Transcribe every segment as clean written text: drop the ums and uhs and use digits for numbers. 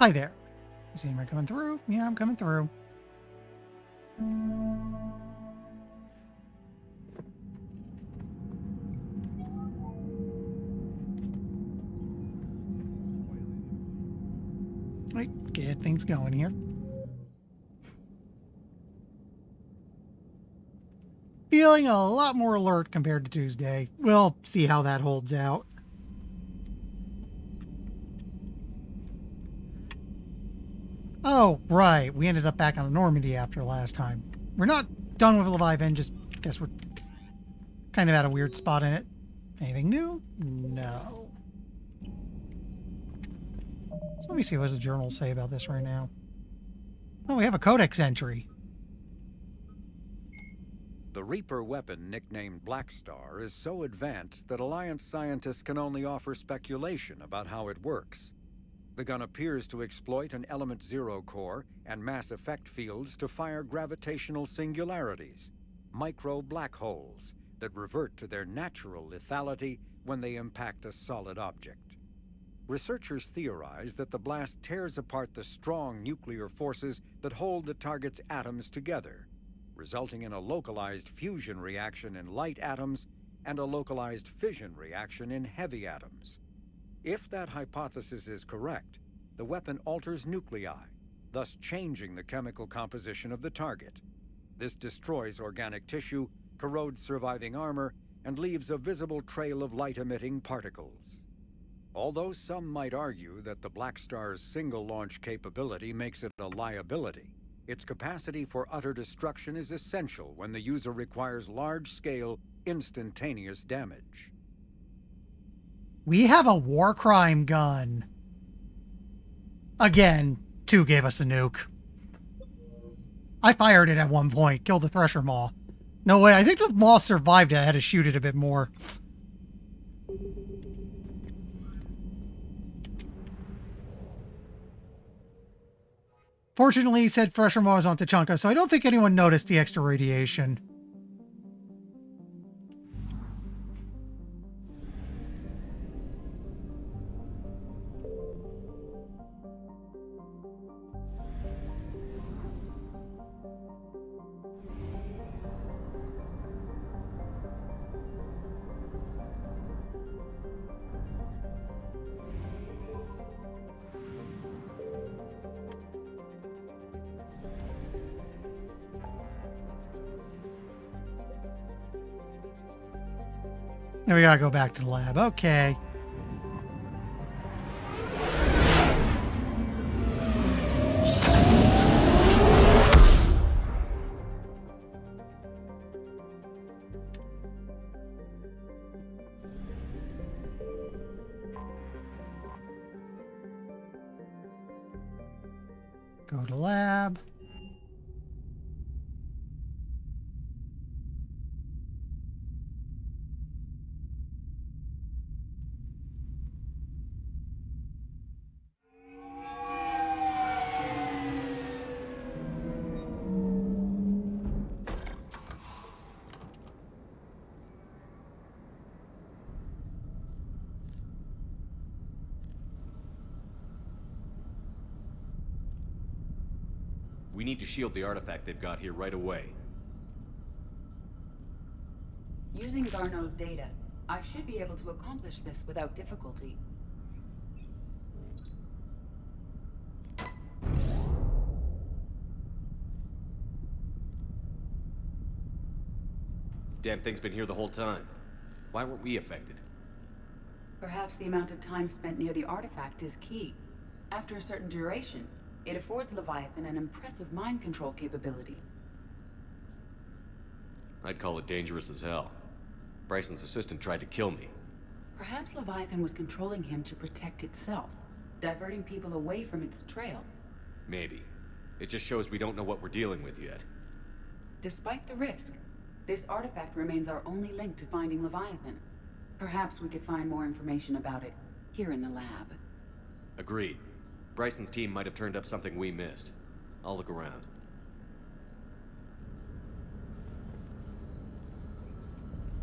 Hi there. You see, am I coming through? Yeah, I'm coming through. Right, get things going here. Feeling a lot more alert compared to Tuesday. We'll see how that holds out. Oh, right. We ended up back on Normandy after last time. We're not done with Leviathan, just guess we're kind of at a weird spot in it. Anything new? No. So let me see what does the journal say about this right now. Oh, we have a codex entry. The Reaper weapon, nicknamed Blackstar, is so advanced that Alliance scientists can only offer speculation about how it works. The gun appears to exploit an Element Zero core and mass effect fields to fire gravitational singularities, micro black holes that revert to their natural lethality when they impact a solid object. Researchers theorize that the blast tears apart the strong nuclear forces that hold the target's atoms together, resulting in a localized fusion reaction in light atoms and a localized fission reaction in heavy atoms. If that hypothesis is correct, the weapon alters nuclei, thus changing the chemical composition of the target. This destroys organic tissue, corrodes surviving armor, and leaves a visible trail of light-emitting particles. Although some might argue that the Blackstar's single-launch capability makes it a liability, its capacity for utter destruction is essential when the user requires large-scale, instantaneous damage. We have a war crime gun. Again, 2 gave us a nuke. I fired it at one point, killed the Thresher Maw. No way, I think the Maw survived it. I had to shoot it a bit more. Fortunately, said Thresher Maw was on Tachanka, so I don't think anyone noticed the extra radiation. Now we gotta go back to the lab. Okay. Go to lab. We need to shield the artifact they've got here right away. Using Garneau's data, I should be able to accomplish this without difficulty. Damn thing's been here the whole time. Why weren't we affected? Perhaps the amount of time spent near the artifact is key. After a certain duration, it affords Leviathan an impressive mind control capability. I'd call it dangerous as hell. Bryson's assistant tried to kill me. Perhaps Leviathan was controlling him to protect itself, diverting people away from its trail. Maybe. It just shows we don't know what we're dealing with yet. Despite the risk, this artifact remains our only link to finding Leviathan. Perhaps we could find more information about it here in the lab. Agreed. Bryson's team might have turned up something we missed. I'll look around.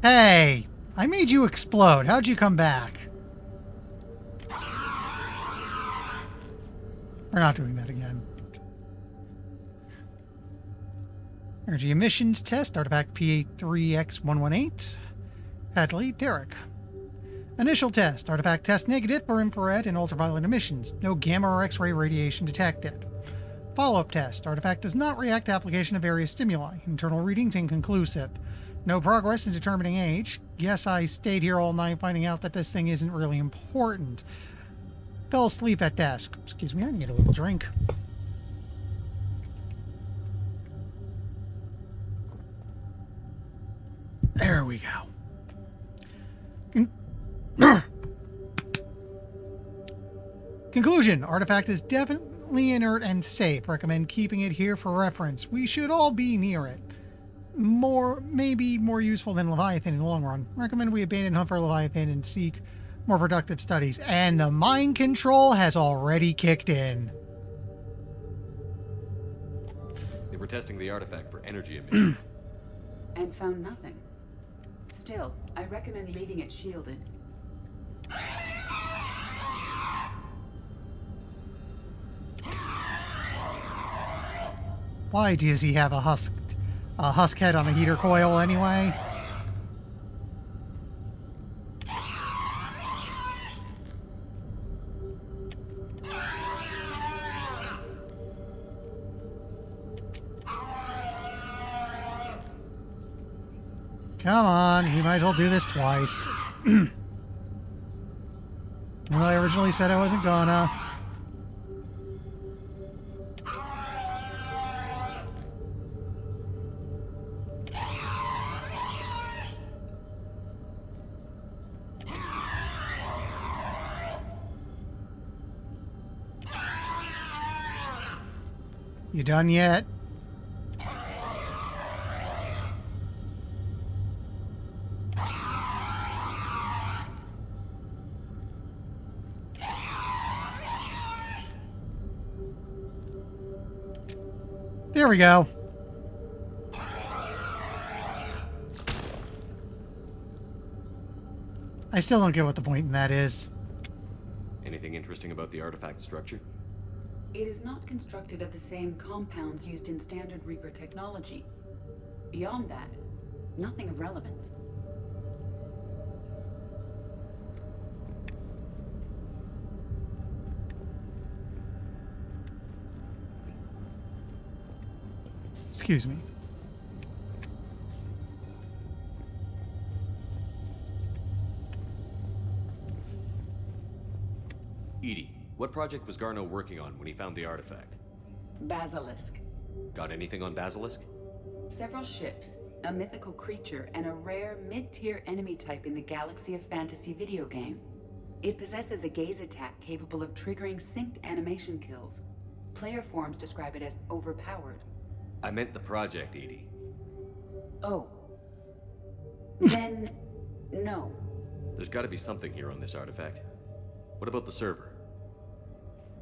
Hey, I made you explode. How'd you come back? We're not doing that again. Energy emissions test, artifact P83X118. Hadley, Derek. Initial test, artifact test negative for infrared and ultraviolet emissions. No gamma or X-ray radiation detected. Follow-up test, artifact does not react to application of various stimuli. Internal readings inconclusive. No progress in determining age. Yes, I stayed here all night finding out that this thing isn't really important. Fell asleep at desk. Excuse me, I need a little drink. There we go. Conclusion. Artifact is definitely inert and safe. Recommend keeping it here for reference. We should all be near it. Maybe more useful than Leviathan in the long run. Recommend we abandon hunt for Leviathan and seek more productive studies. And the mind control has already kicked in. They were testing the artifact for energy emissions. And found nothing. Still, I recommend leaving it shielded. Why does he have a husk head on a heater coil anyway? Come on, we might as well do this twice. Well, I originally said I wasn't gonna. You done yet? There we go. I still don't get what the point in that is. Anything interesting about the artifact structure? It is not constructed of the same compounds used in standard Reaper technology. Beyond that, nothing of relevance. Excuse me. Edie, what project was Garneau working on when he found the artifact? Basilisk. Got anything on Basilisk? Several ships, a mythical creature, and a rare mid-tier enemy type in the Galaxy of Fantasy video game. It possesses a gaze attack capable of triggering synced animation kills. Player forums describe it as overpowered. I meant the project, Edie. Oh. Then, no. There's got to be something here on this artifact. What about the server?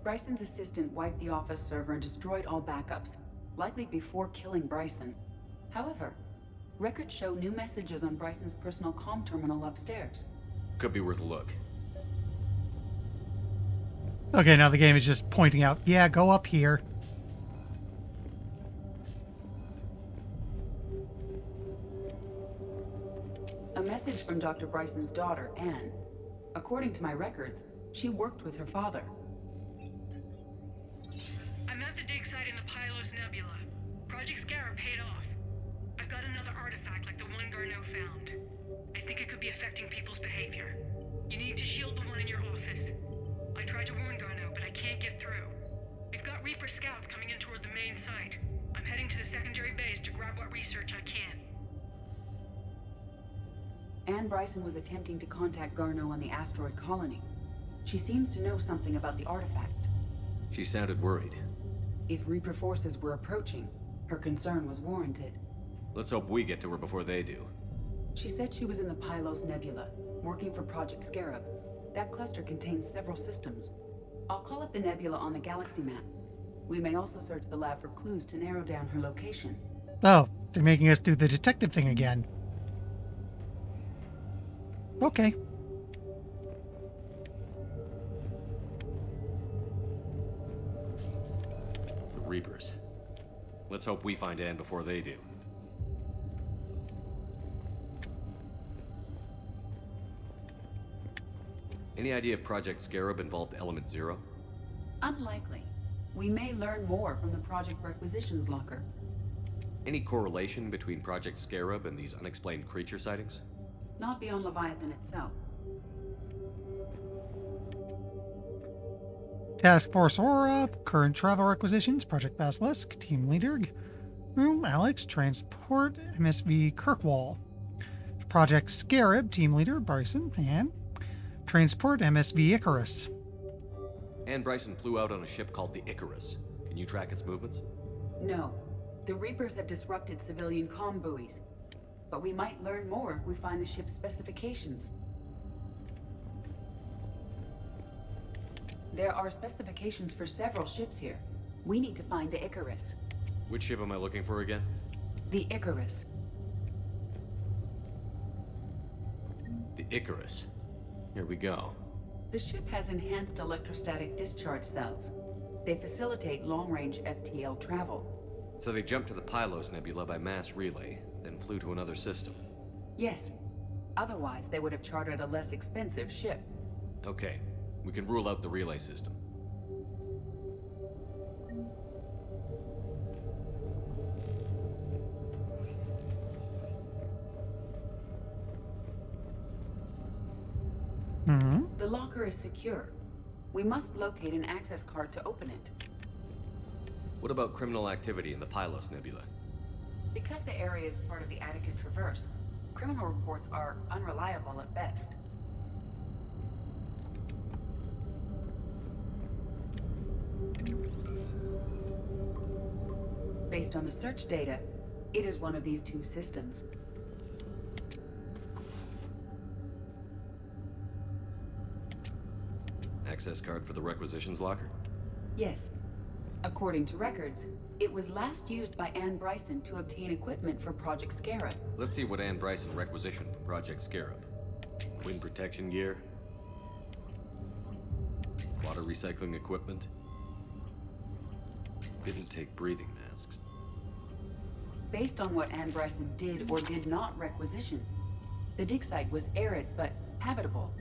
Bryson's assistant wiped the office server and destroyed all backups, likely before killing Bryson. However, records show new messages on Bryson's personal comm terminal upstairs. Could be worth a look. Okay, now the game is just pointing out, yeah, go up here. A message from Dr. Bryson's daughter, Anne. According to my records, she worked with her father. I'm at the dig site in the Pylos Nebula. Project Scarab paid off. I've got another artifact like the one Garneau found. I think it could be affecting people's behavior. You need to shield the one in your office. I tried to warn Garneau, but I can't get through. We've got Reaper scouts coming in toward the main site. I'm heading to the secondary base to grab what research I can. Anne Bryson was attempting to contact Garneau on the asteroid colony. She seems to know something about the artifact. She sounded worried. If Reaper forces were approaching, her concern was warranted. Let's hope we get to her before they do. She said she was in the Pylos Nebula, working for Project Scarab. That cluster contains several systems. I'll call up the nebula on the galaxy map. We may also search the lab for clues to narrow down her location. Oh, they're making us do the detective thing again. Okay. Reapers. Let's hope we find Anne before they do. Any idea if Project Scarab involved Element Zero? Unlikely. We may learn more from the Project Requisitions Locker. Any correlation between Project Scarab and these unexplained creature sightings? Not beyond Leviathan itself. Task Force Aurora, current travel requisitions, Project Basilisk, Team Leader, Room, Alex, Transport, MSV Kirkwall. Project Scarab, Team Leader, Bryson, and Transport, MSV Icarus. Anne Bryson flew out on a ship called the Icarus. Can you track its movements? No. The Reapers have disrupted civilian comm buoys. But we might learn more if we find the ship's specifications. There are specifications for several ships here. We need to find the Icarus. Which ship am I looking for again? The Icarus. The Icarus. Here we go. The ship has enhanced electrostatic discharge cells. They facilitate long-range FTL travel. So they jumped to the Pylos Nebula by mass relay, then flew to another system. Yes. Otherwise, they would have chartered a less expensive ship. Okay, we can rule out the relay system. The locker is secure. We must locate an access card to open it. What about criminal activity in the Pylos Nebula? Because the area is part of the Attica Traverse, criminal reports are unreliable at best. Based on the search data, it is one of these two systems. Access card for the requisitions locker? Yes. According to records, it was last used by Anne Bryson to obtain equipment for Project Scarab. Let's see what Anne Bryson requisitioned for Project Scarab. Wind protection gear. Water recycling equipment. Didn't take breathing masks. Based on what Anne Bryson did or did not requisition, the dig site was arid but habitable.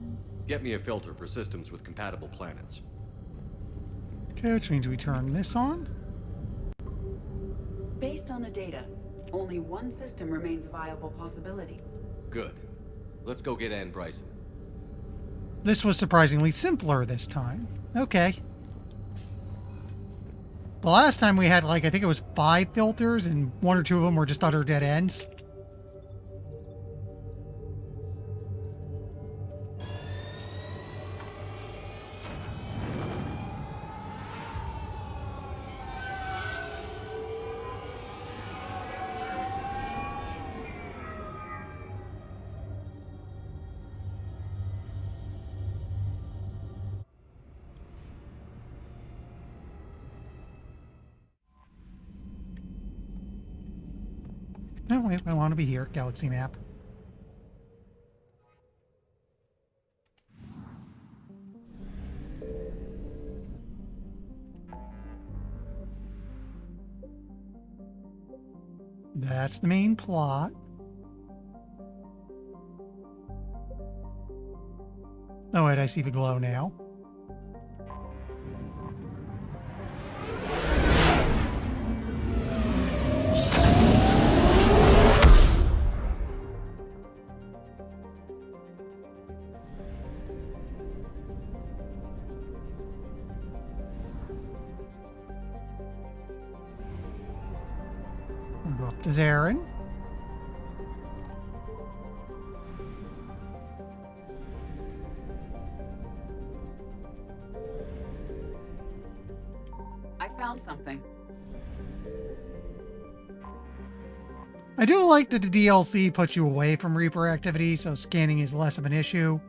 Get me a filter for systems with compatible planets. Okay, which means we turn this on. Based on the data, only one system remains a viable possibility. Good. Let's go get Anne Bryson. This was surprisingly simpler this time. Okay. The last time we had, like, I think it was 5 filters, and 1 or 2 of them were just utter dead ends. No, wait, I want to be here. Galaxy map. That's the main plot. Oh, wait, I see the glow now. We'll go up to Zarin. I found something. I do like that the DLC puts you away from Reaper activity, so scanning is less of an issue.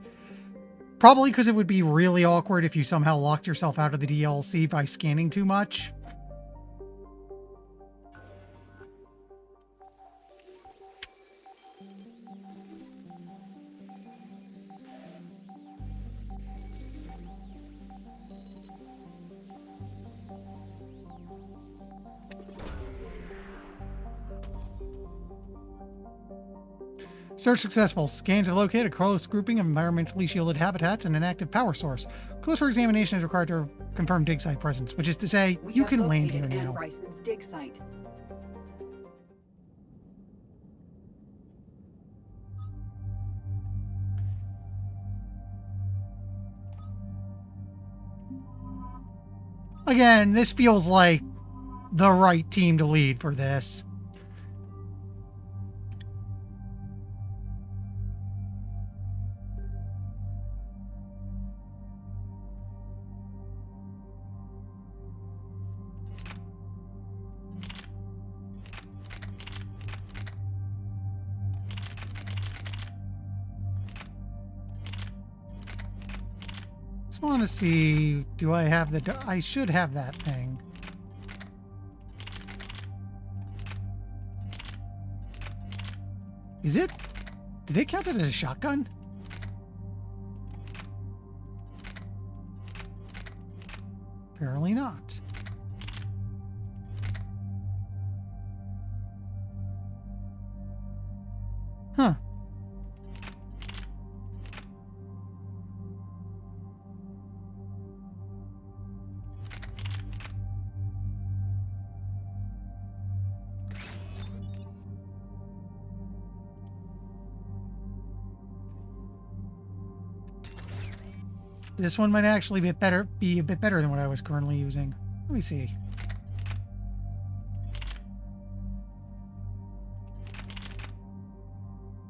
Probably because it would be really awkward if you somehow locked yourself out of the DLC by scanning too much. Search successful. Scans have located a close grouping of environmentally shielded habitats and an active power source. Closer examination is required to confirm dig site presence, which is to say, We you have can land here located Ann now. Bryson's dig site. Again, this feels like the right team to lead for this. Just want to see, do I have the... I should have that thing. Is it? Did they count it as a shotgun? Apparently not. Huh. This one might actually be a bit better than what I was currently using. Let me see.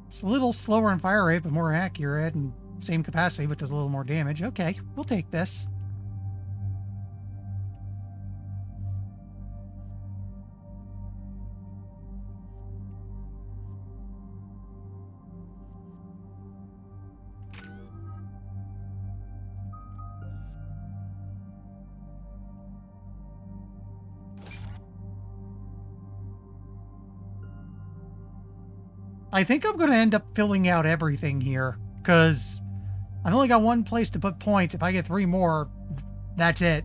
It's a little slower in fire rate, but more accurate, and same capacity, but does a little more damage. Okay, we'll take this. I think I'm going to end up filling out everything here, because I've only got one place to put points. If I get 3 more, that's it.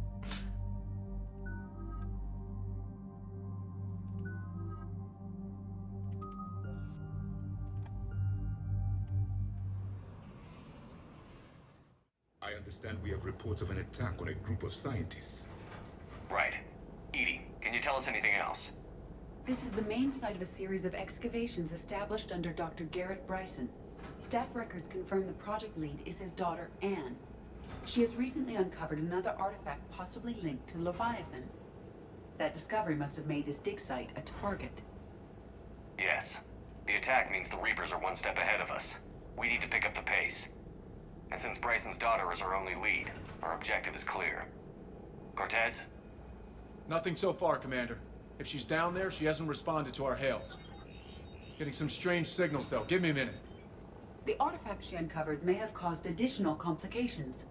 I understand we have reports of an attack on a group of scientists. Right. Edie, can you tell us anything else? This is the main site of a series of excavations established under Dr. Garrett Bryson. Staff records confirm the project lead is his daughter, Anne. She has recently uncovered another artifact possibly linked to Leviathan. That discovery must have made this dig site a target. Yes. The attack means the Reapers are one step ahead of us. We need to pick up the pace. And since Bryson's daughter is our only lead, our objective is clear. Cortez? Nothing so far, Commander. If she's down there, she hasn't responded to our hails. Getting some strange signals, though. Give me a minute. The artifact she uncovered may have caused additional complications.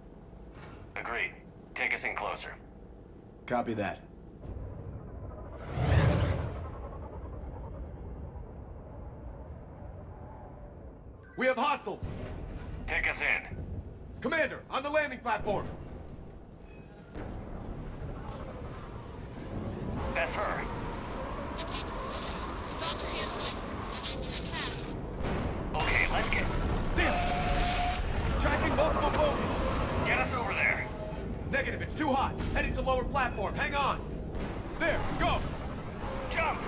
Agreed. Take us in closer. Copy that. We have hostiles! Take us in. Commander, on the landing platform! That's her. Okay, let's get... Tracking multiple boats! Get us over there. Negative, it's too hot. Heading to lower platform. Hang on. There, go! Jump!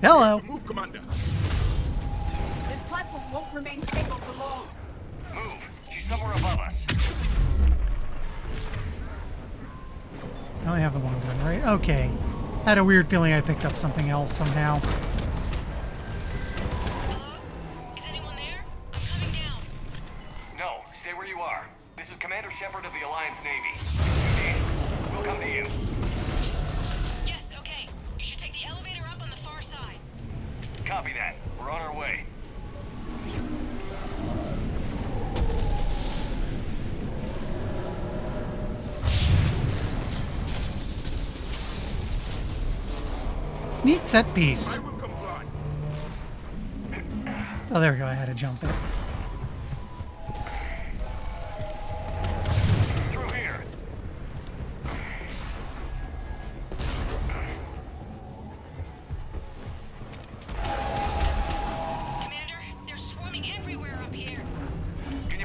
Hello. Move, Commander. This platform won't remain stable for long. Move. She's somewhere above us. I only have the one gun, right? Okay. Had a weird feeling I picked up something else somehow. Hello? Is anyone there? I'm coming down. No, stay where you are. This is Commander Shepard of the Alliance Navy. We'll come to you. Yes, okay. You should take the elevator up on the far side. Copy that. We're on our way. Neat set piece. I will comply. Oh, there we go. I had to jump it. Through here.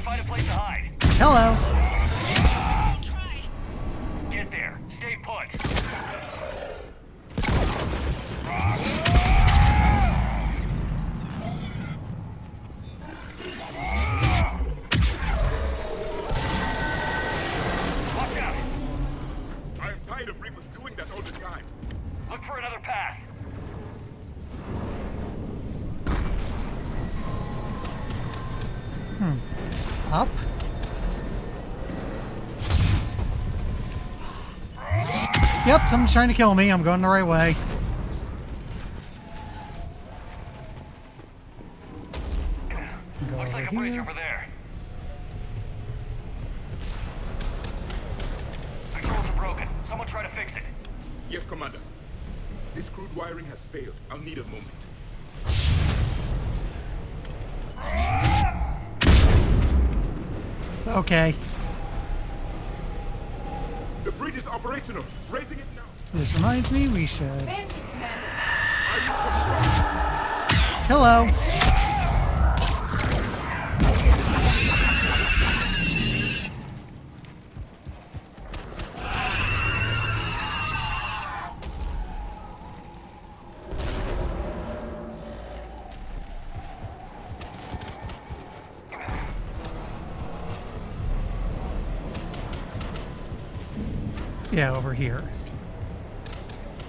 find a place to hide. Hello. I'll try. Get there. Stay put. Watch out. I am tired of Reapers doing that all the time. Look for another path. Up. Yep, someone's trying to kill me. I'm going the right way. Go Looks over like a bridge here. over there. Controls are broken. Someone try to fix it. Yes, Commander. This crude wiring has failed. I'll need a moment. Okay. The bridge is operational. Raising it now. This reminds me we should... Banshee Commander. Hello. Yeah, over here.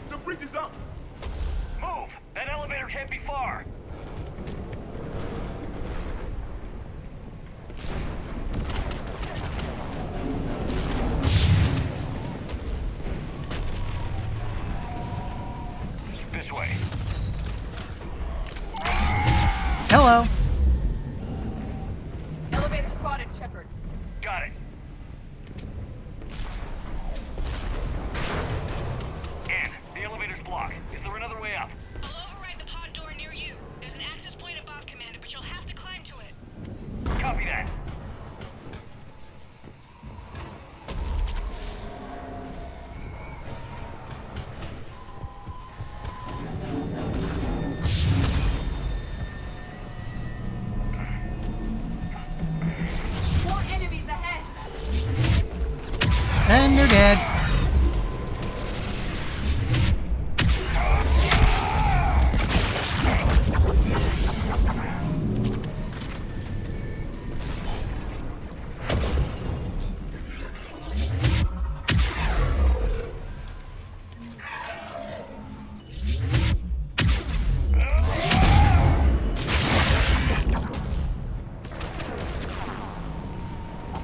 The bridge is up. Move! That elevator can't be far. This way. Hello. Elevator spotted, Shepard. Got it. And the elevator's blocked. Is there another way up? I'll override the pod door near you. There's an access point above, Commander, but you'll have to climb to it. Copy that. More enemies ahead. And they're dead.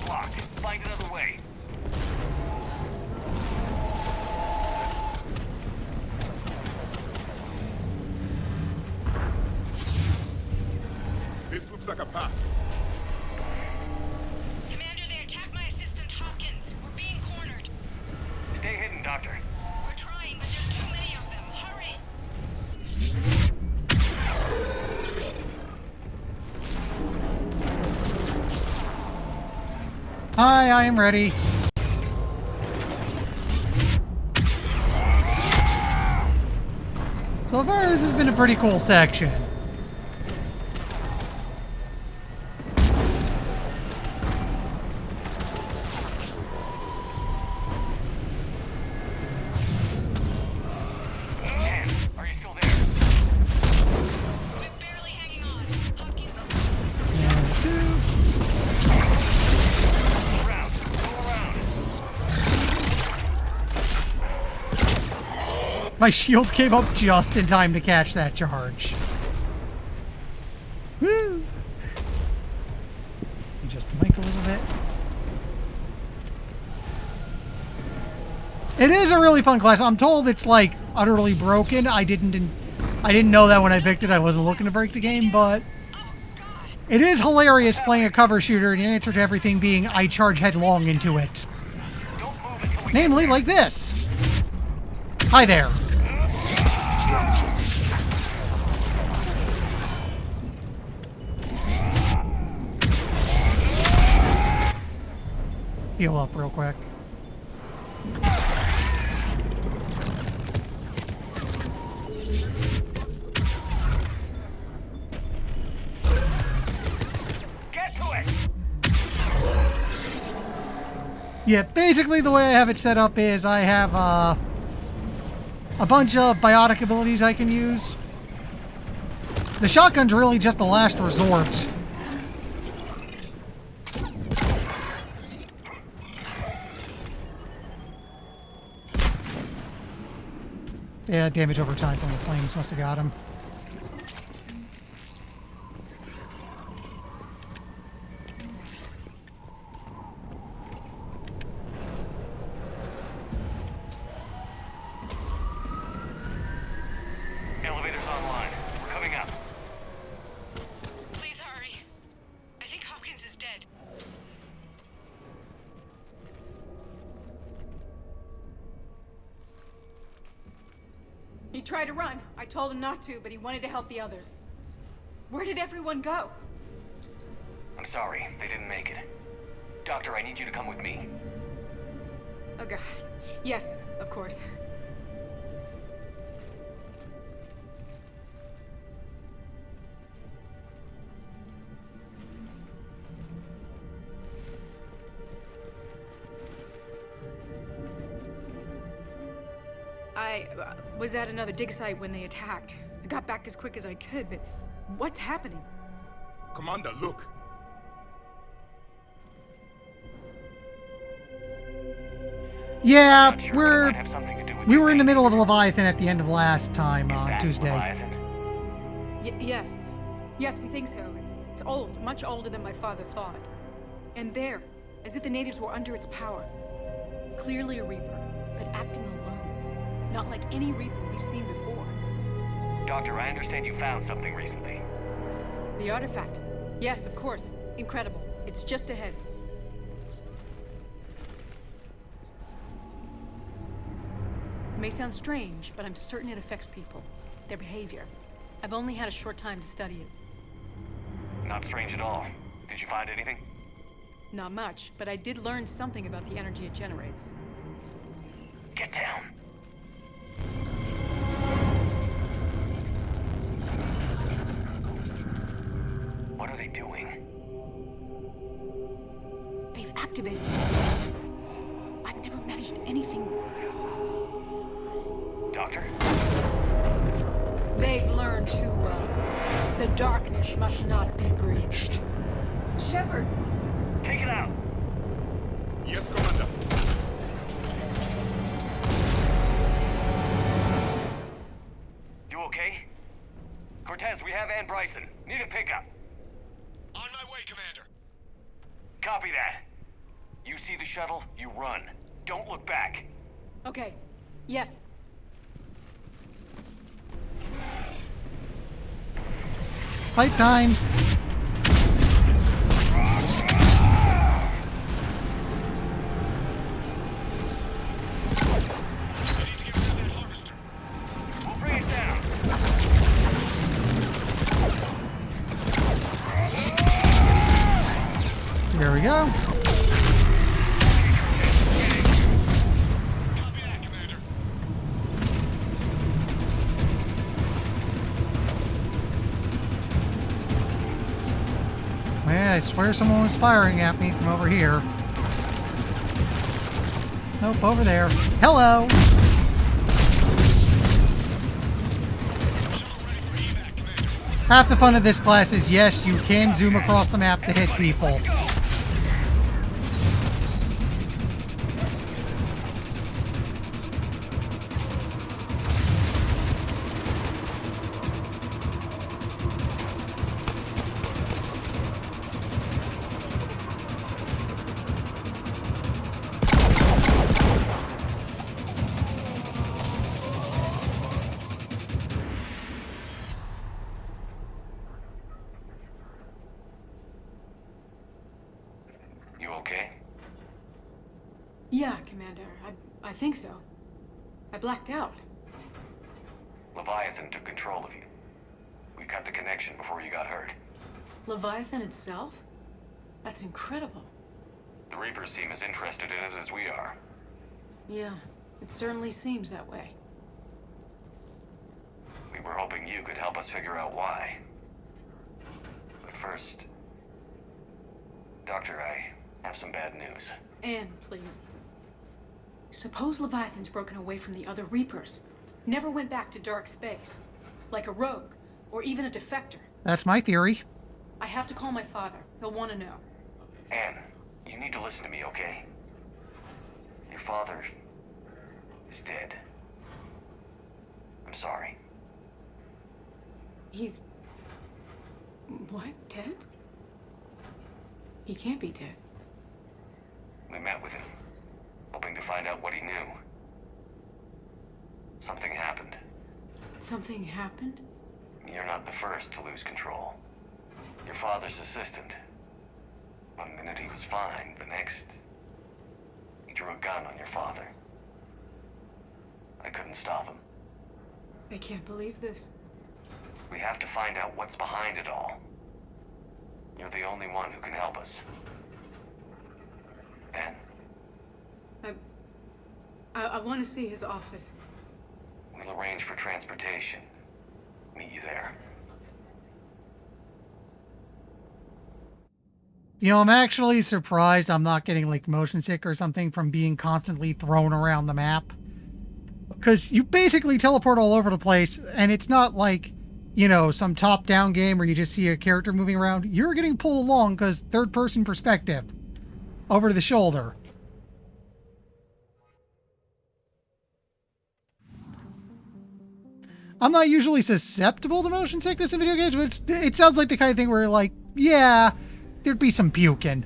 Blocked. Find another way. This looks like a path. Commander, they attacked my assistant Hopkins. We're being cornered. Stay hidden, Doctor. We're trying, but there's too many of them. Hurry! Hi, I am ready. So far, this has been a pretty cool section. Dan, are you still there? We're barely hanging on. Hopkins And two. Around. Go around. My shield came up just in time to catch that charge. Woo! Adjust the mic a little bit. It is a really fun class. I'm told it's like utterly broken. I didn't know that when I picked it. I wasn't looking to break the game, but it is hilarious playing a cover shooter and the answer to everything being I charge headlong into it. Don't move until we Namely like this. Hi there. Heal up real quick. get to it. Yeah, basically the way I have it set up is I have a bunch of biotic abilities I can use. The shotgun's really just the last resort. Yeah, damage over time from the flames must have got him. Elevator's online. We're coming up. Please hurry. I think Hopkins is dead. He tried to run. I told him not to, but he wanted to help the others. Where did everyone go? I'm sorry, they didn't make it. Doctor, I need you to come with me. Oh god. Yes, of course. I was at another dig site when they attacked. I got back as quick as I could, but what's happening? Commander, look. Yeah, Not sure, but it might have something to do with we you were in the being middle of here. Leviathan at the end of last time Is on that Tuesday. Leviathan? Yes. Yes, we think so. It's old, much older than my father thought. And there, as if the natives were under its power. Clearly a Reaper, but acting alone. Not like any Reaper we've seen before. Doctor, I understand you found something recently. The artifact. Yes, of course. Incredible. It's just ahead. It may sound strange, but I'm certain it affects people. Their behavior. I've only had a short time to study it. Not strange at all. Did you find anything? Not much, but I did learn something about the energy it generates. Get down. What are they doing? They've activated it. I've never managed anything. Doctor? They've learned too well. The darkness must not be breached. Shepard! Take it out! Yes, Commander. You okay? Cortez, we have Ann Bryson. Need a pickup. On my way, Commander. Copy that. You see the shuttle, you run. Don't look back. Okay. Yes. Fight time! We'll bring it down. There we go. Copy that, Commander. Man, I swear someone was firing at me from over here. Nope, over there. Hello! Half the fun of this class is, yes, you can zoom across the map to hit people. You okay? Yeah, Commander. I think so. I blacked out. Leviathan took control of you. We cut the connection before you got hurt. Leviathan itself? That's incredible. The Reapers seem as interested in it as we are. Yeah, it certainly seems that way. We were hoping you could help us figure out why. But first... Doctor, have some bad news. Anne, please. Suppose Leviathan's broken away from the other Reapers. Never went back to dark space. Like a rogue, or even a defector. That's my theory. I have to call my father. He'll want to know. Anne, you need to listen to me, okay? Your father is dead. I'm sorry. He's... What? Dead? He can't be dead. We met with him, hoping to find out what he knew. Something happened. Something happened? You're not the first to lose control. Your father's assistant. One minute he was fine, the next... he drew a gun on your father. I couldn't stop him. I can't believe this. We have to find out what's behind it all. You're the only one who can help us. Ben, I want to see his office. we'll arrange for transportation. Meet you there. You know, I'm actually surprised I'm not getting like motion sick or something from being constantly thrown around the map. Because you basically teleport all over the place, and it's not like, you know, some top-down game where you just see a character moving around. You're getting pulled along because third-person perspective. Over to the shoulder. I'm not usually susceptible to motion sickness in video games, but it sounds like the kind of thing where, like, yeah, there'd be some puking.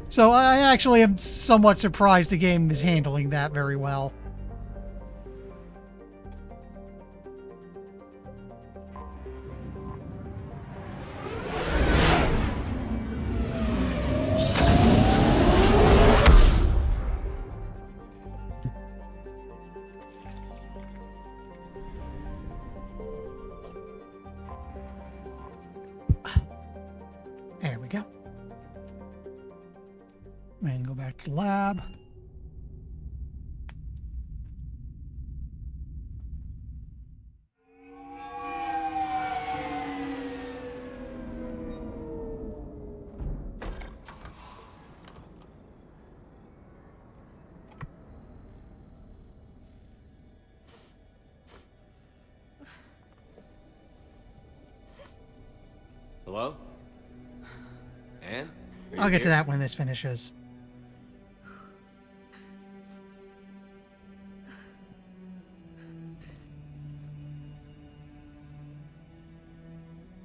So I actually am somewhat surprised the game is handling that very well. There we go. And go back to the lab. Hello? Anne? I'll get to that when this finishes.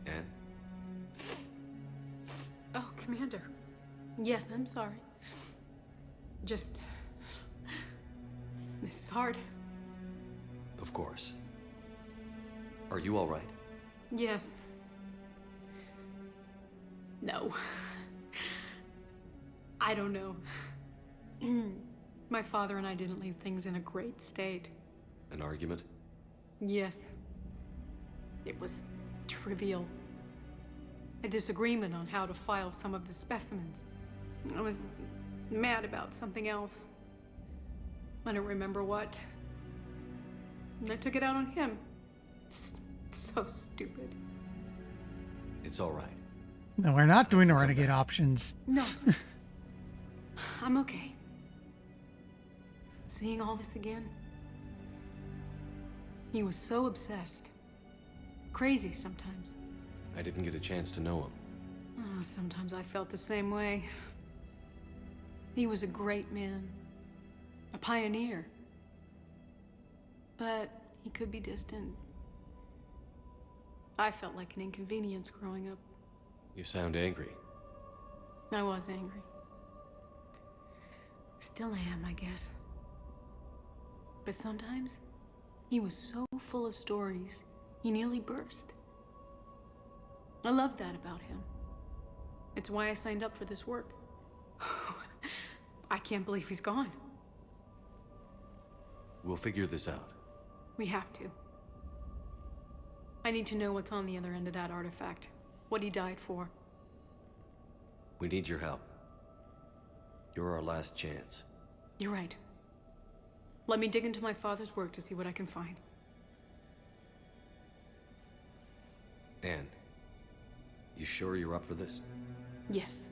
Anne? Oh, Commander. Yes, I'm sorry. Just... This is hard. Of course. Are you all right? Yes. No. I don't know. My father and I didn't leave things in a great state. An argument? Yes. It was trivial. A disagreement on how to file some of the specimens. I was mad about something else. I don't remember what. And I took it out on him. So stupid. It's all right. No, we're not doing the renegade options. No, please. I'm okay. Seeing all this again. He was so obsessed. Crazy sometimes. I didn't get a chance to know him. Oh, sometimes I felt the same way. He was a great man. A pioneer. But he could be distant. I felt like an inconvenience growing up. You sound angry. I was angry. Still am, I guess. But sometimes, he was so full of stories, he nearly burst. I loved that about him. It's why I signed up for this work. I can't believe he's gone. We'll figure this out. We have to. I need to know what's on the other end of that artifact. What he died for. We need your help. You're our last chance. You're right. Let me dig into my father's work to see what I can find. Anne, you sure you're up for this? Yes.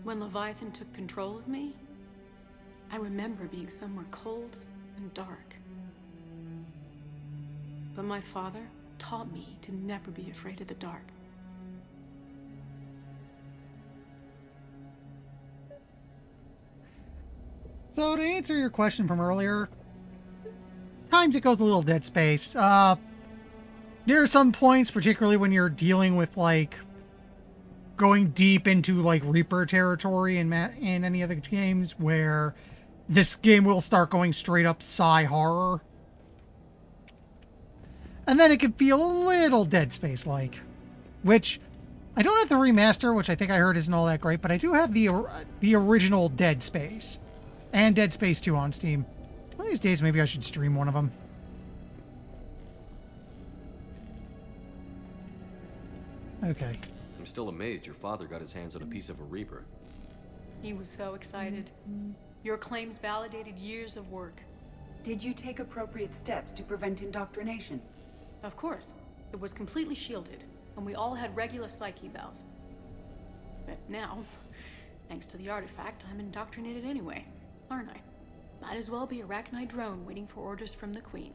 When Leviathan took control of me, I remember being somewhere cold and dark. But my father taught me to never be afraid of the dark. So to answer your question from earlier, times it goes a little Dead Space. There are some points, particularly when you're dealing with like going deep into like Reaper territory in any other games, where this game will start going straight up sci horror, and then it can feel a little Dead Space like. Which I don't have the remaster, which I think I heard isn't all that great, but I do have the original Dead Space. And Dead Space 2 on Steam. One of these days, maybe I should stream one of them. Okay. I'm still amazed your father got his hands on a piece of a Reaper. He was so excited. Your claims validated years of work. Did you take appropriate steps to prevent indoctrination? Of course. It was completely shielded, and we all had regular psyche evals. But now, thanks to the artifact, I'm indoctrinated anyway, aren't I? Might as well be a Arachnite drone waiting for orders from the Queen.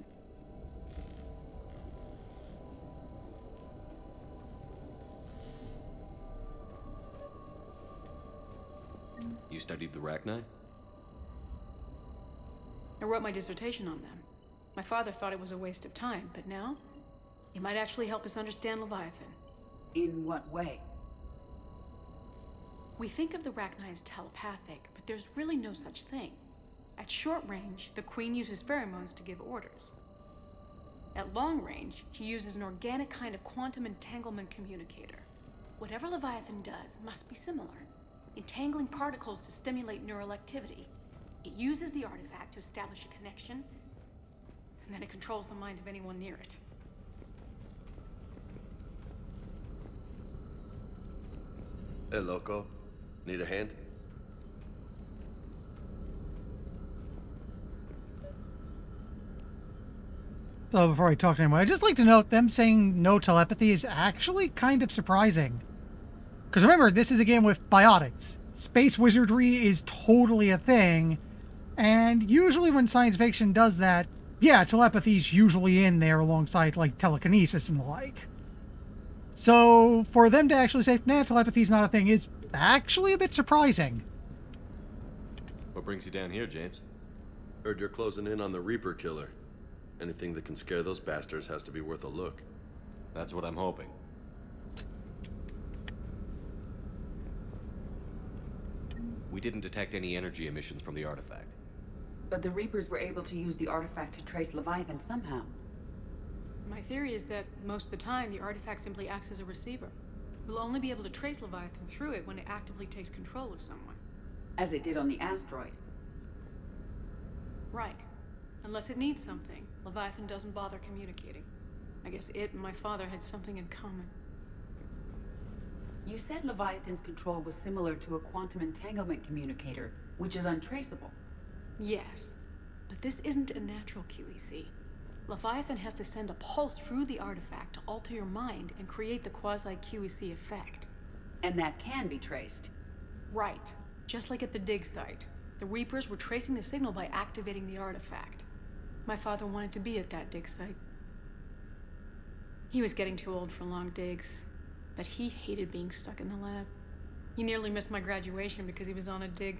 You studied the Arachnite? I wrote my dissertation on them. My father thought it was a waste of time, but now, it might actually help us understand Leviathan. In what way? We think of the Arachnite as telepathic, but there's really no such thing. At short range, the Queen uses pheromones to give orders. At long range, she uses an organic kind of quantum entanglement communicator. Whatever Leviathan does must be similar, entangling particles to stimulate neural activity. It uses the artifact to establish a connection, and then it controls the mind of anyone near it. Hey, Loco. Need a hand? So before I talk to anyone, I'd just like to note them saying no telepathy is actually kind of surprising. Because remember, this is a game with biotics. Space wizardry is totally a thing. And usually when science fiction does that, yeah, telepathy's usually in there alongside, like, telekinesis and the like. So for them to actually say, nah, telepathy's not a thing is actually a bit surprising. What brings you down here, James? Heard you're closing in on the Reaper killer. Anything that can scare those bastards has to be worth a look. That's what I'm hoping. We didn't detect any energy emissions from the artifact. But the Reapers were able to use the artifact to trace Leviathan somehow. My theory is that most of the time, the artifact simply acts as a receiver. We'll only be able to trace Leviathan through it when it actively takes control of someone. As it did on the asteroid. Right. Unless it needs something, Leviathan doesn't bother communicating. I guess it and my father had something in common. You said Leviathan's control was similar to a quantum entanglement communicator, which is untraceable. Yes, but this isn't a natural QEC. Leviathan has to send a pulse through the artifact to alter your mind and create the quasi-QEC effect. And that can be traced. Right. Just like at the dig site. The Reapers were tracing the signal by activating the artifact. My father wanted to be at that dig site. He was getting too old for long digs, but he hated being stuck in the lab. He nearly missed my graduation because he was on a dig.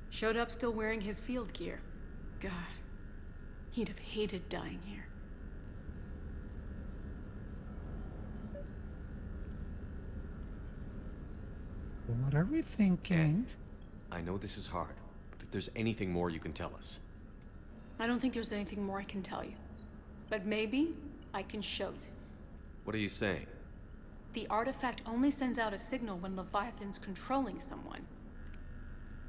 Showed up still wearing his field gear. God, he'd have hated dying here. What are we thinking? I know this is hard, but if there's anything more you can tell us. I don't think there's anything more I can tell you. But maybe I can show you. What are you saying? The artifact only sends out a signal when Leviathan's controlling someone.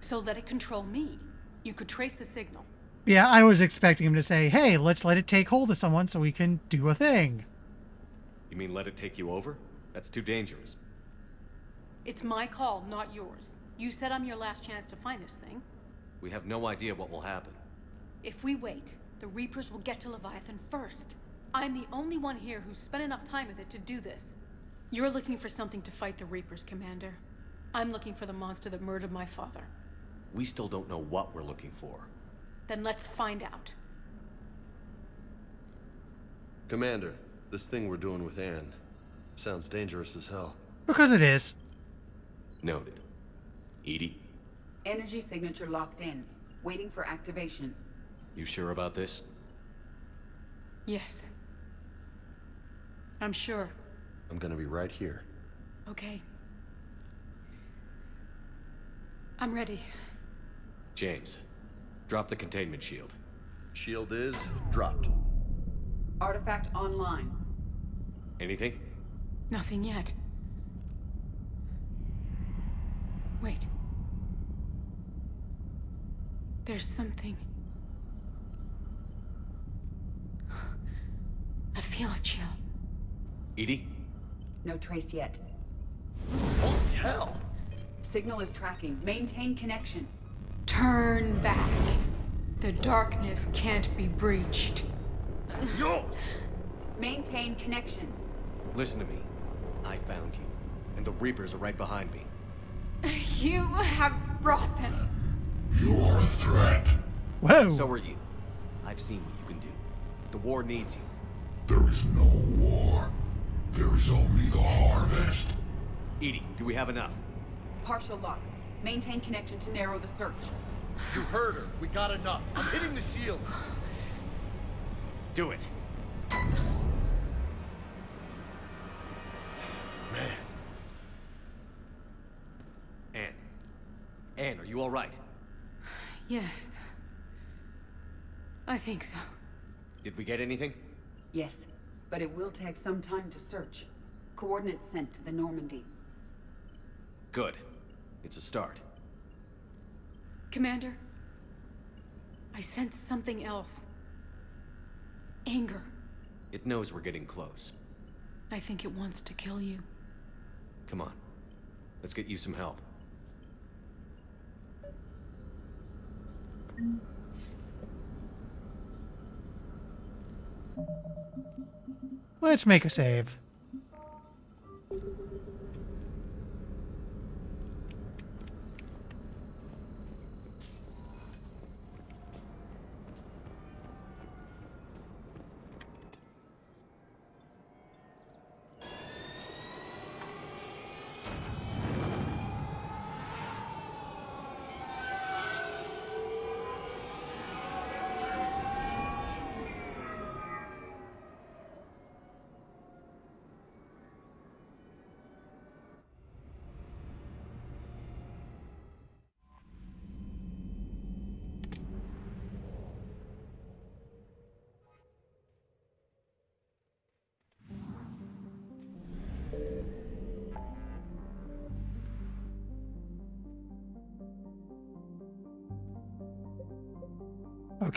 So let it control me. You could trace the signal. Yeah, I was expecting him to say, hey, let's let it take hold of someone so we can do a thing. You mean let it take you over? That's too dangerous. It's my call, not yours. You said I'm your last chance to find this thing. We have no idea what will happen. If we wait, the Reapers will get to Leviathan first. I'm the only one here who's spent enough time with it to do this. You're looking for something to fight the Reapers, Commander. I'm looking for the monster that murdered my father. We still don't know what we're looking for. Then let's find out. Commander, this thing we're doing with Anne sounds dangerous as hell. Because it is. Noted. Edie, Energy signature locked in. Waiting for activation. you sure about this? Yes. I'm sure. I'm gonna be right here. Okay. I'm ready. James, drop the containment shield. Shield is dropped. Artifact online. Anything? Nothing yet. Wait. There's something. I feel a chill. Edie? No trace yet. Holy hell! Signal is tracking. Maintain connection. Turn back. The darkness can't be breached. Yo! Maintain connection. Listen to me. I found you, and the Reapers are right behind me. You have brought them. You are a threat. Whoa. So are you. I've seen what you can do. The war needs you. There is no war. There is only the harvest. Edie, do we have enough? Partial lock. Maintain connection to narrow the search. You heard her. We got enough. I'm hitting the shield. Do it. Man. Anne, are you all right? Yes. I think so. Did we get anything? Yes, but it will take some time to search. Coordinates sent to the Normandy. Good. It's a start. Commander, I sense something else. Anger. It knows we're getting close. I think it wants to kill you. Come on. Let's get you some help. Let's make a save.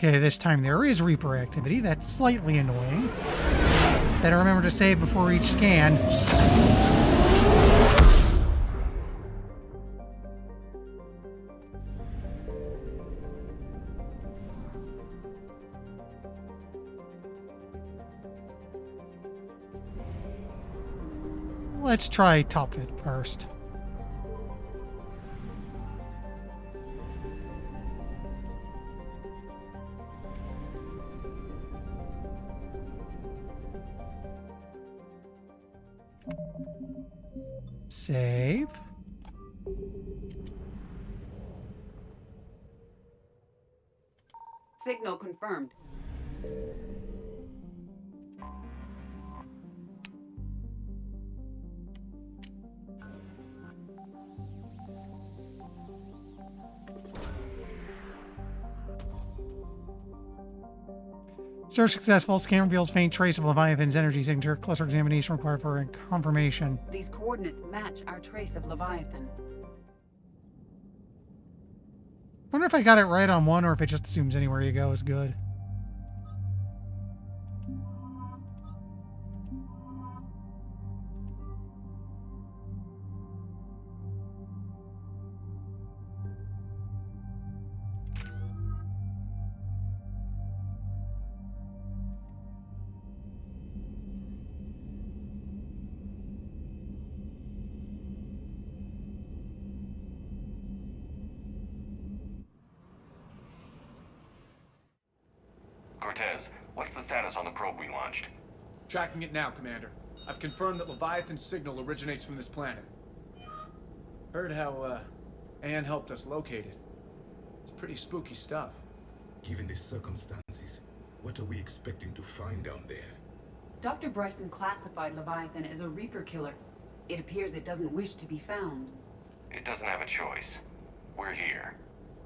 Okay, this time there is Reaper activity. That's slightly annoying. Better remember to save before each scan. Let's try Top Fit first. Save. Signal confirmed. Search successful. Scan reveals faint trace of Leviathan's energy signature. Closer examination required for confirmation. These coordinates match our trace of Leviathan. Wonder if I got it right on one or if it just assumes anywhere you go is good. Cortez, what's the status on the probe we launched? Tracking it now, Commander. I've confirmed that Leviathan's signal originates from this planet. Heard how, Anne helped us locate it. It's pretty spooky stuff. Given the circumstances, what are we expecting to find down there? Dr. Bryson classified Leviathan as a Reaper killer. It appears it doesn't wish to be found. It doesn't have a choice. We're here.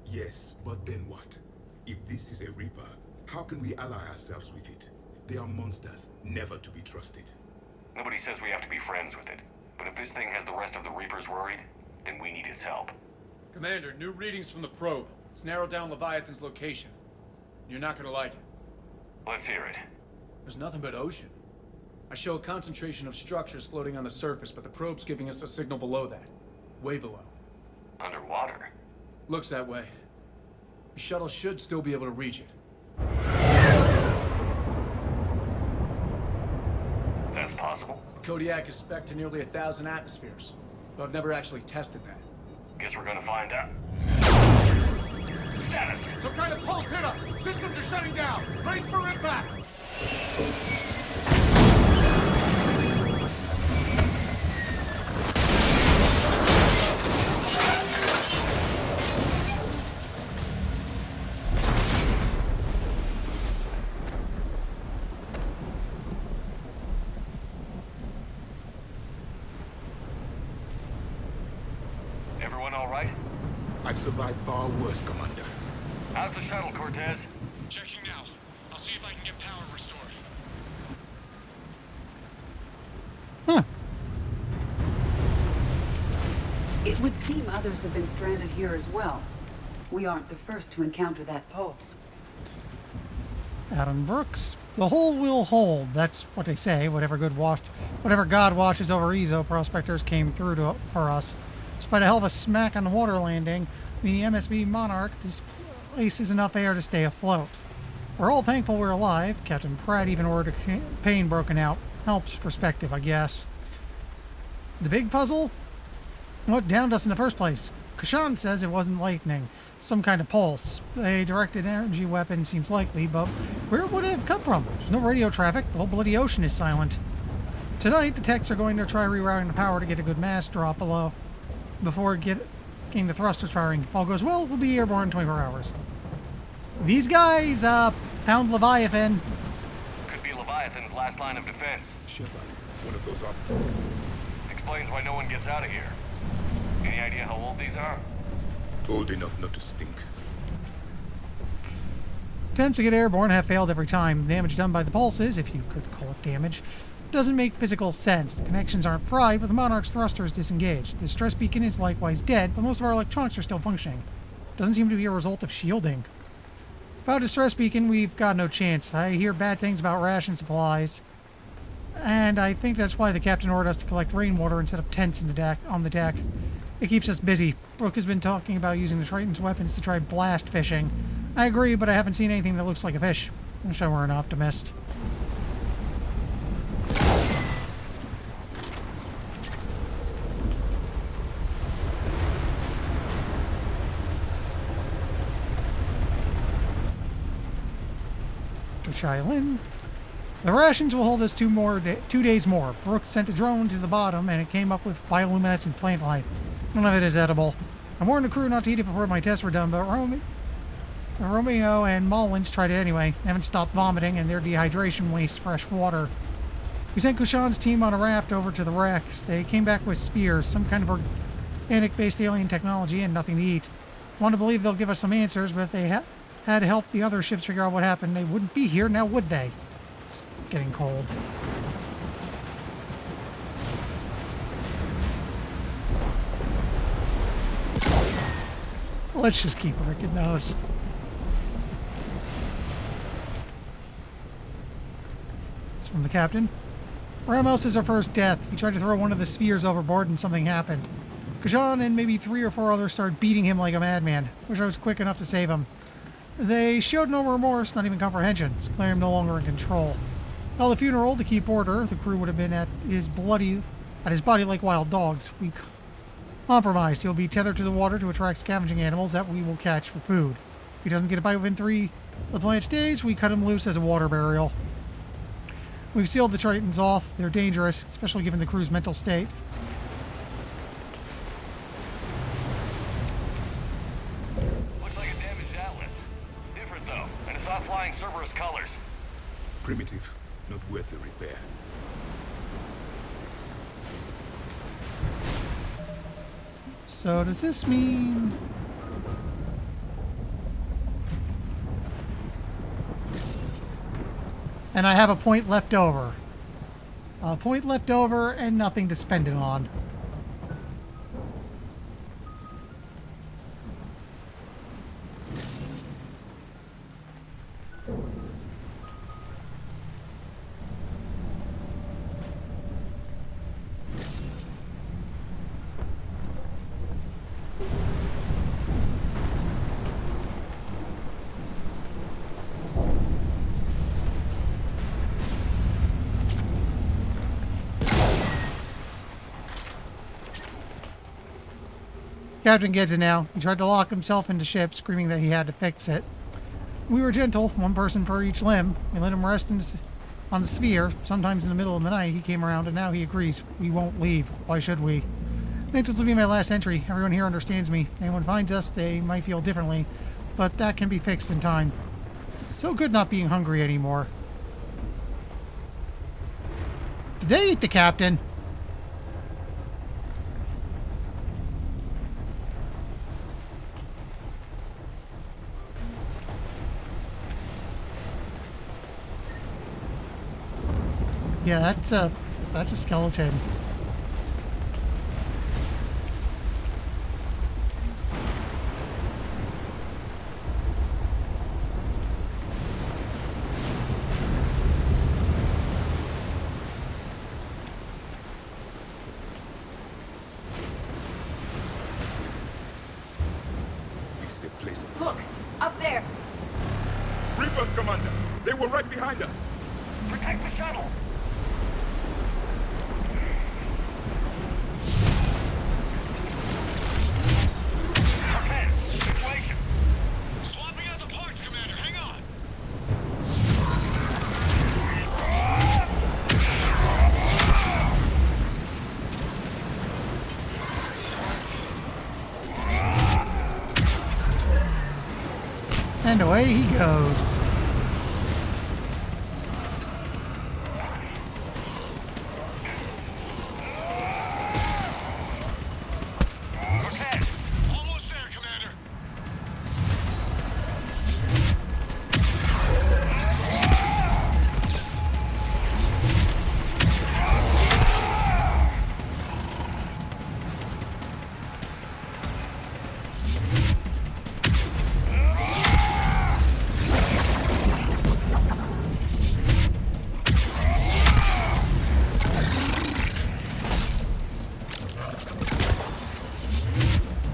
Yes, but then what? If this is a Reaper, how can we ally ourselves with it? They are monsters, never to be trusted. Nobody says we have to be friends with it. But if this thing has the rest of the Reapers worried, then we need its help. Commander, new readings from the probe. It's narrowed down Leviathan's location. You're not gonna like it. Let's hear it. There's nothing but ocean. I show a concentration of structures floating on the surface, but the probe's giving us a signal below that. Way below. Underwater? Looks that way. The shuttle should still be able to reach it. That's possible? The Kodiak is spec'd to nearly 1,000 atmospheres, but I've never actually tested that. Guess we're gonna find out. Status! Some kind of pulse hit us! Systems are shutting down! Brace for impact! Everyone all right? I've survived far worse, Commander. How's the shuttle, Cortez? Checking now. I'll see if I can get power restored. Huh. It would seem others have been stranded here as well. We aren't the first to encounter that pulse. Adam Brooks. The whole will hold. That's what they say. Whatever God watches over Ezo, prospectors came through for us. Despite a hell of a smack on the water landing, the MSV Monarch displaces enough air to stay afloat. We're all thankful we're alive. Captain Pratt even ordered a pane broken out. Helps perspective, I guess. The big puzzle? What downed us in the first place? Kashan says it wasn't lightning. Some kind of pulse. A directed energy weapon seems likely, but where would it have come from? There's no radio traffic. The whole bloody ocean is silent. Tonight, the techs are going to try rerouting the power to get a good mass drop below before getting the thrusters firing. If all goes well, we'll be airborne in 24 hours. These guys, pound Leviathan. Could be Leviathan's last line of defense. Shepard, one of those artifacts. Explains why no one gets out of here. Any idea how old these are? Old enough not to stink. Attempts to get airborne have failed every time. Damage done by the pulses, if you could call it damage, doesn't make physical sense. The connections aren't fried, but the Monarch's thruster is disengaged. The stress beacon is likewise dead, but most of our electronics are still functioning. Doesn't seem to be a result of shielding. About a stress beacon, we've got no chance. I hear bad things about ration supplies, and I think that's why the captain ordered us to collect rainwater and set up tents on the deck. It keeps us busy. Brooke has been talking about using the Triton's weapons to try blast fishing. I agree, but I haven't seen anything that looks like a fish. Wish I were an optimist. To Shailin. The rations will hold us 2 days more. Brooke sent a drone to the bottom, and it came up with bioluminescent plant life. None of it is edible. I warned the crew not to eat it before my tests were done, but Romeo and Mullins tried it anyway. They haven't stopped vomiting, and their dehydration wastes fresh water. We sent Kushan's team on a raft over to the wrecks. They came back with spears, some kind of organic-based alien technology, and nothing to eat. I want to believe they'll give us some answers, but if they had helped the other ships figure out what happened, they wouldn't be here now, would they? It's getting cold. Let's just keep Rick in those. It's from the captain. Ramos is our first death. He tried to throw one of the spheres overboard and something happened. Kashan and maybe 3 or 4 others started beating him like a madman. Wish I was quick enough to save him. They showed no remorse, not even comprehension. It's clear I'm no longer in control. Held the funeral to keep order. The crew would have been at his body like wild dogs. We compromised. He'll be tethered to the water to attract scavenging animals that we will catch for food. If he doesn't get a bite within 3 Leviathan stays, we cut him loose as a water burial. We've sealed the Tritons off. They're dangerous, especially given the crew's mental state. Looks like a damaged Atlas. Different though, and it's not flying Cerberus colors. Primitive, not worth the repair. So does this mean... And I have a point left over. A point left over and nothing to spend it on. Captain gets it now. He tried to lock himself into ship, screaming that he had to fix it. We were gentle, one person per each limb. We let him rest on the sphere. Sometimes in the middle of the night, he came around, and now he agrees. We won't leave. Why should we? I think this will be my last entry. Everyone here understands me. Anyone finds us, they might feel differently, but that can be fixed in time. So good not being hungry anymore. Did they eat the captain? Yeah, that's a skeleton. This is a place of... Look, up there. Reapers, Commander! They were right behind us! Protect the shuttle! Cortez, situation! Swapping out the parts, Commander. Hang on. And away he goes. Cortez! Almost there, Commander.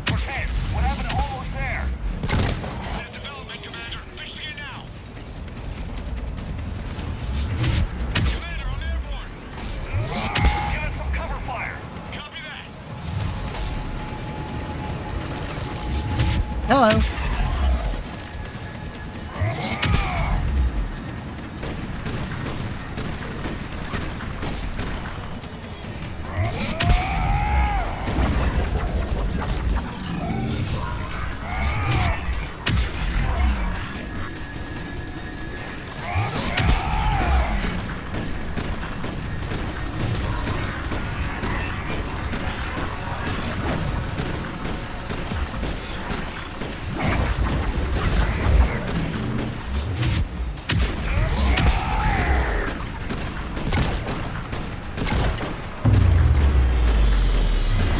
Cortez, what happened to almost there? Unit development, Commander. Fixing it now. Commander, on airborne. Give us some cover fire! Copy that. Hello.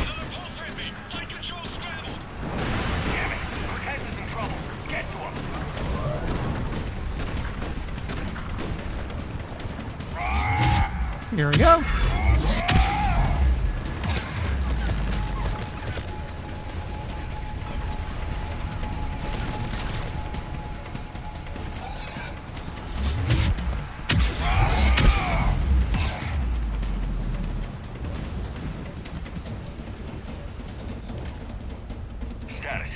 Another pulsar beam. Flight control scrambled. Damn it! Cortez is in trouble! Get to him! Here we go. Status.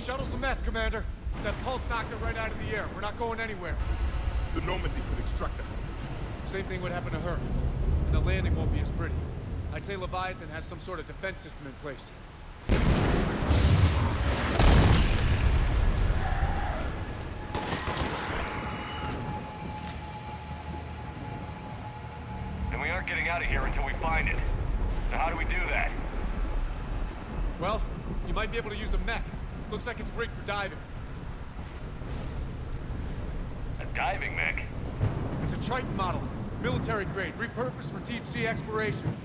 Shuttle's a mess, Commander. That pulse knocked it right out of the not going anywhere. The Normandy could extract us. Same thing would happen to her. And the landing won't be as pretty. I'd say Leviathan has some sort of defense system in place. And we aren't getting out of here until we find it. So how do we do that? Well, you might be able to use a mech. Looks like it's rigged for diving. A diving mech? It's a Triton model. Military grade, repurposed for deep sea exploration.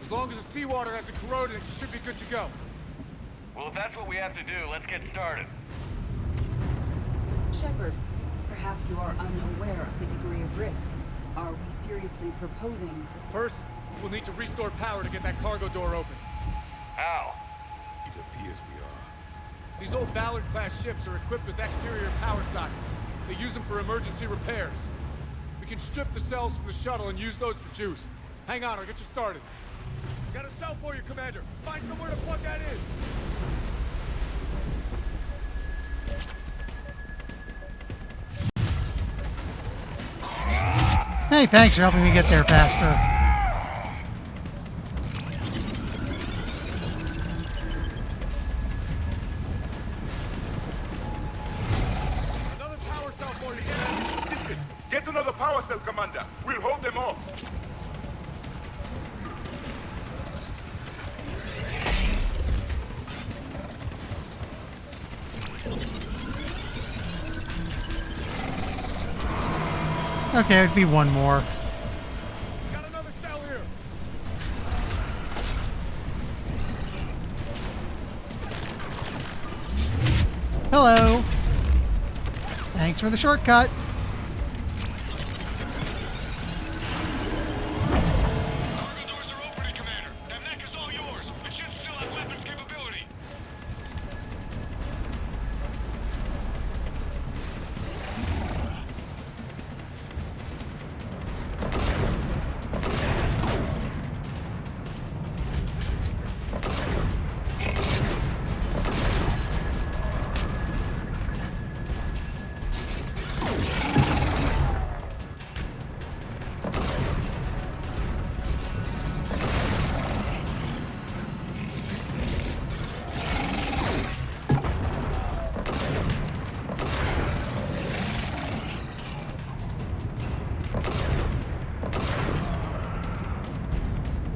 As long as the seawater hasn't corroded, it should be good to go. Well, if that's what we have to do, let's get started. Shepard, perhaps you are unaware of the degree of risk. Are we seriously proposing? First, we'll need to restore power to get that cargo door open. How? It appears we are. These old Ballard-class ships are equipped with exterior power sockets. They use them for emergency repairs. We can strip the cells from the shuttle and use those for juice. Hang on, I'll get you started. Got a cell for you, Commander. Find somewhere to plug that in. Hey, thanks for helping me get there faster. Another power cell for you. Listen, get another power cell, Commander. We'll hold them off. Okay, it'd be one more. Got another cell here. Hello. Thanks for the shortcut. Cargo doors are opening, Commander. That mech is all yours. It should still have weapons capability.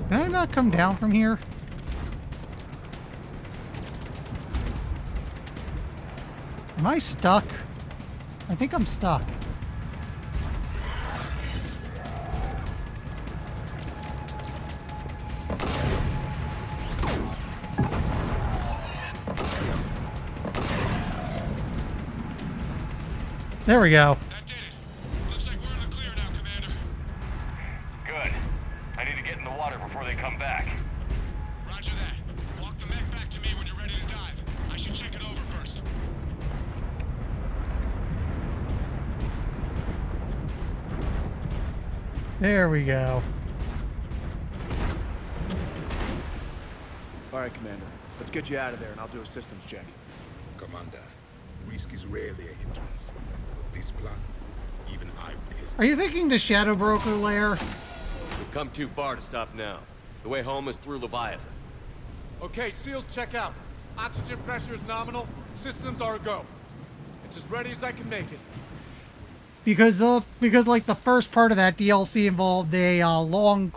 Can I not come down from here? Am I stuck? I think I'm stuck. There we go. That did it. Looks like we're in the clear now, Commander. Good. I need to get in the water before they come back. Roger that. Walk the mech back to me when you're ready to dive. I should check it over first. There we go. All right, Commander. Let's get you out of there, and I'll do a systems check. Commander, risk is rarely a hindrance. But this plan, even I would hesitate. Are you thinking the Shadow Broker lair? We've come too far to stop now. The way home is through Leviathan. Okay, SEALs check out. Oxygen pressure is nominal. Systems are a go. It's as ready as I can make it. Because like the first part of that DLC involved a long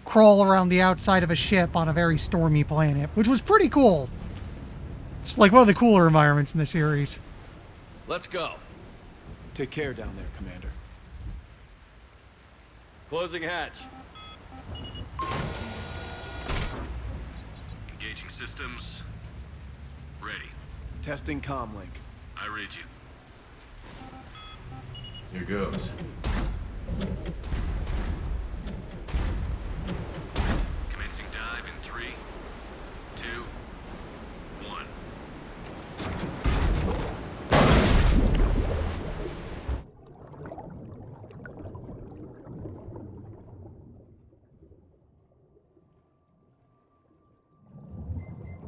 crawl around the outside of a ship on a very stormy planet, which was pretty cool. It's like one of the cooler environments in the series. Let's go. Take care down there, Commander. Closing hatch. Engaging systems. Ready. Testing comlink. I read you. Here goes. Commencing dive in 3, 2, 1.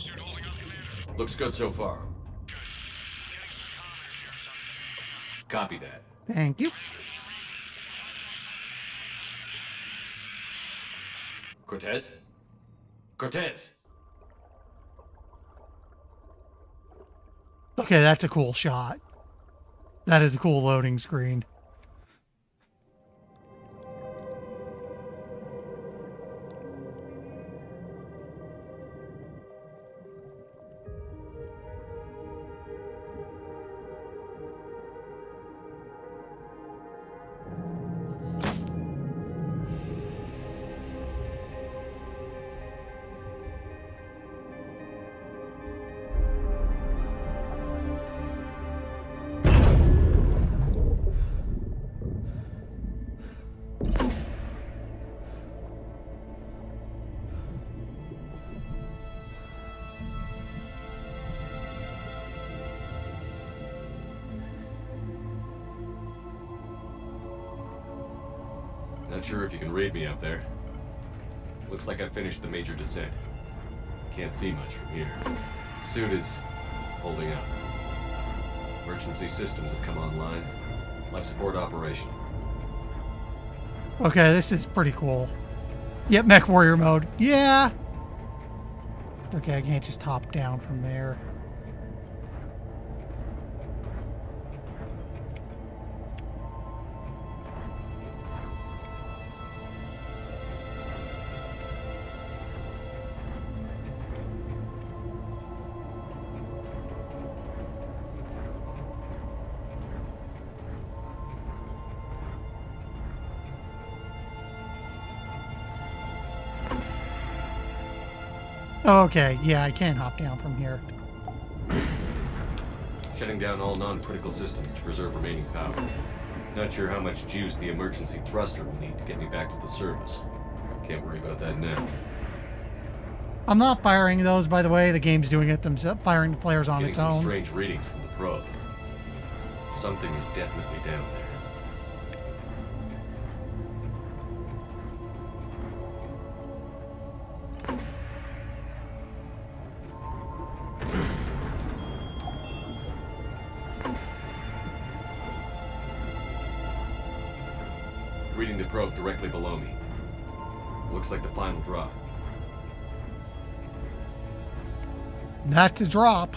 Suit holding up, Commander. Looks good so far. Good. Getting some comm interference on the thing. Copy that. Thank you. Cortez? Cortez! Okay, that's a cool shot. That is a cool loading screen. Not sure if you can read me up there. Looks like I finished the major descent. Can't see much from here. Suit is holding up. Emergency systems have come online. Life support operation. Okay, this is pretty cool. Yep, Mech Warrior mode. Yeah. Okay, I can't just hop down from there. Okay, yeah, I can hop down from here. Shutting down all non-critical systems to preserve remaining power. Not sure how much juice the emergency thruster will need to get me back to the surface. Can't worry about that now. I'm not firing those, by the way. The game's doing it themselves, firing the players on Getting its some own. strange readings from the probe. Something is definitely down there. Reading the probe directly below me. Looks like the final drop. That's a drop.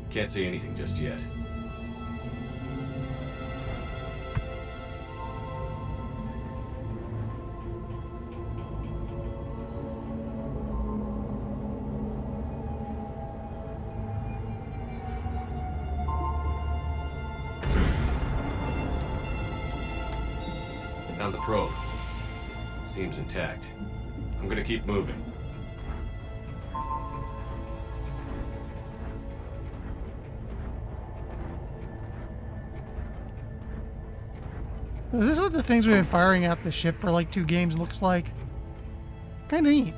Can't see anything just yet. Found the probe. Seems intact. I'm gonna keep moving. Is this what the things we've been firing at the ship for like 2 games looks like? Kind of neat.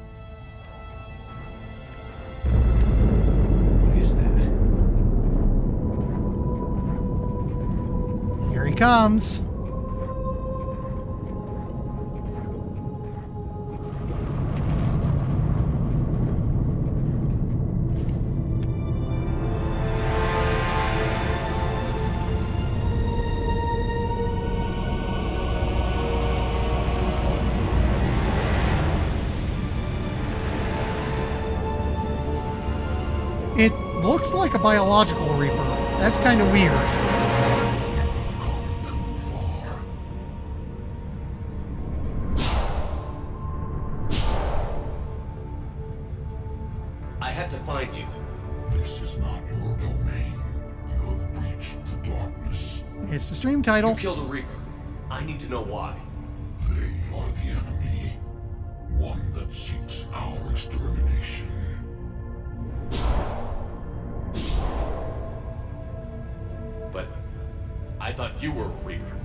What is that? Here he comes. It looks like a biological Reaper. That's kind of weird. I had to find you. This is not your domain. You have breached the darkness. It's the stream title. You killed a Reaper. I need to know why. They are the enemy. One that seeks our extermination. But I thought you were a Reaper.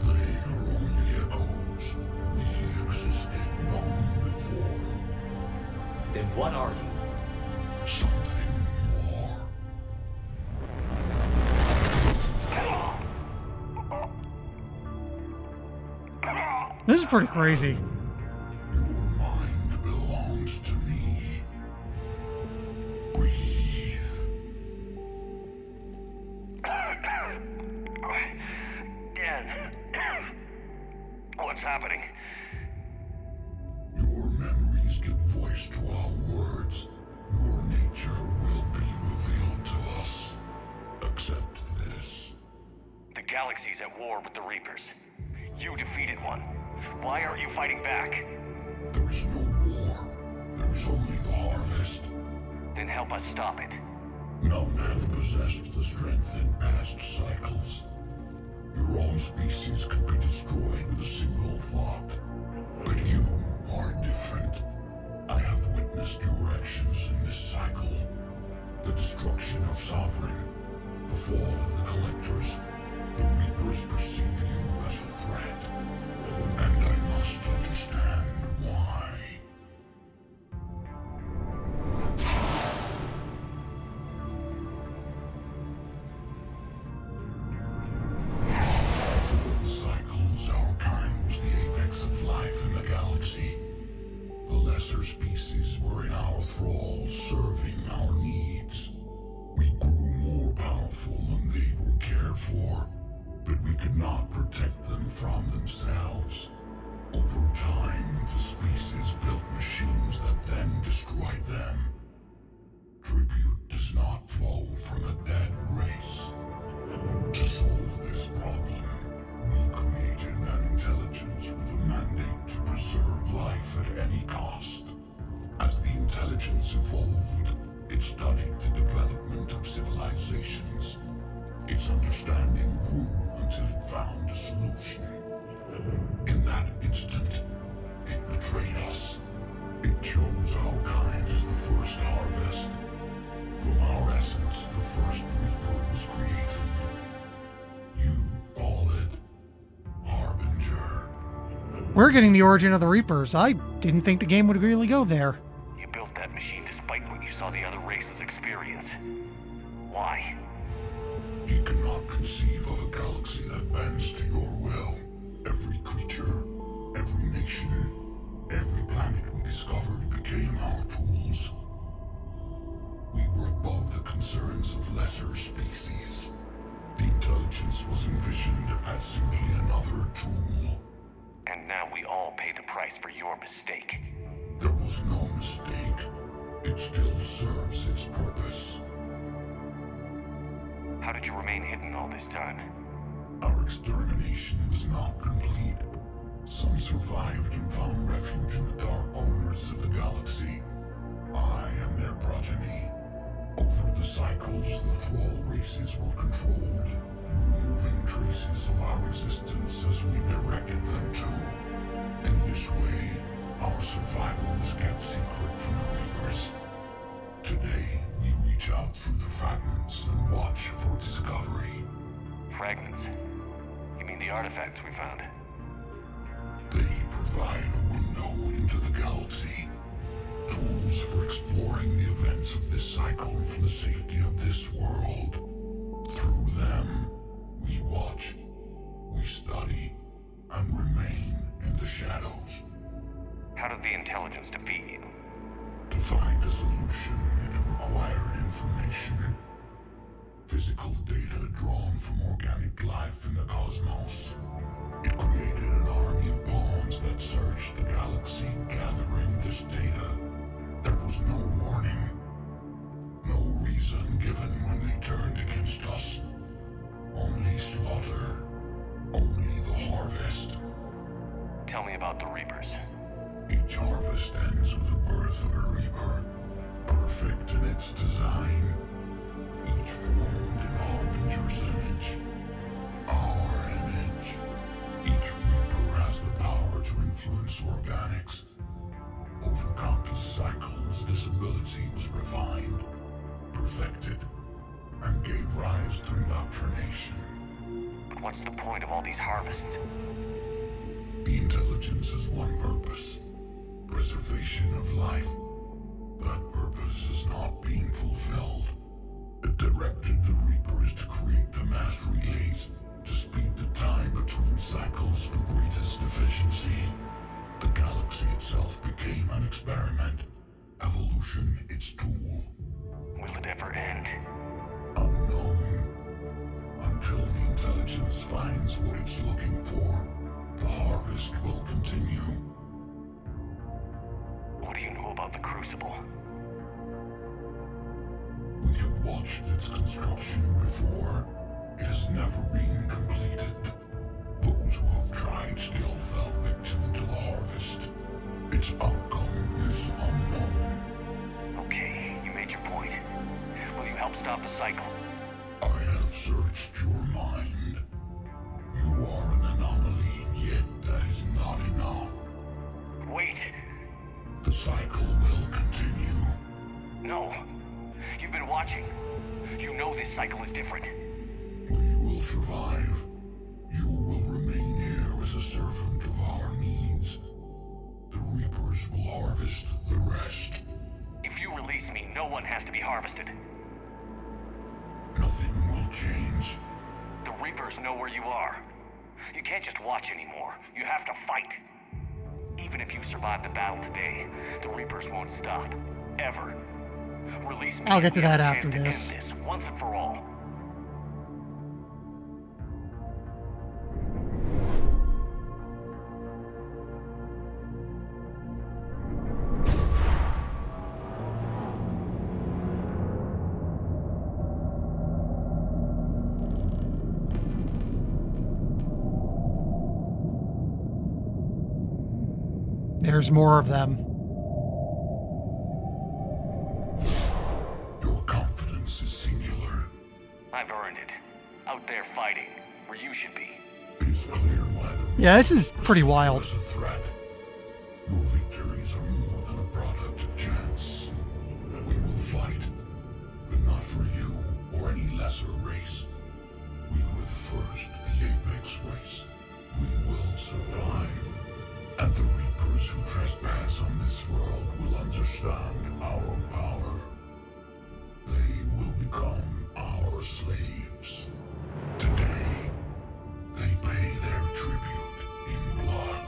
They are only echoes. We existed long before. Then what are you? Something more. This is pretty crazy. Your mind what's happening. Your memories give voice to our words. Your nature will be revealed to us. Accept this. The galaxy's at war with the Reapers. You defeated one. Why aren't you fighting back? There is no war. There is only the harvest. Then help us stop it. None have possessed the strength in past cycles. Your own species could be destroyed with a single thought. But you are different. I have witnessed your actions in this cycle. The destruction of Sovereign, the fall of the Collectors. The Reapers perceive you as a threat. And I must understand why. Before the cycles, our kind was the apex of life in the galaxy. The lesser species were in our thrall, serving our needs. We grew more powerful and they were cared for, but we could not protect them from themselves. Over time, the species built machines that then destroyed them. Tribute does not flow from a dead race. To solve this problem, we created an intelligence with a mandate to preserve life at any cost. As the intelligence evolved, it studied the development of civilizations. Its understanding grew until it found a solution. In that instant, it betrayed us. It chose our kind as the first harvest. From our essence, the first Reaper was created. You call it Harbinger. We're getting the origin of the Reapers. I didn't think the game would really go there. You built that machine despite what you saw the other races experience. Why? You cannot conceive of a galaxy that bends to your will. Every creature, every nation, every planet we discovered became our tools. We were above the concerns of lesser species. The intelligence was envisioned as simply another tool. And now we all pay the price for your mistake. There was no mistake. It still serves its purpose. How did you remain hidden all this time? Our extermination was not complete. Some survived and found refuge in the dark corners of the galaxy. I am their progeny. Over the cycles, the thrall races were controlled, removing traces of our existence as we directed them to. In this way, our survival was kept secret from the Reapers. Today, we reach out through the fragments and watch for discovery. Fragments? You mean the artifacts we found? They provide a window into the galaxy. Tools for exploring the events of this cycle for the safety of this world. Through them, we watch, we study, and remain in the shadows. How did the intelligence defeat you? To find a solution, it required information. Physical data drawn from organic life in the cosmos. It created an army of pawns that searched the galaxy, gathering this data. There was no warning. No reason given when they turned against us. Only slaughter. Only the harvest. Tell me about the Reapers. Each harvest ends with the birth of a Reaper. Perfect in its design. Each formed in Harbinger's image. Our image. Each Reaper has the power to influence organics. Over countless cycles, this ability was refined, perfected, and gave rise to indoctrination. But what's the point of all these harvests? The intelligence has one purpose. Preservation of life. That purpose is not being fulfilled. It directed the Reapers to create the mass relays to speed the time between cycles for greatest efficiency. The galaxy itself became an experiment. Evolution its tool. Will it ever end? Unknown. Until the intelligence finds what it's looking for. the harvest will continue. What do you know about the Crucible? We have watched its construction before. It has never been completed. Those who have tried still fell victim to the harvest. Its outcome is unknown. Okay, you made your point. Will you help stop the cycle? I have searched your mind. You are an anomaly, yet that is not enough. Wait! The cycle will continue. No! You've been watching. You know this cycle is different. We will survive. You will remain here as a servant of our needs. The Reapers will harvest the rest. If you release me, no one has to be harvested. Nothing will change. The Reapers know where you are. You can't just watch anymore. You have to fight. Even if you survive the battle today, the Reapers won't stop. Ever. Release me. I'll get to and we that have a after chance to this. end this once and for all. There's more of them. Your confidence is singular. I've earned it. Out there fighting, where you should be. It is clear why the Yeah, this is pretty wild. is a threat. Your victories are more than a product of chance. We will fight, but not for you or any lesser race. We were the first, the Apex race. We will survive. And the Reapers who trespass on this world will understand our power. They will become our slaves. Today, they pay their tribute in blood.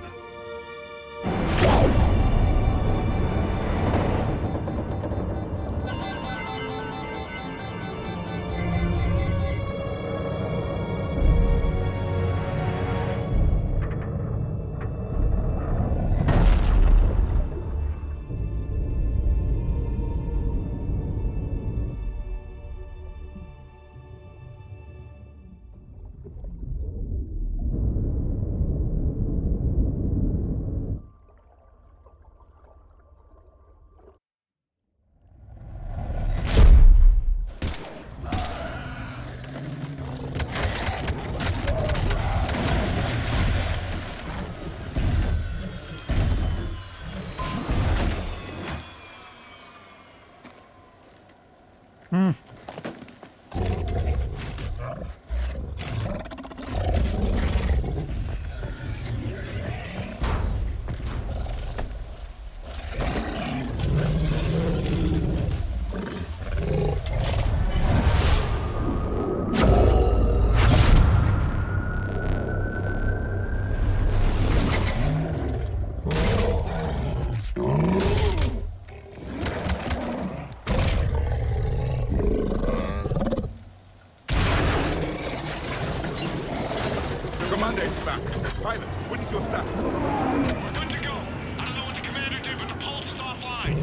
Commander is back. Pilot, what is your status? We're good to go. I don't know what the commander did, but the pulse is offline.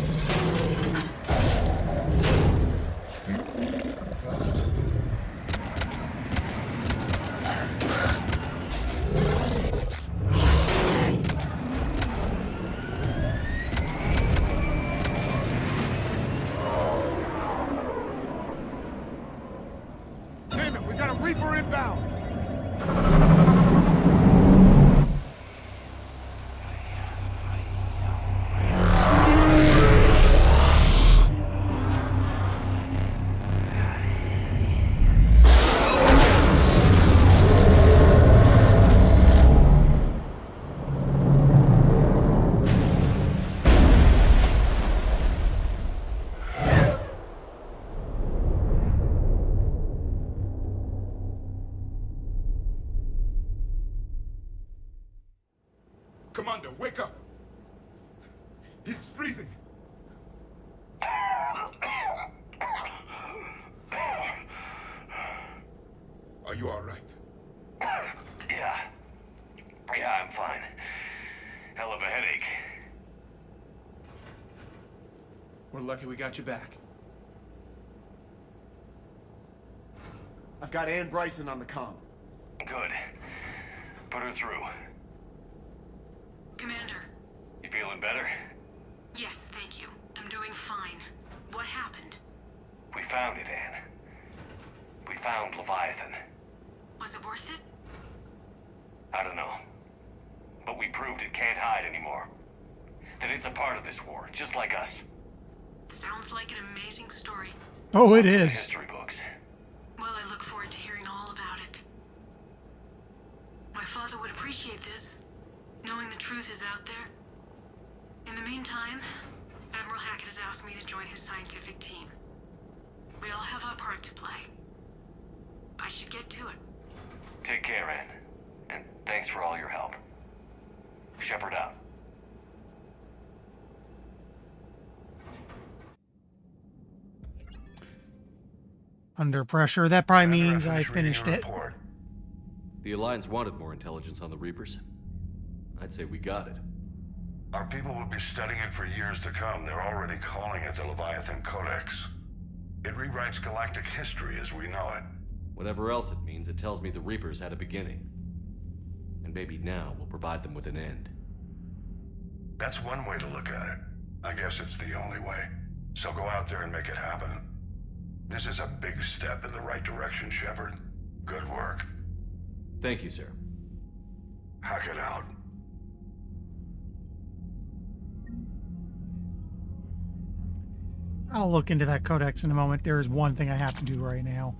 Damn it, we got a Reaper inbound! Commander, wake up! He's freezing! Are you alright? Yeah. Yeah, I'm fine. Hell of a headache. We're lucky we got you back. I've got Ann Bryson on the comm. Good. Put her through. Commander. You feeling better? Yes, thank you. I'm doing fine. What happened? We found it, Ann. We found Leviathan. Was it worth it? I don't know. But we proved it can't hide anymore. That it's a part of this war, just like us. Sounds like an amazing story. Oh, it The is. history books. Well, I look forward to hearing all about it. My father would appreciate this, knowing the truth is out there. In the meantime, Admiral Hackett has asked me to join his scientific team. We all have our part to play. I should get to it. Take care, Ann. And thanks for all your help. Shepard out. Under pressure. That probably means I finished it. The Alliance wanted more intelligence on the Reapers. I'd say we got it. Our people will be studying it for years to come. They're already calling it the Leviathan Codex. It rewrites galactic history as we know it. Whatever else it means, it tells me the Reapers had a beginning. And maybe now we'll provide them with an end. That's one way to look at it. I guess it's the only way. So go out there and make it happen. This is a big step in the right direction, Shepard. Good work. Thank you, sir. Hackett out. I'll look into that codex in a moment. There is one thing I have to do right now.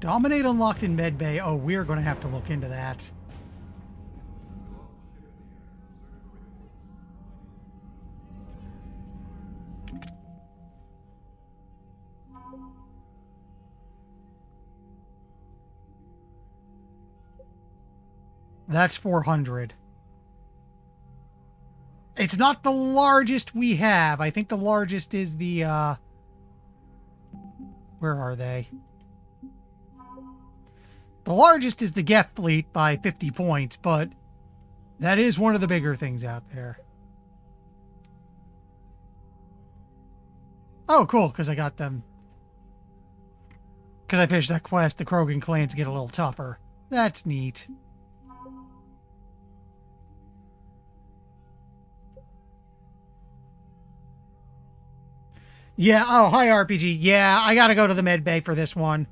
Dominate unlocked in medbay. Oh, we're going to have to look into that. That's 400. It's not the largest we have. I think the largest is the, where are they? The largest is the Geth fleet by 50 points, but that is one of the bigger things out there. Oh, cool, because I got them. Because I finished that quest, the Krogan clans get a little tougher. That's neat. Yeah, oh, hi, RPG. Yeah, I gotta go to the med bay for this one.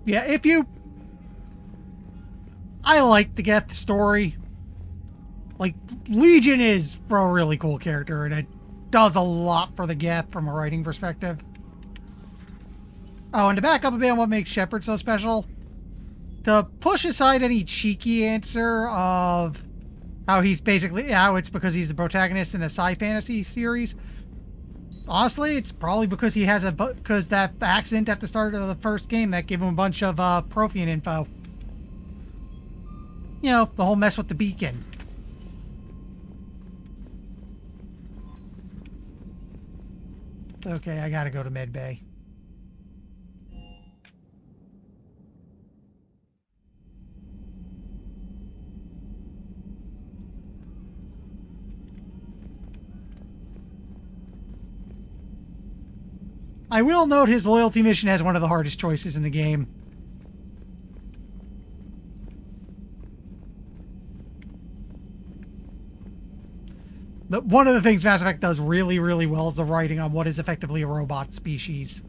Yeah, if you... I like the Geth story. Like, Legion is a really cool character, and it does a lot for the Geth from a writing perspective. Oh, and to back up a bit on what makes Shepard so special... To push aside any cheeky answer of how he's basically, how it's because he's the protagonist in a sci-fantasy series. Honestly, it's probably because he has because that accident at the start of the first game that gave him a bunch of Prothean info. You know, the whole mess with the beacon. Okay, I gotta go to medbay. I will note his loyalty mission has one of the hardest choices in the game. One of the things Mass Effect does really, really well is the writing on what is effectively a robot species.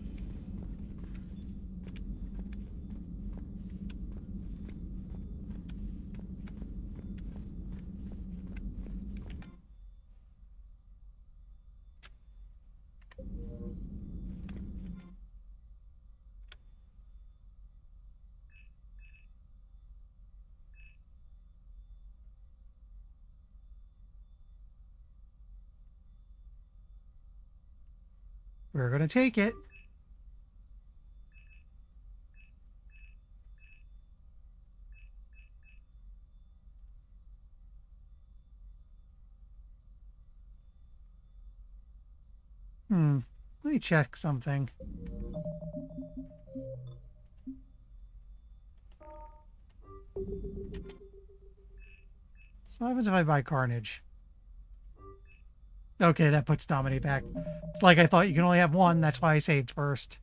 We're going to take it. Let me check something. So what happens if I buy Carnage? Okay, that puts Dominate back. It's like I thought you can only have one, that's why I saved first.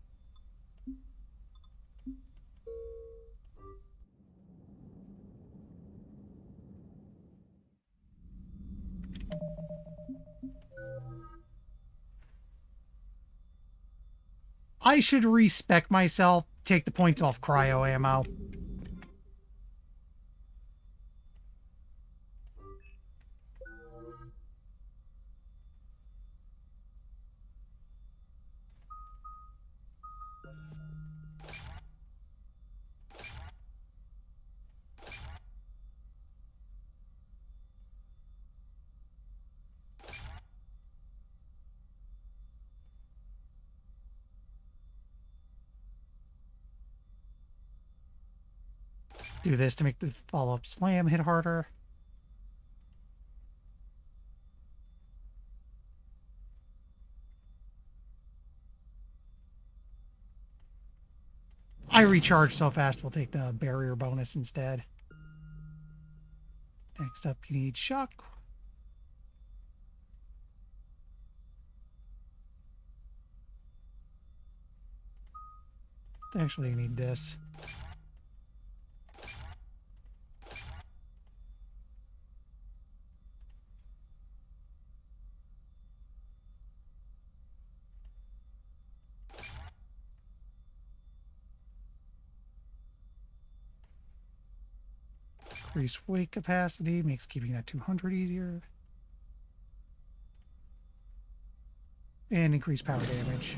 I should respec myself, take the points off cryo ammo. Do this to make the follow-up slam hit harder. I recharge so fast, we'll take the barrier bonus instead. Next up, you need shock. Actually, you need this. Increase weight capacity, makes keeping that 200 easier. And increase power damage.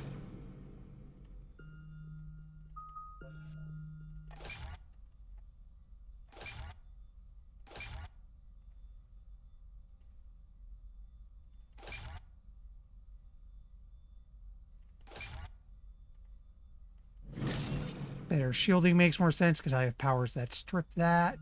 Better shielding makes more sense because I have powers that strip that.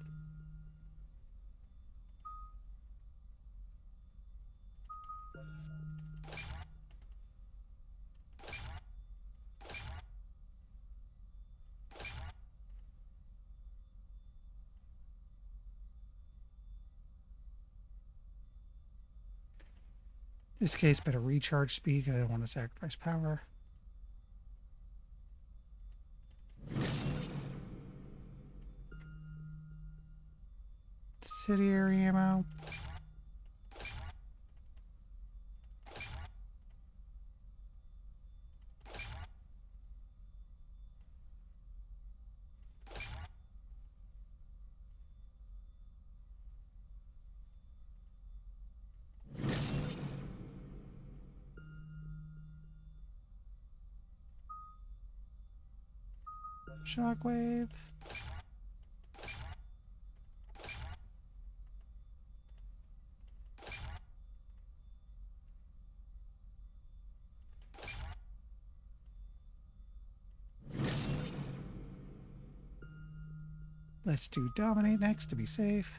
In this case, better recharge speed because I don't want to sacrifice power. Incendiary ammo. Shockwave. Let's do Dominate next to be safe.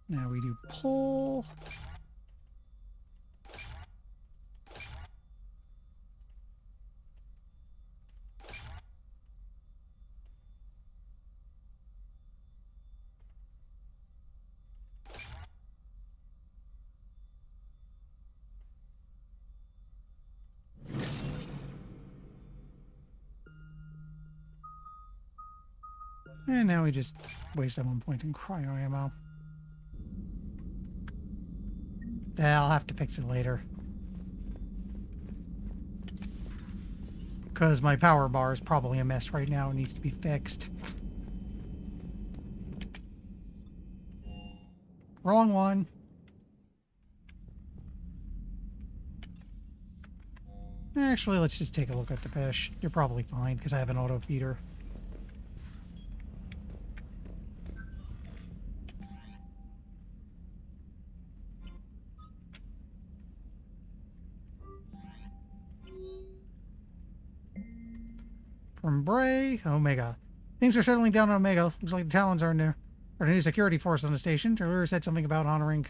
Now we do pull. And now we just waste that 1 point in cryo ammo. Yeah, I'll have to fix it later. Because my power bar is probably a mess right now and needs to be fixed. wrong one. Actually, let's just take a look at the fish. You're probably fine because I have an auto feeder. From Bray, Omega. Things are settling down on Omega. Looks like the Talons are a new security force on the station. Delira said something about honoring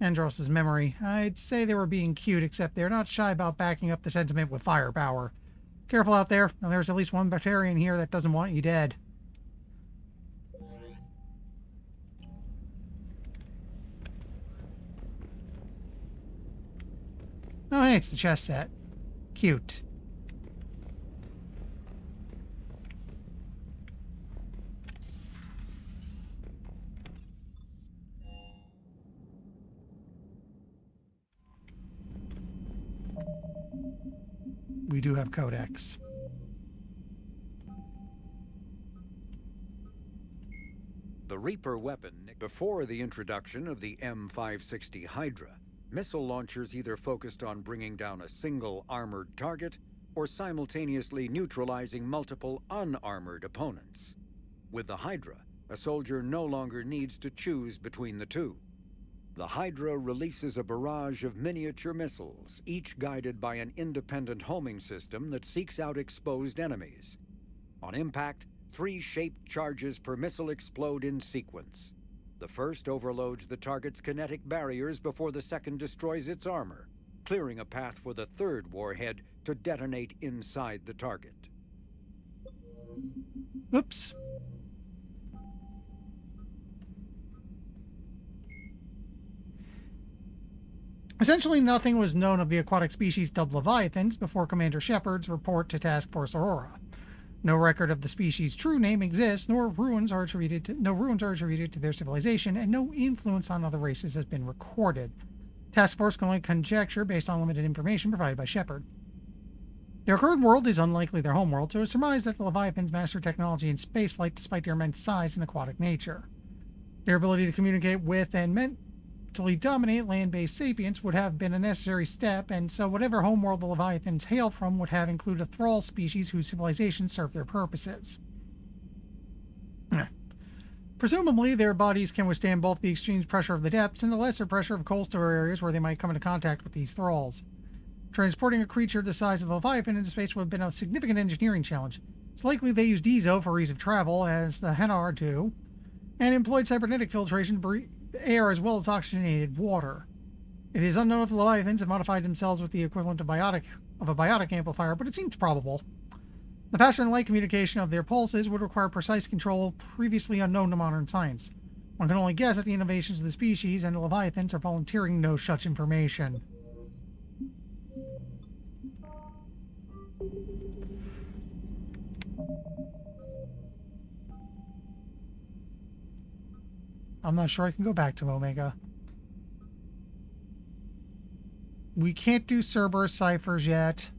Andros' memory. I'd say they were being cute, except they're not shy about backing up the sentiment with firepower. Careful out there. Now, there's at least one Batarian here that doesn't want you dead. Oh, hey, it's the chess set. Cute. We do have codex. The Reaper weapon, before the introduction of the M560 Hydra, missile launchers either focused on bringing down a single armored target or simultaneously neutralizing multiple unarmored opponents. With the Hydra, a soldier no longer needs to choose between the two. The Hydra releases a barrage of miniature missiles, each guided by an independent homing system that seeks out exposed enemies. On impact, 3 shaped charges per missile explode in sequence. The first overloads the target's kinetic barriers before the second destroys its armor, clearing a path for the third warhead to detonate inside the target. Oops. Essentially, nothing was known of the aquatic species dubbed Leviathans before Commander Shepard's report to Task Force Aurora. No record of the species' true name exists, no ruins are attributed to their civilization, and no influence on other races has been recorded. Task Force can only conjecture based on limited information provided by Shepard. Their current world is unlikely their homeworld, so it's surmised that the Leviathans master technology in spaceflight despite their immense size and aquatic nature. Their ability to communicate with and mentally dominate land-based sapients would have been a necessary step, and so whatever homeworld the Leviathans hail from would have included a thrall species whose civilization served their purposes. Presumably, their bodies can withstand both the extreme pressure of the depths and the lesser pressure of coastal areas where they might come into contact with these thralls. Transporting a creature the size of the Leviathan into space would have been a significant engineering challenge. It's likely they used Ezo for ease of travel, as the Hanar do, and employed cybernetic filtration to breathe air as well as oxygenated water. It is unknown if the Leviathans have modified themselves with the equivalent of a biotic amplifier, but it seems probable. The faster than light communication of their pulses would require precise control previously unknown to modern science. One can only guess at the innovations of the species, and the Leviathans are volunteering no such information. I'm not sure I can go back to Omega. We can't do Cerberus ciphers yet.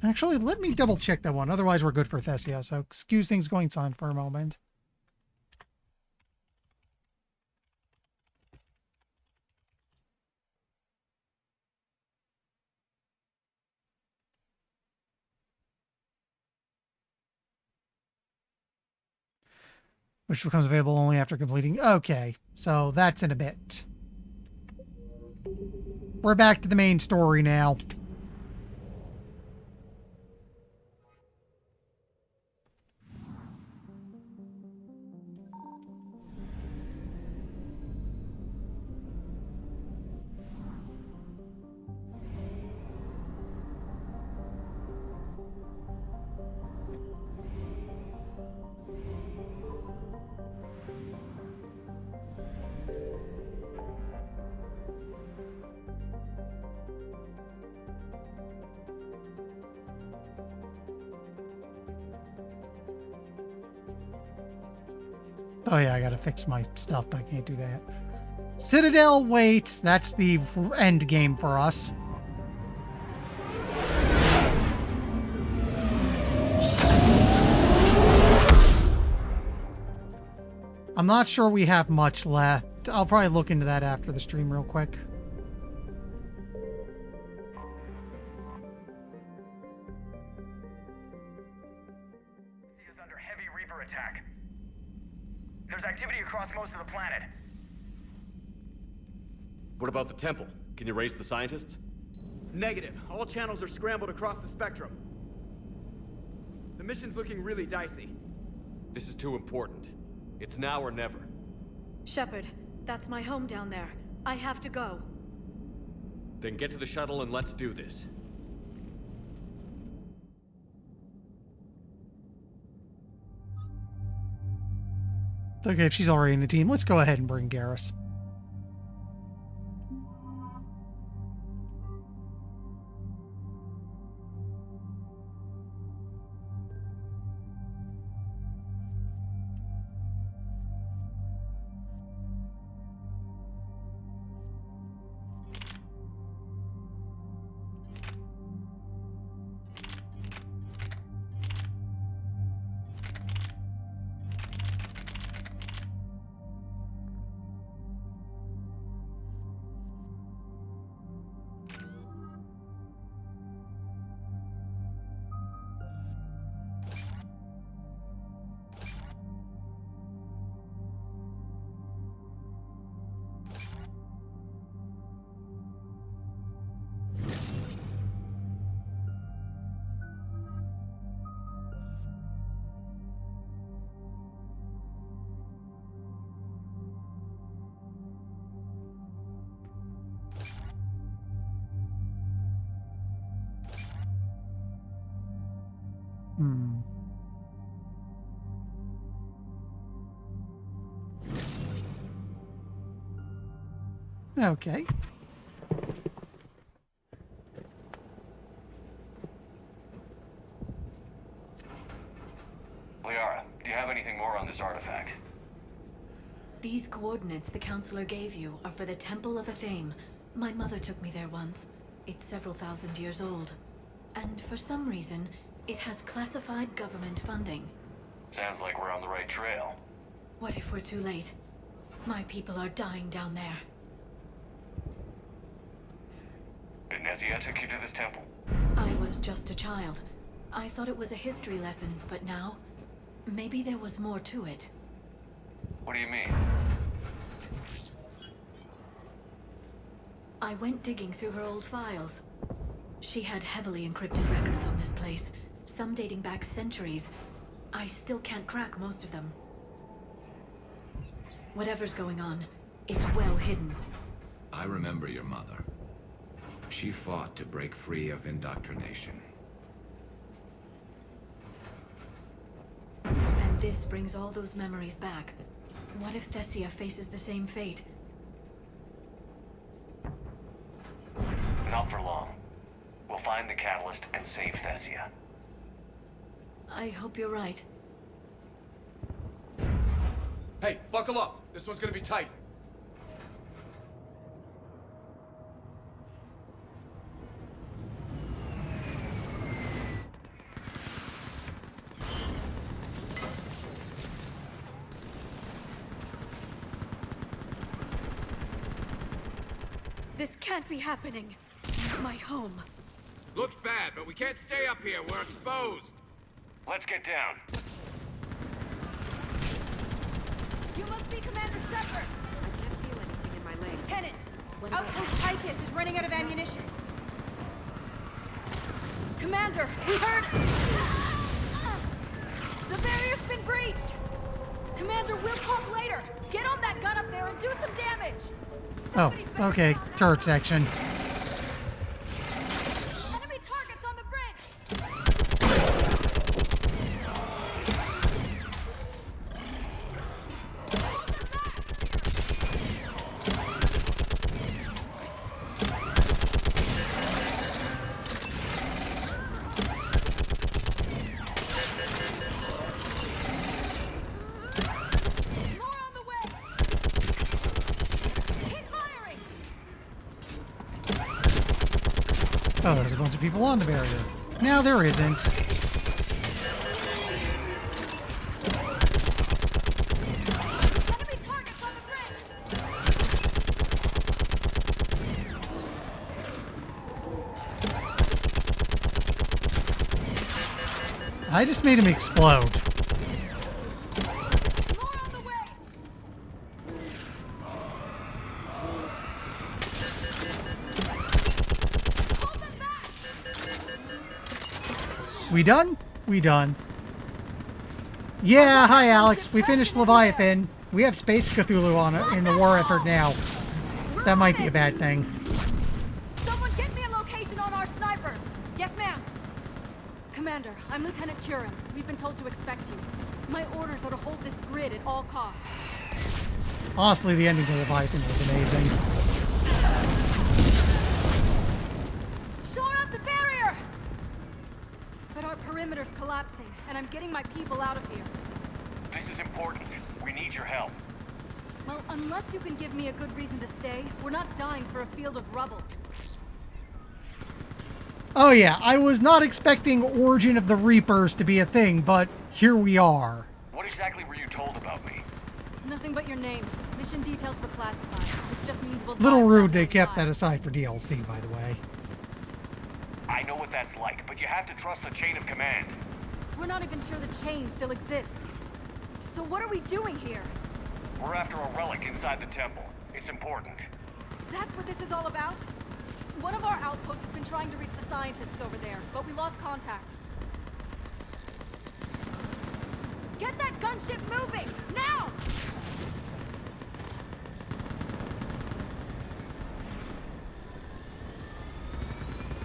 Actually, let me double check that one. Otherwise, we're good for Thessia. So excuse things going silent for a moment. Which becomes available only after completing... Okay, so that's in a bit. We're back to the main story now. Oh yeah, I gotta fix my stuff, but I can't do that. Citadel waits. That's the end game for us. I'm not sure we have much left. I'll probably look into that after the stream real quick. Is under heavy Reaper attack. There's activity across most of the planet. What about the temple? Can you raise the scientists? Negative. All channels are scrambled across the spectrum. The mission's looking really dicey. This is too important. It's now or never. Shepard, that's my home down there. I have to go. Then get to the shuttle and let's do this. Okay, if she's already in the team, let's go ahead and bring Garrus. Okay. Liara, do you have anything more on this artifact? These coordinates the Counselor gave you are for the Temple of Athame. My mother took me there once. It's several thousand years old. And for some reason, it has classified government funding. Sounds like we're on the right trail. What if we're too late? My people are dying down there. Benezia took you to this temple? I was just a child. I thought it was a history lesson, but now, maybe there was more to it. What do you mean? I went digging through her old files. She had heavily encrypted records on this place, some dating back centuries. I still can't crack most of them. Whatever's going on, it's well hidden. I remember your mother. She fought to break free of indoctrination. And this brings all those memories back. What if Thessia faces the same fate? Not for long. We'll find the catalyst and save Thessia. I hope you're right. Hey, buckle up. This one's gonna be tight. This can't be happening. My home. Looks bad, but we can't stay up here. We're exposed. Let's get down. You must be Commander Shepard. I can't feel anything in my legs. Lieutenant, Outpost Tychus is running out of ammunition. Commander, we heard... The barrier's been breached. Commander, we'll talk later. Get on that gun up there and do some damage. Oh, okay. Turret section. Enemy targets on the bridge. Oh, there's a bunch of people on the barrier. Now there isn't. I just made him explode. We done? We done. Yeah, hi Alex. We finished Leviathan. We have Space Cthulhu on it in the war effort now. That might be a bad thing. Someone get me a location on our snipers. Yes, ma'am. Commander, I'm Lieutenant Curran. We've been told to expect you. My orders are to hold this grid at all costs. Honestly, the ending to Leviathan was amazing. Shore up the barrier! But our perimeter's collapsing, and I'm getting my people out of here. This is important. We need your help. Well, unless you can give me a good reason to stay, we're not dying for a field of rubble. Oh yeah, I was not expecting Origin of the Reapers to be a thing, but here we are. What exactly were you told about me? Nothing but your name. Mission details were classified, which just means we'll... Little rude they kept that aside for DLC, by the way. I know what that's like, but you have to trust the chain of command. We're not even sure the chain still exists. So what are we doing here? We're after a relic inside the temple. It's important. That's what this is all about? One of our outposts has been trying to reach the scientists over there, but we lost contact. Get that gunship moving! Now!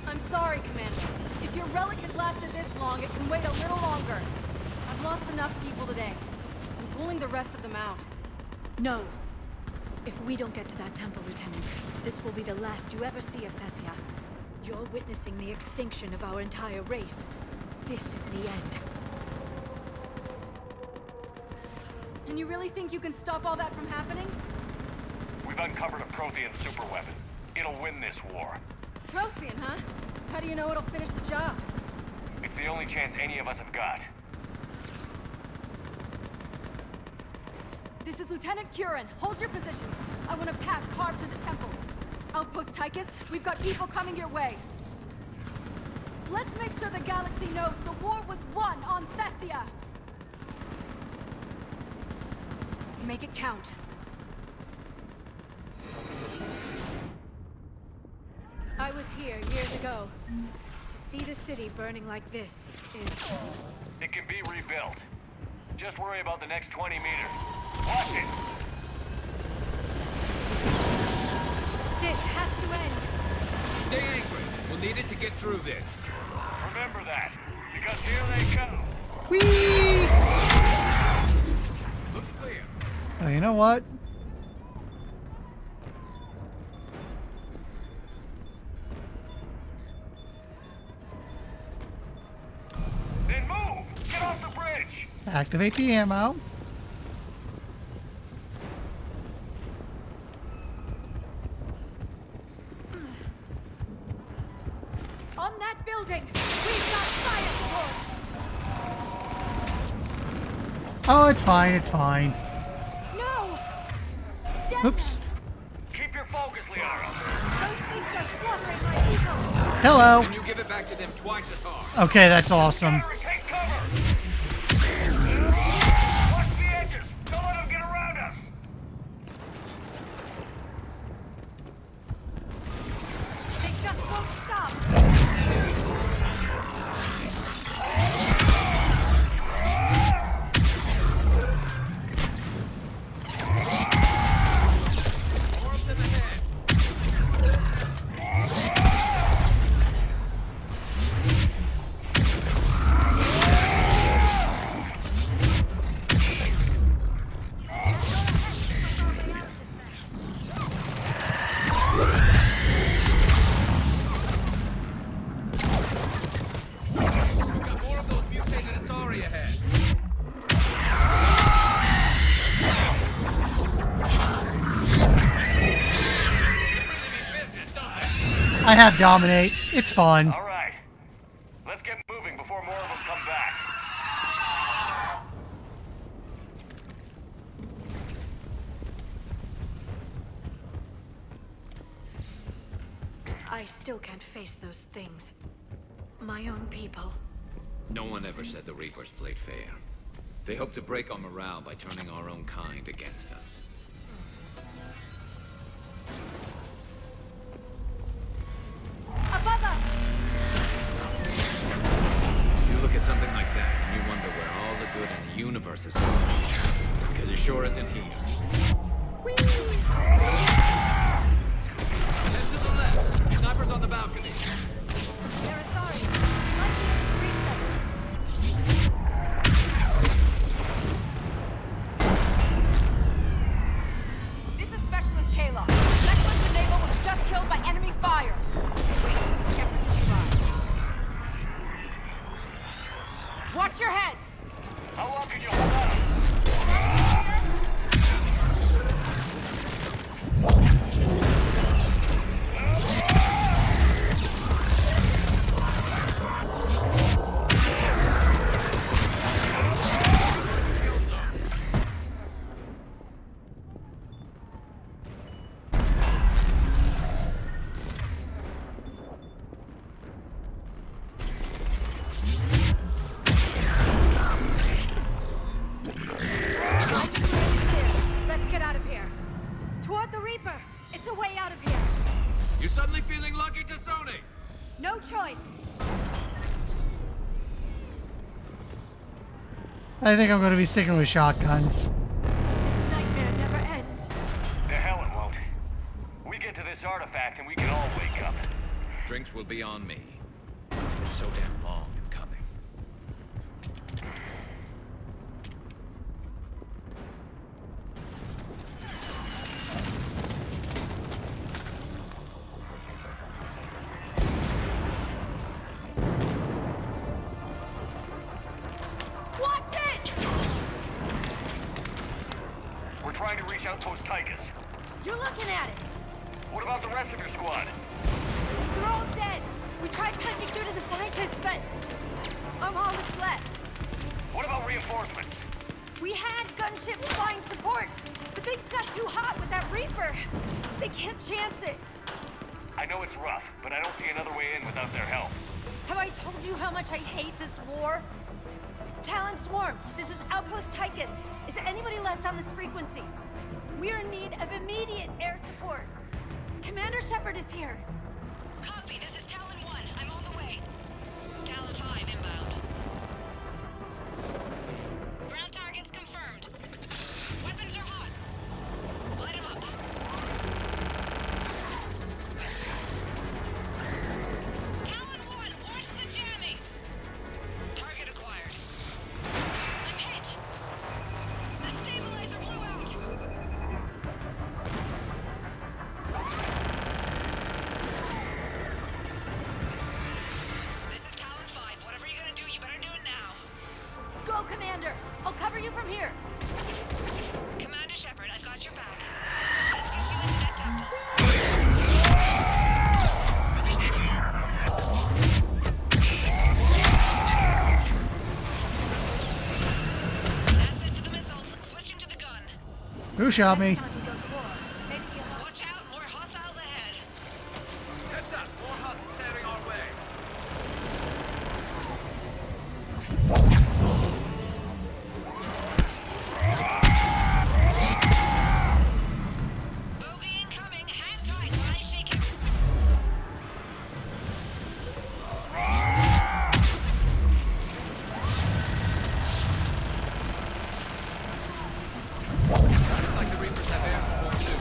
I'm sorry, Commander. If your relic has lasted this long, it can wait a little longer. I've lost enough people today. I'm pulling the rest of them out. No. If we don't get to that temple, Lieutenant, this will be the last you ever see of Thessia. You're witnessing the extinction of our entire race. This is the end. And you really think you can stop all that from happening? We've uncovered a Prothean superweapon. It'll win this war. Prothean, huh? How do you know it'll finish the job? It's the only chance any of us have got. This is Lieutenant Curran. Hold your positions. I want a path carved to the temple. Outpost Tychus, we've got people coming your way. Let's make sure the galaxy knows the war was won on Thessia. Make it count. I was here years ago. To see the city burning like this is... It can be rebuilt. Just worry about the next 20 meters. Watch it! This has to end. Stay angry. We'll need it to get through this. Remember that, because here they come. Whee! Looks clear. Oh, you know what? Then move! Get off the bridge! Activate the ammo. On that building! We've got fire support! Oh, it's fine, it's fine. No! Oops. Keep your focus, Liara. Those things are slaughtering my people! Hello. And you give it back to them twice as hard. Okay, that's awesome. Take cover! Watch the edges! Don't let them get around us! They just won't stop. More of them ahead. We've got more of those mutated Asari ahead. I have Dominate. It's fun. All right. Let's get moving before more of them come back. I still can't face those things. My own people. No one ever said the Reapers played fair. They hope to break our morale by turning our own kind against us. Above us! You look at something like that and you wonder where all the good in the universe is gone. Because it sure isn't here. Head to the left. Sniper's on the balcony. There is Zarya. Might be in 3 seconds. This is Specialist Kayla. Specialist Enable was just killed by enemy fire. Wait, Shepard just arrived. Watch your head! How long can you hold out? Let's get out of here. Toward the Reaper. It's a way out of here. You suddenly feeling lucky, Tassoni? No choice. I think I'm going to be sticking with shotguns. This nightmare never ends. The hell it won't. We get to this artifact and we can all wake up. Drinks will be on me. It's been so damn long in coming. Watch it! We're trying to reach Outpost Tychus. You're looking at it. What about the rest of your squad? They're all dead. We tried punching through to the scientists, but I'm all that's left. What about reinforcements? We had gunships flying support, but things got too hot with that Reaper. They can't chance it. I know it's rough, but I don't see another way in without their help. Have I told you how much I hate this war? Talon Swarm, this is Outpost Tychus. Is anybody left on this frequency? We're in need of immediate air support. Commander Shepard is here. Copy, this is Talon 1. I'm on the way. Talon 5 inbound. Ground targets confirmed. Weapons are hot. Light 'em up. Talon 1, watch the jamming. Target acquired. I'm hit. The stabilizer blew out. This is Talon 5. Whatever you're gonna do, you better do it now. Go, Commander. I'll cover you from here. Commander Shepard, I've got your back. Let's get you into that temple. That's it for the missiles. Switching to the gun. Who shot me? Watch out, more hostiles ahead. Heads up, more husks heading our way. Bogey incoming. Hang tight while I shake him. Sounded like the Reapers have air support too.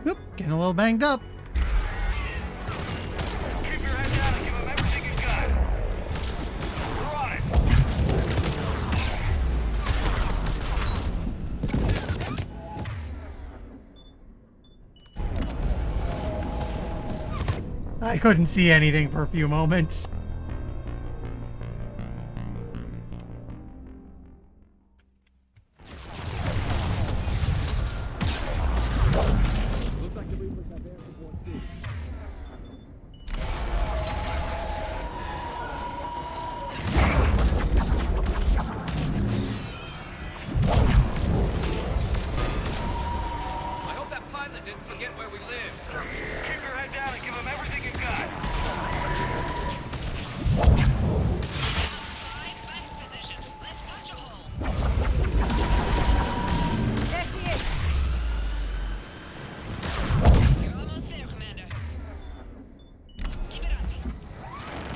Oop, getting a little banged up. Keep your head down and give them everything you've got. We're on it. I couldn't see anything for a few moments. Looks like the Reapers have air support too. didn't forget where we live. Keep your head down and give them everything you got. There she is. You're almost there, Commander. Keep it up.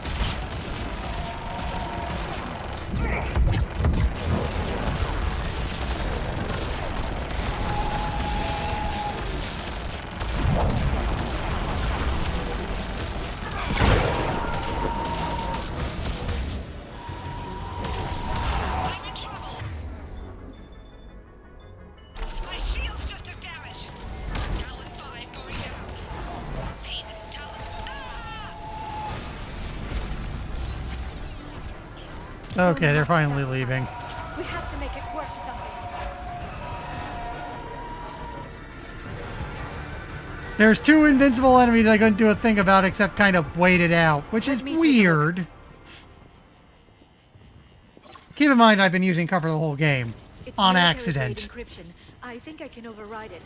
I'm in trouble. My shields just took damage. Talon 5 going down. Pain is Talon. Okay, they're finally leaving. We have to make it worth something. There's two invincible enemies I couldn't do a thing about except kind of wait it out, which is weird. Keep in mind I've been using cover the whole game. It's On military-grade accident. encryption. I think I can override it.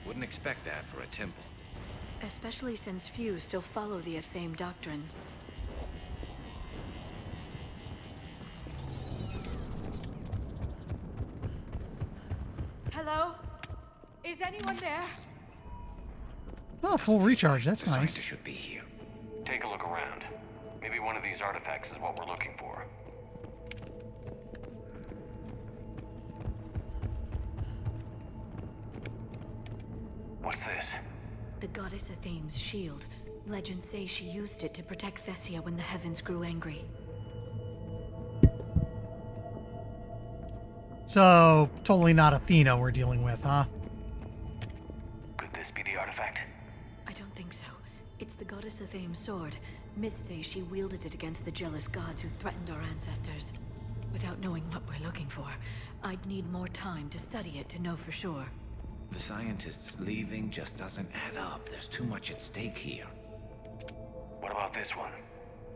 Wouldn't expect that for a temple. Especially since few still follow the Athame doctrine. Hello? Is anyone there? Oh, full recharge. That's The nice. scientist should be here. Take a look around. Maybe one of these artifacts is what we're looking for. What's this? The goddess Athame's shield. Legends say she used it to protect Thessia when the heavens grew angry. So, totally not Athena we're dealing with, huh? Could this be the artifact? I don't think so. It's the goddess Athame's sword. Myths say she wielded it against the jealous gods who threatened our ancestors. Without knowing what we're looking for, I'd need more time to study it to know for sure. The scientists leaving just doesn't add up. There's too much at stake here. What about this one?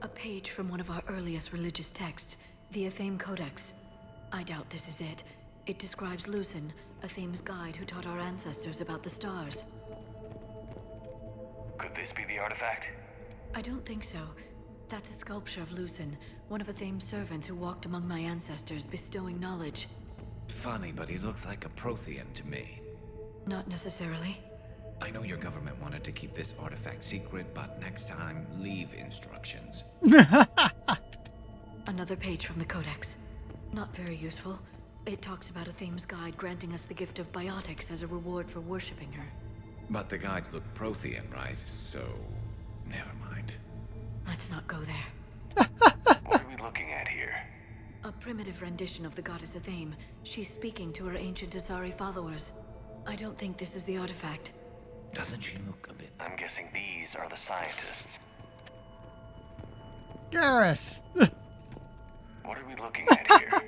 A page from one of our earliest religious texts, the Athame Codex. I doubt this is it. It describes Lucen, Athame's guide who taught our ancestors about the stars. Could this be the artifact? I don't think so. That's a sculpture of Lucen, one of Athame's servants who walked among my ancestors, bestowing knowledge. Funny, but he looks like a Prothean to me. Not necessarily. I know your government wanted to keep this artifact secret, but next time, leave instructions. Another page from the Codex. Not very useful. It talks about Athame's guide granting us the gift of biotics as a reward for worshipping her. But the guides look Prothean, right? So, never mind. Let's not go there. What are we looking at here? A primitive rendition of the goddess Athame. She's speaking to her ancient Asari followers. I don't think this is the artifact. Doesn't she look a bit... I'm guessing these are the scientists. Garrus! What are we looking at here?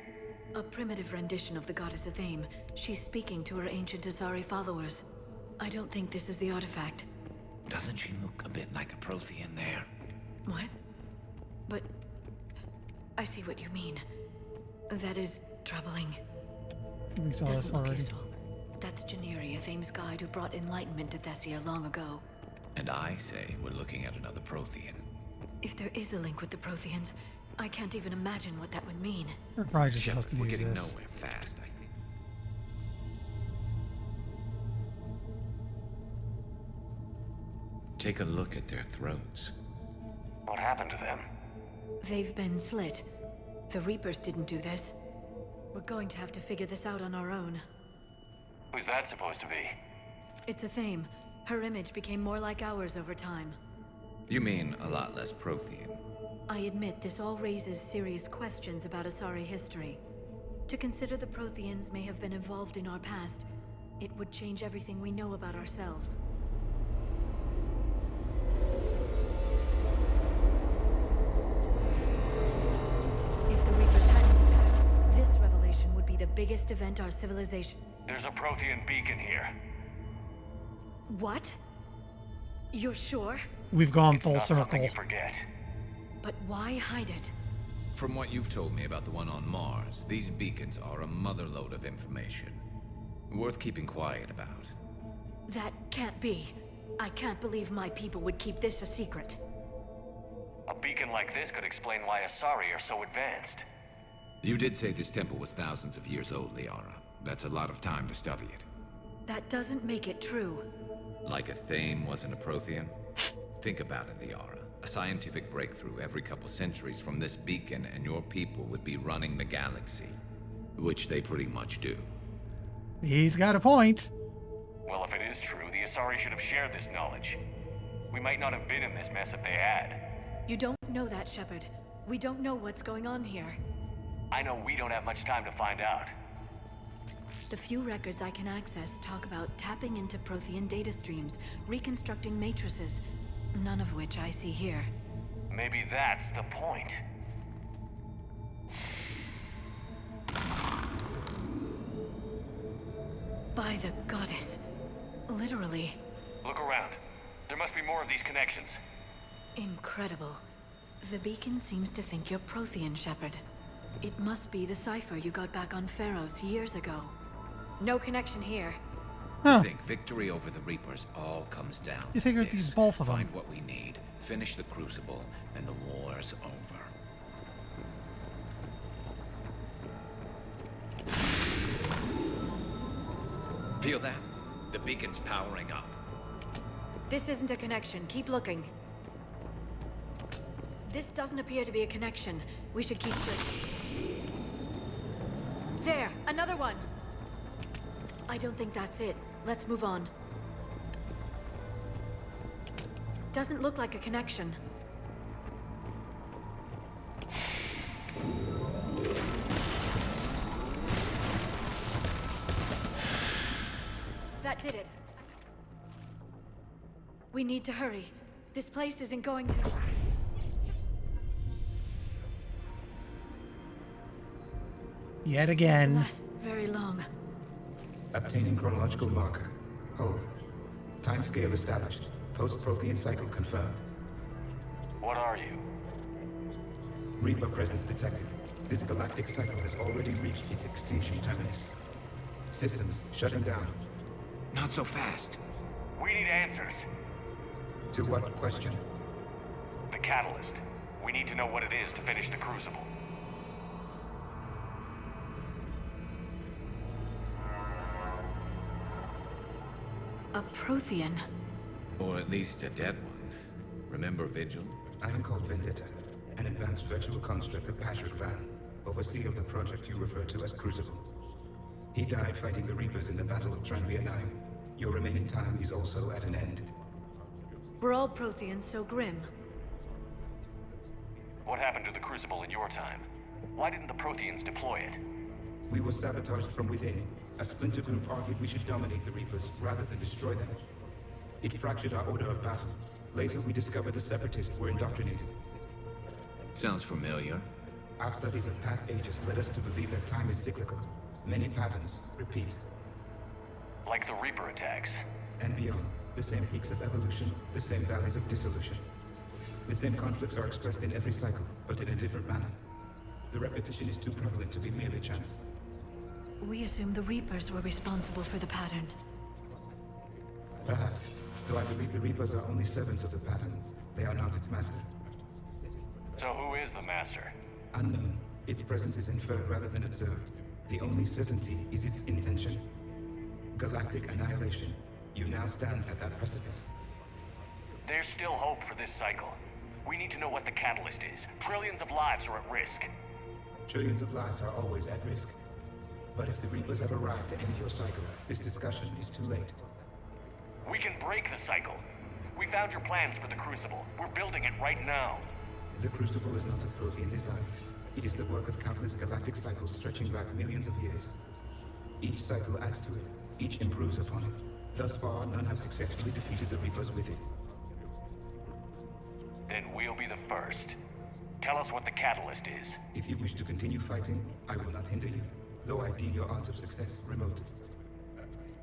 A primitive rendition of the goddess Athame. She's speaking to her ancient Asari followers. I don't think this is the artifact. Doesn't she look a bit like a Prothean there? What? But... I see what you mean. That is troubling. We saw this Doesn't look already. useful. That's Janiri, Athame's guide who brought enlightenment to Thessia long ago. And I say we're looking at another Prothean. If there is a link with the Protheans, I can't even imagine what that would mean. We're probably just Shepard, supposed to we're use getting this. nowhere fast, I think. Take a look at their throats. What happened to them? They've been slit. The Reapers didn't do this. We're going to have to figure this out on our own. Who's that supposed to be? It's Athame. Her image became more like ours over time. You mean a lot less Prothean? I admit this all raises serious questions about Asari history. To consider the Protheans may have been involved in our past, it would change everything we know about ourselves. If the Reapers hadn't attacked, this revelation would be the biggest event our civilization... There's a Prothean beacon here. What? You're sure? We've gone It's full not something circle. you forget. But why hide it? From what you've told me about the one on Mars, these beacons are a motherlode of information. Worth keeping quiet about. That can't be. I can't believe my people would keep this a secret. A beacon like this could explain why Asari are so advanced. You did say this temple was thousands of years old, Liara. That's a lot of time to study it. That doesn't make it true. Like a Thame wasn't a Prothean? Think about it, Liara. A scientific breakthrough every couple centuries from this beacon and your people would be running the galaxy. Which they pretty much do. He's got a point. Well, if it is true, the Asari should have shared this knowledge. We might not have been in this mess if they had. You don't know that, Shepard. We don't know what's going on here. I know we don't have much time to find out. The few records I can access talk about tapping into Prothean data streams, reconstructing matrices, none of which I see here. Maybe that's the point. By the goddess. Literally. Look around. There must be more of these connections. Incredible. The beacon seems to think you're Prothean, Shepard. It must be the cipher you got back on Pharos years ago. No connection here. Huh. I think victory over the Reapers all comes down You think to it would be this. both of them? Find what we need, finish the Crucible, and the war's over. Feel that? The beacon's powering up. This isn't a connection. Keep looking. This doesn't appear to be a connection. We should keep searching. There! Another one! I don't think that's it. Let's move on. Doesn't look like a connection. That did it. We need to hurry. This place isn't going to... Yet again. last very long. Obtaining chronological marker. Hold. Timescale established. Post-Prothean cycle confirmed. What are you? Reaper presence detected. This galactic cycle has already reached its extinction terminus. Systems shutting down. Not so fast. We need answers. To what question? The catalyst. We need to know what it is to finish the Crucible. A Prothean. Or at least a dead one. Remember Vigil? I am called Vendetta, an advanced virtual construct of Patrick Van, overseer of the project you refer to as Crucible. He died fighting the Reapers in the Battle of Tranvia 9. Your remaining time is also at an end. We're all Protheans, so grim. What happened to the Crucible in your time? Why didn't the Protheans deploy it? We were sabotaged from within. A splinter group argued we should dominate the Reapers rather than destroy them. It fractured our order of battle. Later, we discovered the Separatists were indoctrinated. Sounds familiar. Our studies of past ages led us to believe that time is cyclical. Many patterns repeat. Like the Reaper attacks. And beyond, the same peaks of evolution, the same valleys of dissolution. The same conflicts are expressed in every cycle, but in a different manner. The repetition is too prevalent to be merely chance. We assume the Reapers were responsible for the pattern. Perhaps, though I believe the Reapers are only servants of the pattern. They are not its master. So who is the Master? Unknown. Its presence is inferred rather than observed. The only certainty is its intention. Galactic annihilation. You now stand at that precipice. There's still hope for this cycle. We need to know what the catalyst is. Trillions of lives are at risk. Trillions of lives are always at risk. But if the Reapers have arrived to end your cycle, this discussion is too late. We can break the cycle. We found your plans for the Crucible. We're building it right now. The Crucible is not of Prothean design. It is the work of countless galactic cycles stretching back millions of years. Each cycle adds to it. Each improves upon it. Thus far, none have successfully defeated the Reapers with it. Then we'll be the first. Tell us what the catalyst is. If you wish to continue fighting, I will not hinder you, though I deem your odds of success remote.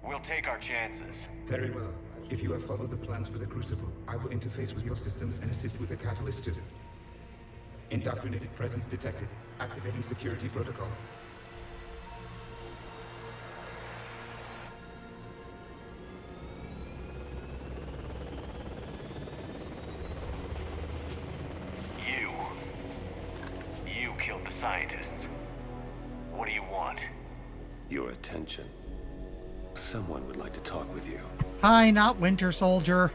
We'll take our chances. Very well. If you have followed the plans for the Crucible, I will interface with your systems and assist with the catalyst too. Indoctrinated presence detected. Activating security protocol. scientists. What do you want? Your attention. Someone would like to talk with you. Hi, not Winter Soldier.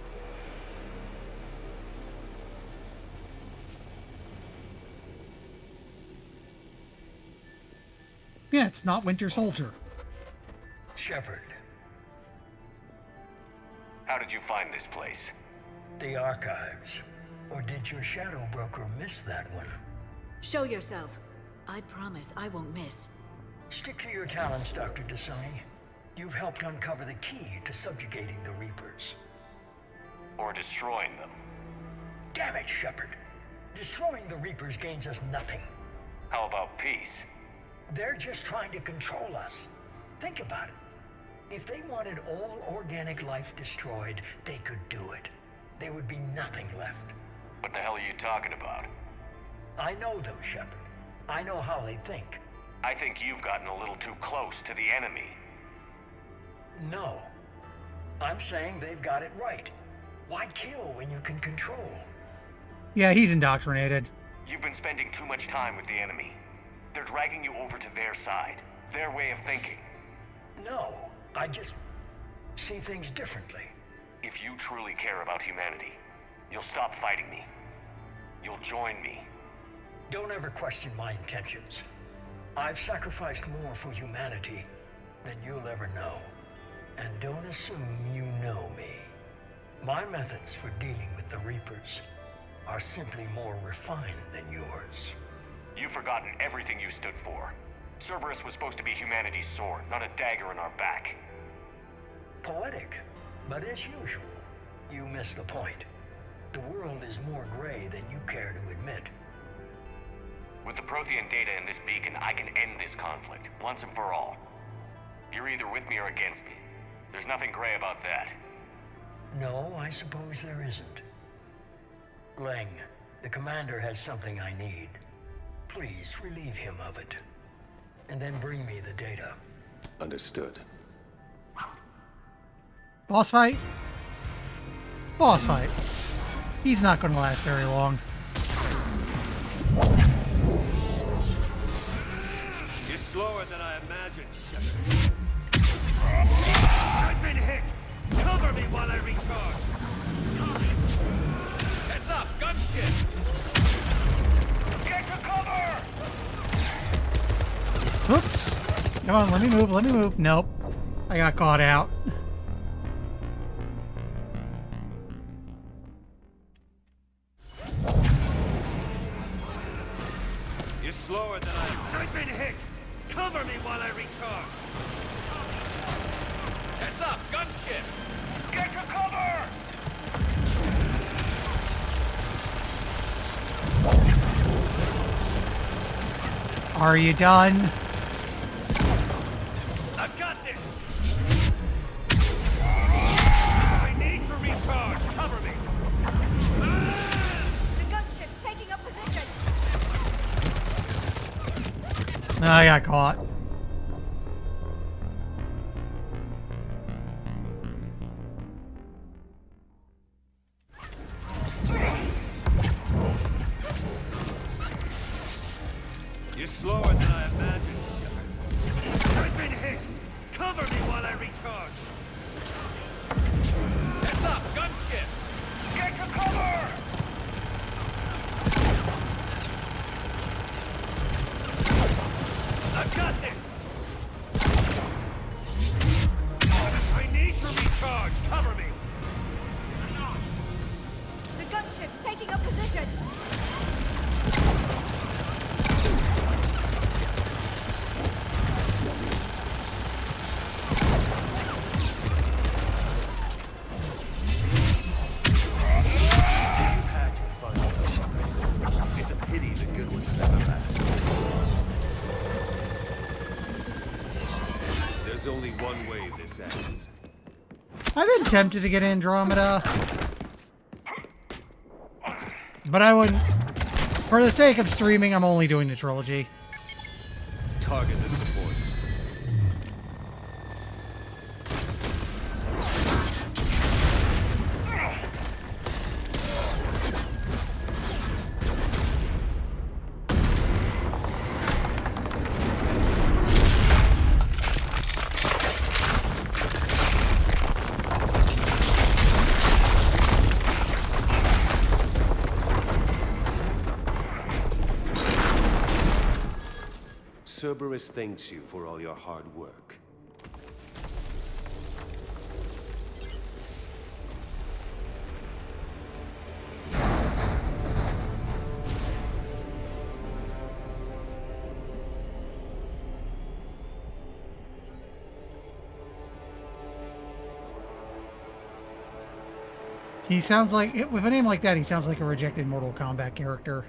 Yeah, it's not Winter Soldier. Shepard. How did you find this place? The archives. Or did your shadow broker miss that one? Show yourself. I promise I won't miss. Stick to your talents, Dr. Dasani. You've helped uncover the key to subjugating the Reapers. Or destroying them. Damn it, Shepard. Destroying the Reapers gains us nothing. How about peace? They're just trying to control us. Think about it. If they wanted all organic life destroyed, they could do it. There would be nothing left. What the hell are you talking about? I know them, Shepard. I know how they think. I think you've gotten a little too close to the enemy. No. I'm saying they've got it right. Why kill when you can control? Yeah, he's indoctrinated. You've been spending too much time with the enemy. They're dragging you over to their side. Their way of thinking. No, I just see things differently. If you truly care about humanity, you'll stop fighting me. You'll join me. Don't ever question my intentions. I've sacrificed more for humanity than you'll ever know. And don't assume you know me. My methods for dealing with the Reapers are simply more refined than yours. You've forgotten everything you stood for. Cerberus was supposed to be humanity's sword, not a dagger in our back. Poetic, but as usual, you miss the point. The world is more gray than you care to admit. With the Prothean data in this beacon, I can end this conflict, once and for all. You're either with me or against me. There's nothing gray about that. No, I suppose there isn't. Leng, the commander has something I need. Please relieve him of it. And then bring me the data. Understood. Boss fight? Boss fight. He's not going to last very long. You're slower than I imagined, Shepard. I've been hit! Cover me while I recharge! Heads up! Gunship! Get to cover! Oops. Come on, let me move, let me move. Nope. I got caught out. You're slower than I've been hit! Cover me while I recharge! Heads up! Gunship! Get to cover! Are you done? I've got this! I need to recharge! Cover me! The gunship's taking up position! I got caught. You're slower than I imagined, Shepard. I've been hit! Cover me while I recharge! Heads up! Gunship! Get to cover! I've got this! I need to recharge! Cover me! The gunship's taking up position! It's a pity the good ones never last. There's only one way this ends. I've been tempted to get Andromeda. But I wouldn't. For the sake of streaming, I'm only doing the trilogy. Target the supports. Cerberus thanks you for all your hard work. He sounds like, with a name like that, he sounds like a rejected Mortal Kombat character.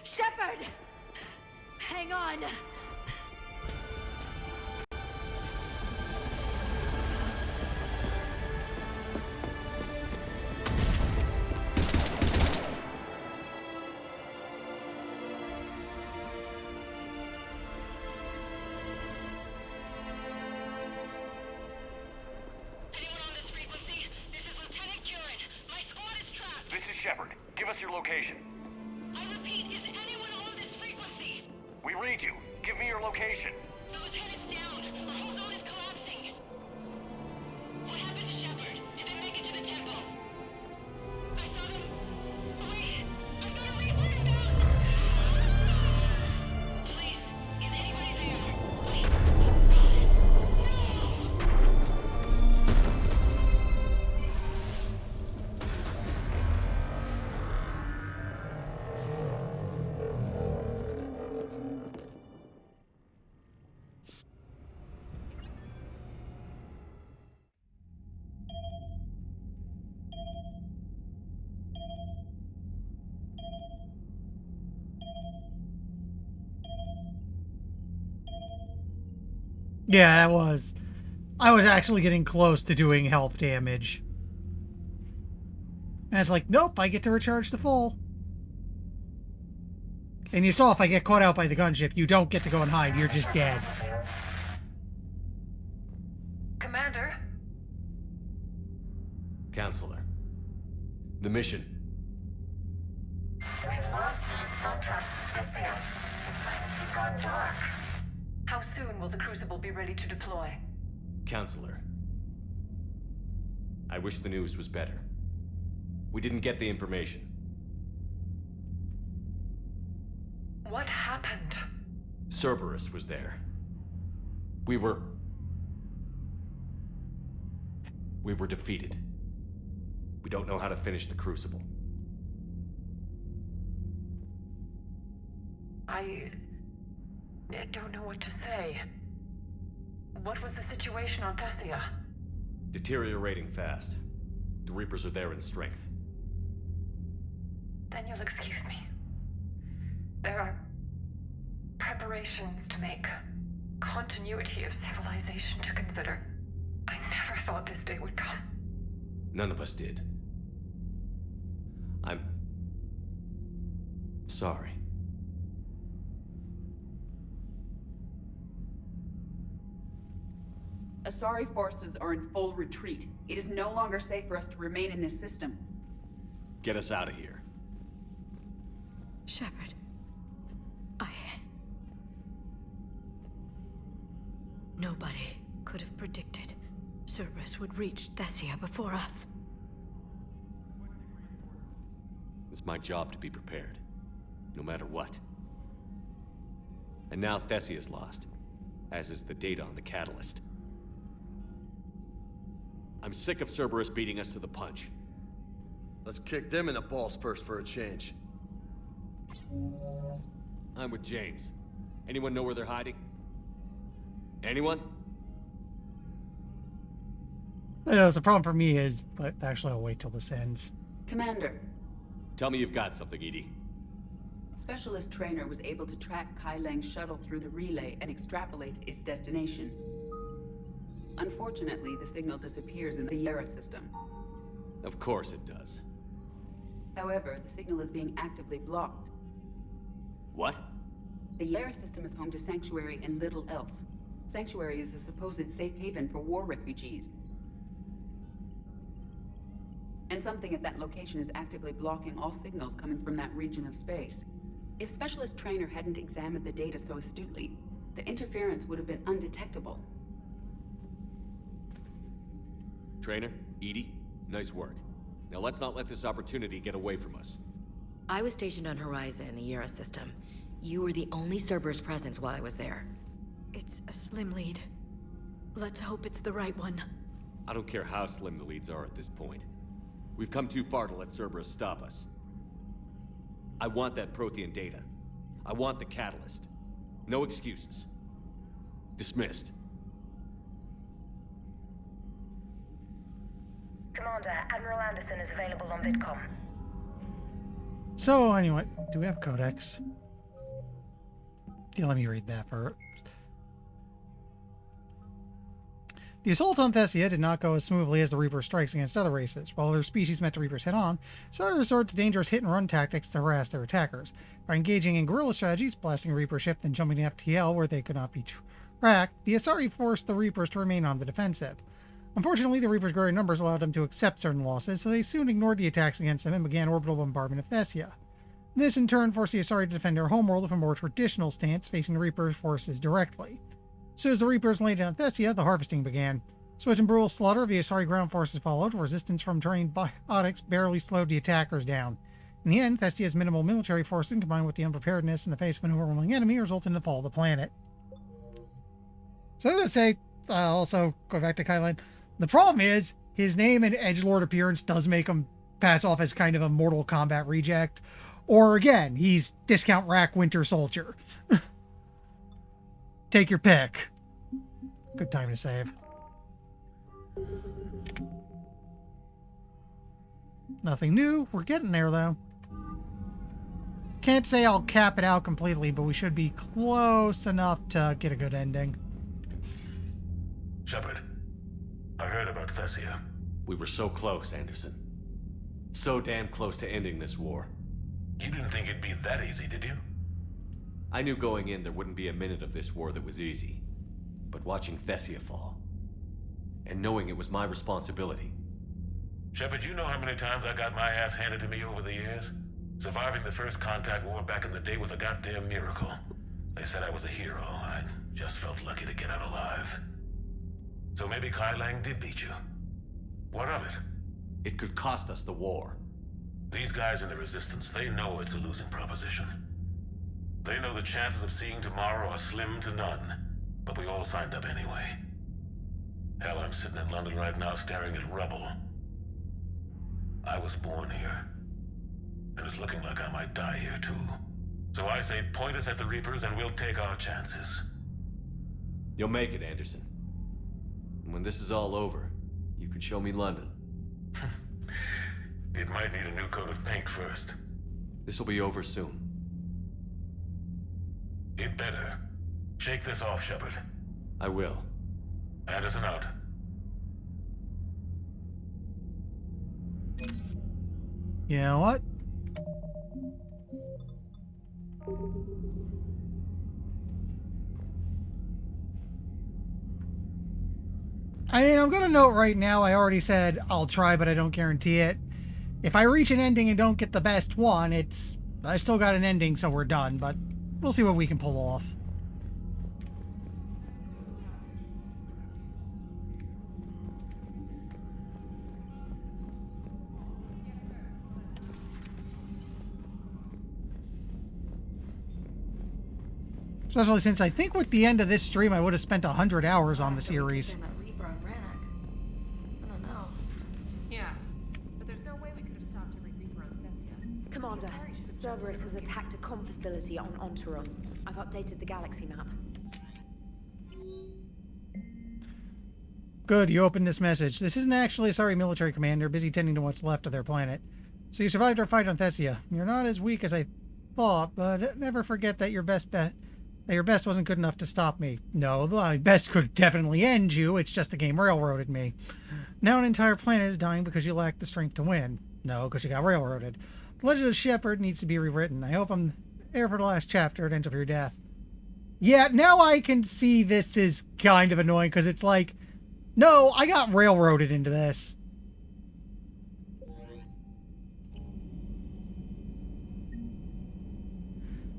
Shepard! Hang on. This is Shepard. Give us your location. I repeat, is anyone on this frequency? We read you. Give me your location. The lieutenant's down. Our whole zone is collapsing. What happened to Shepard? Did they make it to the temple? I saw them. Wait, I've got a Reaper inbound. Please, is anybody there? Wait, guys, Yeah, that was. I was actually getting close to doing health damage. And it's like, nope, I get to recharge to full. And you saw if I get caught out by the gunship, you don't get to go and hide. You're just dead. Commander? Counselor. The mission. We've lost contact with Thessia. It's gone dark. How soon will the Crucible be ready to deploy? Counselor. I wish the news was better. We didn't get the information. What happened? Cerberus was there. We were defeated. We don't know how to finish the Crucible. I don't know what to say. What was the situation on Thessia? Deteriorating fast. The Reapers are there in strength. Then you'll excuse me. There are preparations to make, continuity of civilization to consider. I never thought this day would come. None of us did. I'm sorry. Asari forces are in full retreat. It is no longer safe for us to remain in this system. Get us out of here. Shepard, Nobody could have predicted Cerberus would reach Thessia before us. It's my job to be prepared, no matter what. And now Thessia's lost, as is the data on the catalyst. I'm sick of Cerberus beating us to the punch. Let's kick them in the balls first for a change. I'm with James. Anyone know where they're hiding? Anyone? I know the problem for me is, but actually I'll wait till this ends. Commander. Tell me you've got something, EDI. Specialist Trainer was able to track Kai Lang's shuttle through the relay and extrapolate its destination. Unfortunately, the signal disappears in the Yara system. Of course it does. However, the signal is being actively blocked. What? The Yara system is home to Sanctuary and little else. Sanctuary is a supposed safe haven for war refugees. And something at that location is actively blocking all signals coming from that region of space. If Specialist Trainer hadn't examined the data so astutely, the interference would have been undetectable. Trainer, Edie, nice work. Now let's not let this opportunity get away from us. I was stationed on Horizon in the Yara system. You were the only Cerberus presence while I was there. It's a slim lead. Let's hope it's the right one. I don't care how slim the leads are at this point. We've come too far to let Cerberus stop us. I want that Prothean data. I want the catalyst. No excuses. Dismissed. Commander, Admiral Anderson is available on VidCom. So, anyway, do we have Codex? Yeah, let me read that part. The assault on Thessia did not go as smoothly as the Reaper strikes against other races. While other species met the Reapers head-on, some resorted to dangerous hit-and-run tactics to harass their attackers. By engaging in guerrilla strategies, blasting a Reaper ship, then jumping to FTL where they could not be tracked, the Asari forced the Reapers to remain on the defensive. Unfortunately, the Reapers' growing numbers allowed them to accept certain losses, so they soon ignored the attacks against them and began orbital bombardment of Thessia. This, in turn, forced the Asari to defend their homeworld with a more traditional stance, facing the Reaper's forces directly. As soon as the Reapers landed on Thessia, the harvesting began. Swift and brutal slaughter of the Asari ground forces followed. Resistance from trained biotics barely slowed the attackers down. In the end, Thessia's minimal military forcing, combined with the unpreparedness in the face of an overwhelming enemy, resulted in the fall of the planet. So as I say, also, go back to Kylan, the problem is, his name and edgelord appearance does make him pass off as kind of a Mortal Kombat reject. Or again, he's discount rack Winter Soldier. Take your pick. Good time to save. Nothing new. We're getting there, though. Can't say I'll cap it out completely, but we should be close enough to get a good ending. Shepard, I heard about Thessia. We were so close, Anderson. So damn close to ending this war. You didn't think it'd be that easy, did you? I knew going in there wouldn't be a minute of this war that was easy. But watching Thessia fall, and knowing it was my responsibility. Shepard, you know how many times I got my ass handed to me over the years? Surviving the first contact war back in the day was a goddamn miracle. They said I was a hero. I just felt lucky to get out alive. So maybe Kai Lang did beat you. What of it? It could cost us the war. These guys in the Resistance, they know it's a losing proposition. They know the chances of seeing tomorrow are slim to none. But we all signed up anyway. Hell, I'm sitting in London right now staring at rubble. I was born here. And it's looking like I might die here too. So I say point us at the Reapers and we'll take our chances. You'll make it, Anderson. And when this is all over, you can show me London. It might need a new coat of paint first. This will be over soon. It better. Shake this off, Shepard. I will. Anderson out. You know what? I mean, I'm going to note right now, I already said I'll try, but I don't guarantee it. If I reach an ending and don't get the best one, I still got an ending, so we're done, but we'll see what we can pull off. Especially since I think with the end of this stream, I would have spent 100 hours on the series. Yeah, but there's no way we could have stopped every Reaper on Thessia. Commander, Cerberus has attacked a comm facility on Ontaron. I've updated the galaxy map. Good, you opened this message. This isn't actually a sorry military commander, busy tending to what's left of their planet. So you survived our fight on Thessia. You're not as weak as I thought, but never forget that your best wasn't good enough to stop me. No, my best could definitely end you. It's just the game railroaded me. Now an entire planet is dying because you lack the strength to win. No, because you got railroaded. The Legend of Shepard needs to be rewritten. I hope I'm there for the last chapter. It ends with your death. Yeah, now I can see this is kind of annoying because it's like, no, I got railroaded into this.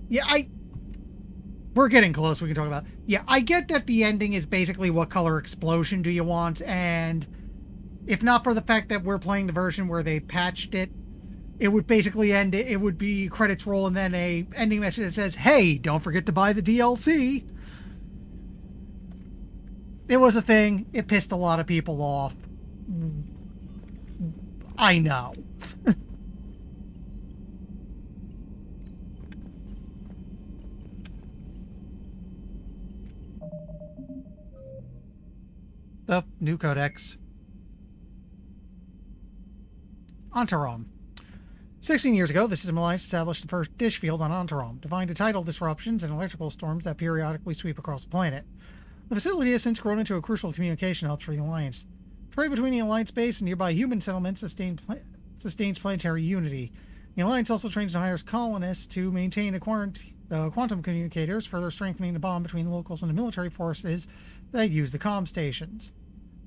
Yeah, we're getting close. We can talk about. Yeah, I get that the ending is basically what color explosion do you want, and if not for the fact that we're playing the version where they patched it, it would basically end. It would be credits roll and then a ending message that says, "Hey, don't forget to buy the DLC." It was a thing. It pissed a lot of people off. I know. The new codex. Antarom. 16 years ago, the System Alliance established the first dish field on Antarom, defined to tidal disruptions and electrical storms that periodically sweep across the planet. The facility has since grown into a crucial communication hub for the Alliance. Trade between the Alliance base and nearby human settlements sustains planetary unity. The Alliance also trains and hires colonists to maintain the quantum communicators, further strengthening the bond between locals and the military forces that use the comm stations.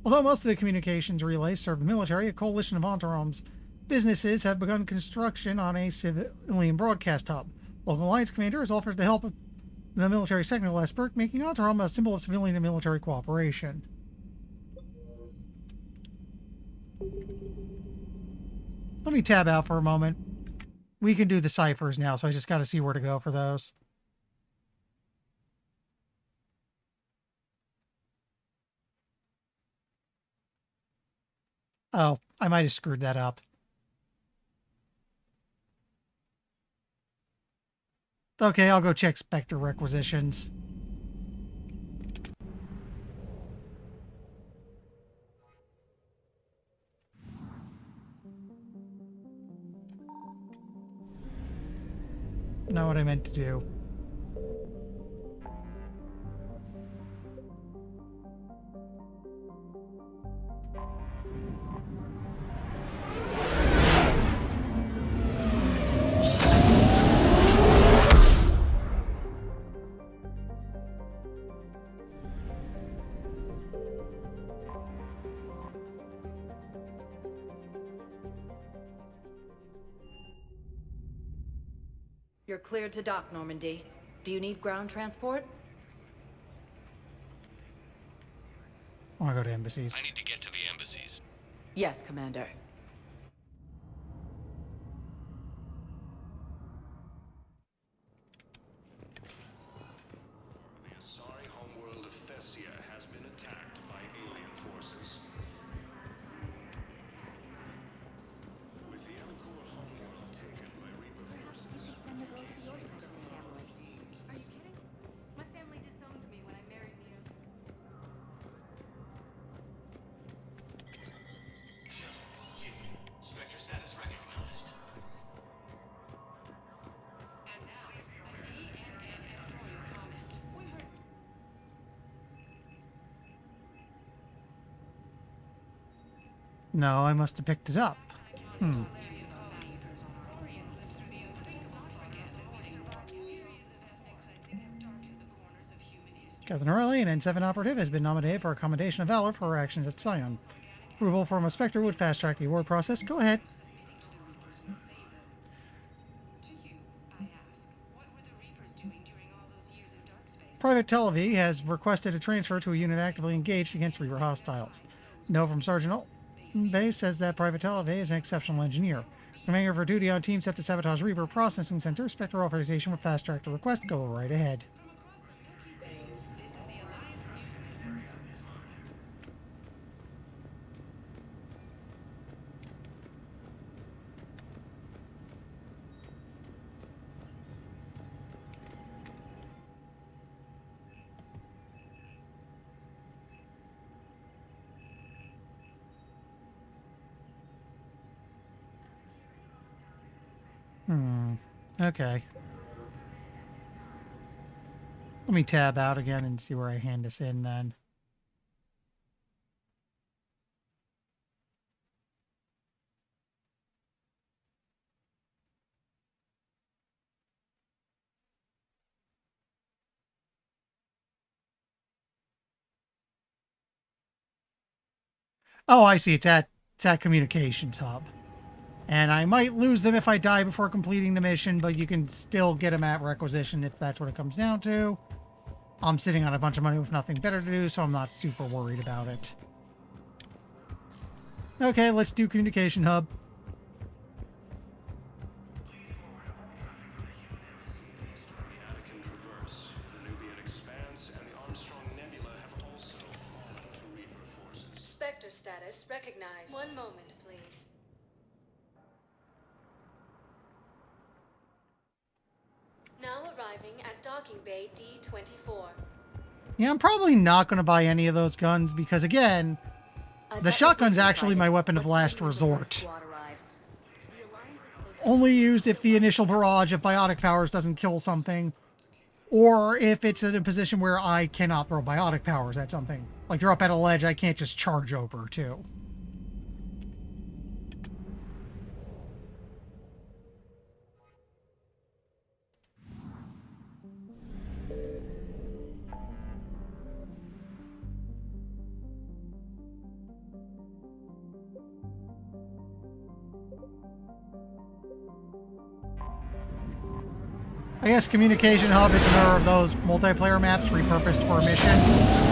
Although most of the communications relays serve the military, a coalition of Antarom's businesses have begun construction on a civilian broadcast hub. Local Alliance commander has offered the help of the military's technical expert, making Antarom a symbol of civilian and military cooperation. Let me tab out for a moment. We can do the ciphers now, so I just got to see where to go for those. Oh, I might have screwed that up. Okay, I'll go check Spectre requisitions. Not what I meant to do. You're cleared to dock, Normandy. Do you need ground transport? I want to go to embassies. I need to get to the embassies. Yes, Commander. The Asari homeworld of Thessia has been attacked by alien forces. With the Elcor homeworld taken by Reaper forces, Send the girls to your side of the family. Are you kidding? My family disowned me when I married Mio. Spectre status recognized. And now, an ENN editorial comment. We've heard No, I must have picked it up. Captain O'Reilly, an N7 operative, has been nominated for a Commendation of Valor for her actions at Scion. Approval from a Spectre would fast-track the award process. Go ahead. Private Televi has requested a transfer to a unit actively engaged against Reaper hostiles. No from Sergeant Bay says that Private Televi is an exceptional engineer. Remaining for duty on team set to sabotage Reaper Processing Center. Spectre authorization would fast-track the request. Go right ahead. Okay. Let me tab out again and see where I hand this in then. Oh, I see. It's at communications hub. And I might lose them if I die before completing the mission, but you can still get them at requisition if that's what it comes down to. I'm sitting on a bunch of money with nothing better to do, so I'm not super worried about it. Okay, let's do communication hub. Spectre status recognized. One moment, please. Now arriving at docking bay D-24. Yeah, I'm probably not going to buy any of those guns because, again, the shotgun's actually my weapon of last resort. Only used if the initial barrage of biotic powers doesn't kill something, or if it's in a position where I cannot throw biotic powers at something. Like they're up at a ledge, I can't just charge over, too. I guess Communication Hub is another of those multiplayer maps repurposed for a mission.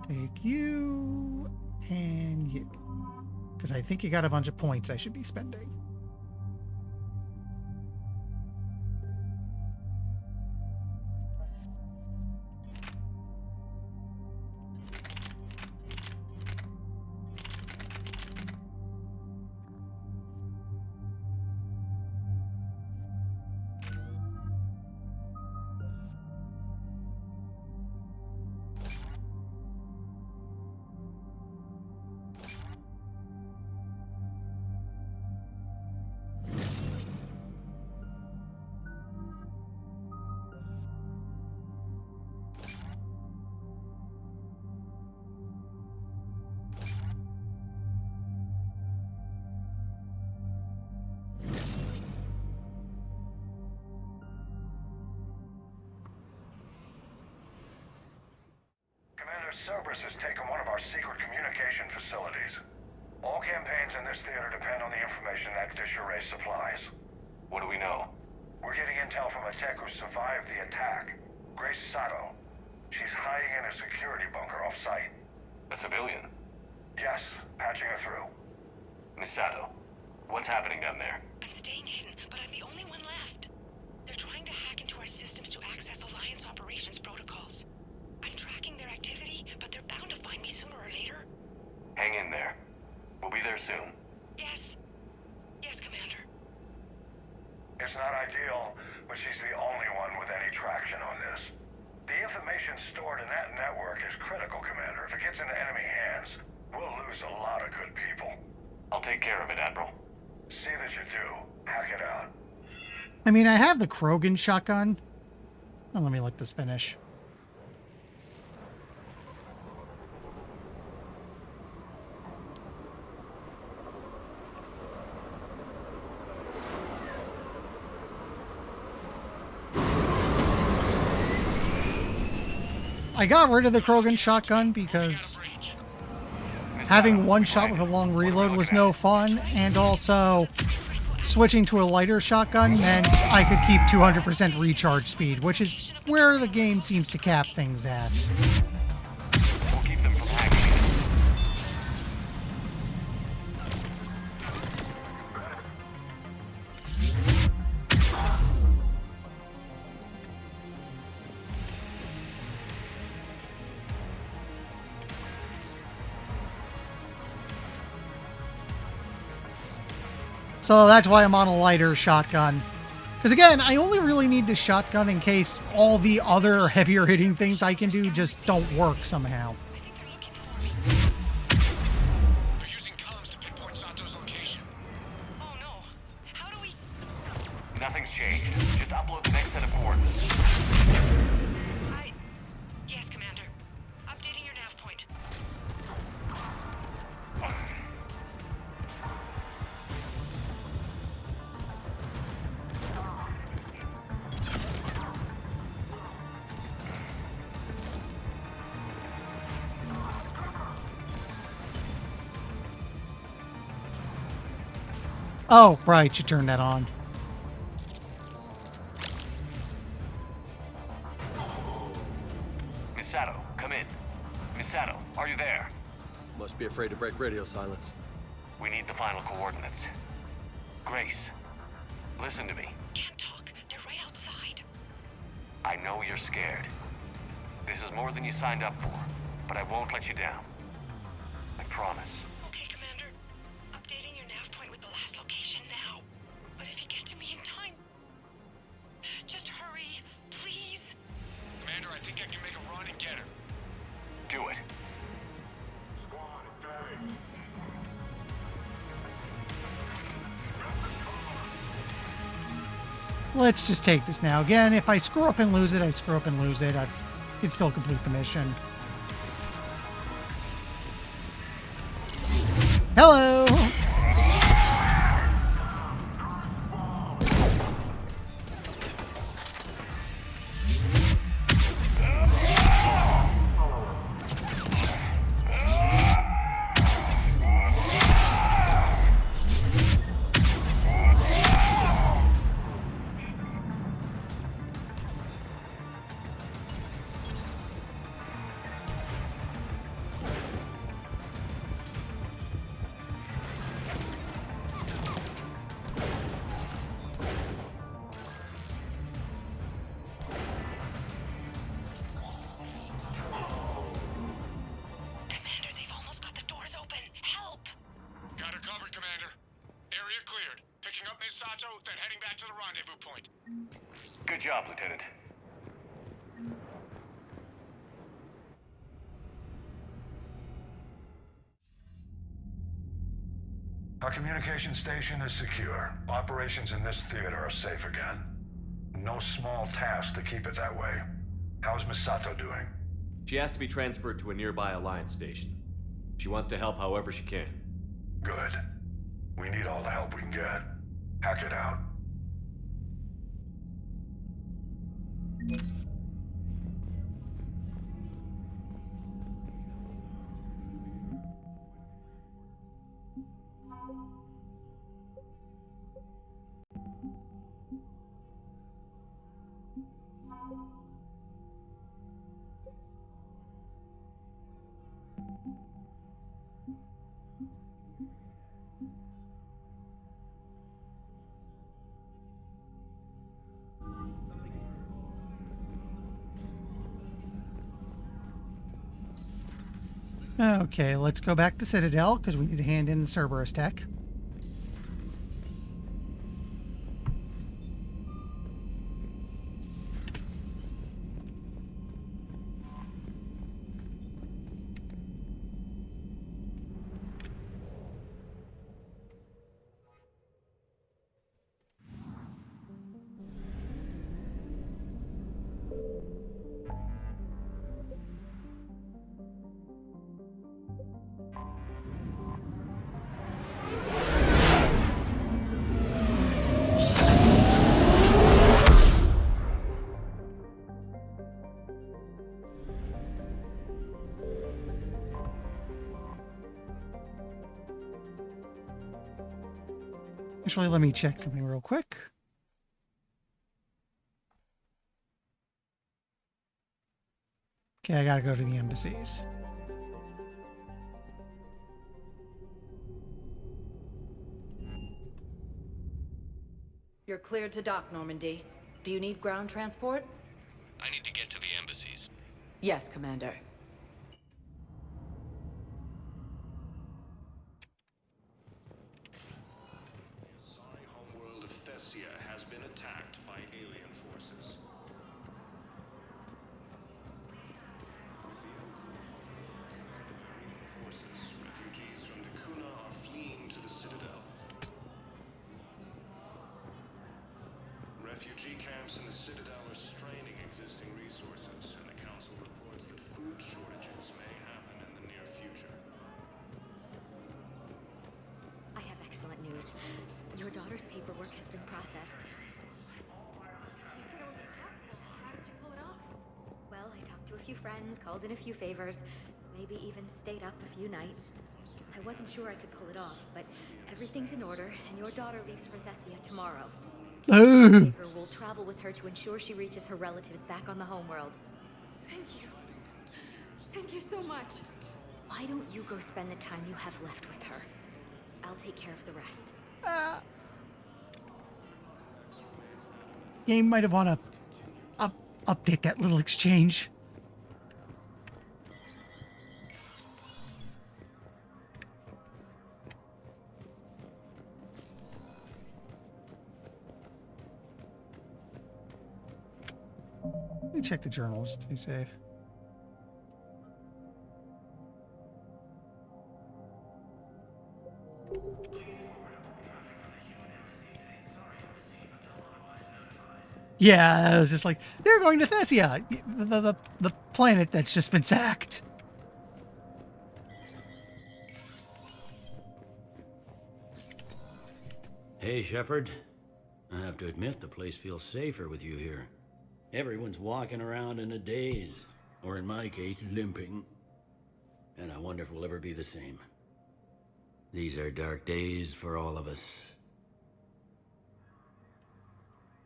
Take you and you. Because I think you got a bunch of points I should be spending. Cerberus has taken one of our secret communication facilities. All campaigns in this theater depend on the information that dish array supplies. What do we know? We're getting intel from a tech who survived the attack. Grace Sato. She's hiding in a security bunker off-site. A civilian? Yes, patching her through. Miss Sato, what's happening down there? I'm staying hidden, but I'm the only one left. They're trying to hack into our systems to access Alliance operations protocols. I'm tracking their activity, but they're bound to find me sooner or later. Hang in there. We'll be there soon. Yes. Yes, Commander. It's not ideal, but she's the only one with any traction on this. The information stored in that network is critical, Commander. If it gets into enemy hands, we'll lose a lot of good people. I'll take care of it, Admiral. See that you do. Hack it out. I mean, I have the Krogan shotgun. Oh, let me let this finish. I got rid of the Krogan shotgun because having one shot with a long reload was no fun, and also switching to a lighter shotgun meant I could keep 200% recharge speed, which is where the game seems to cap things at. We'll keep them from hacking. So that's why I'm on a lighter shotgun. Because again, I only really need the shotgun in case all the other heavier hitting things I can do just don't work somehow. They're using comms to pinpoint Sato's location. Oh no. How do we... Nothing's changed. Just upload the next set of coordinates. Yes, Commander. Updating your nav point. Oh, right, you turned that on. Misato, come in. Misato, are you there? Must be afraid to break radio silence. We need the final coordinates. Grace, listen to me. Can't talk. They're right outside. I know you're scared. This is more than you signed up for, but I won't let you down. I promise. Okay, Commander. Updating your nav point with the last location now. But if you get to me in time, just hurry, please. Commander, I think I can make a run and get her. Do it. Let's just take this now. Again, if I screw up and lose it, I screw up and lose it. I can still complete the mission. Hello! Then heading back to the rendezvous point. Good job, Lieutenant. Our communication station is secure. Operations in this theater are safe again. No small task to keep it that way. How's Misato doing? She has to be transferred to a nearby Alliance station. She wants to help however she can. Good. We need all the help we can get. Hack it out. Okay, let's go back to Citadel because we need to hand in the Cerberus tech. Actually, let me check something real quick. Okay, I gotta go to the embassies. You're cleared to dock, Normandy. Do you need ground transport? I need to get to the embassies. Yes, Commander. Homeworld of Thessia has been attacked by alien forces. Refugees from Dakuna are fleeing to the Citadel. Refugee camps in the Citadel are straining existing resources, and the Council reports that food shortages may happen in the near future. I have excellent news. Your daughter's paperwork has been processed. You said it was impossible. How did you pull it off? Well, I talked to a few friends, called in a few favors, maybe even stayed up a few nights. I wasn't sure I could pull it off, but everything's in order, and your daughter leaves for Thessia tomorrow. Baker will travel with her to ensure she reaches her relatives back on the homeworld. Thank you. Thank you so much. Why don't you go spend the time you have left with her? I'll take care of the rest. Game might have want to update that little exchange. Let me check the journal just to be safe. Yeah, I was just like, they're going to Thessia, the planet that's just been sacked. Hey, Shepard. I have to admit, the place feels safer with you here. Everyone's walking around in a daze, or in my case, limping. And I wonder if we'll ever be the same. These are dark days for all of us.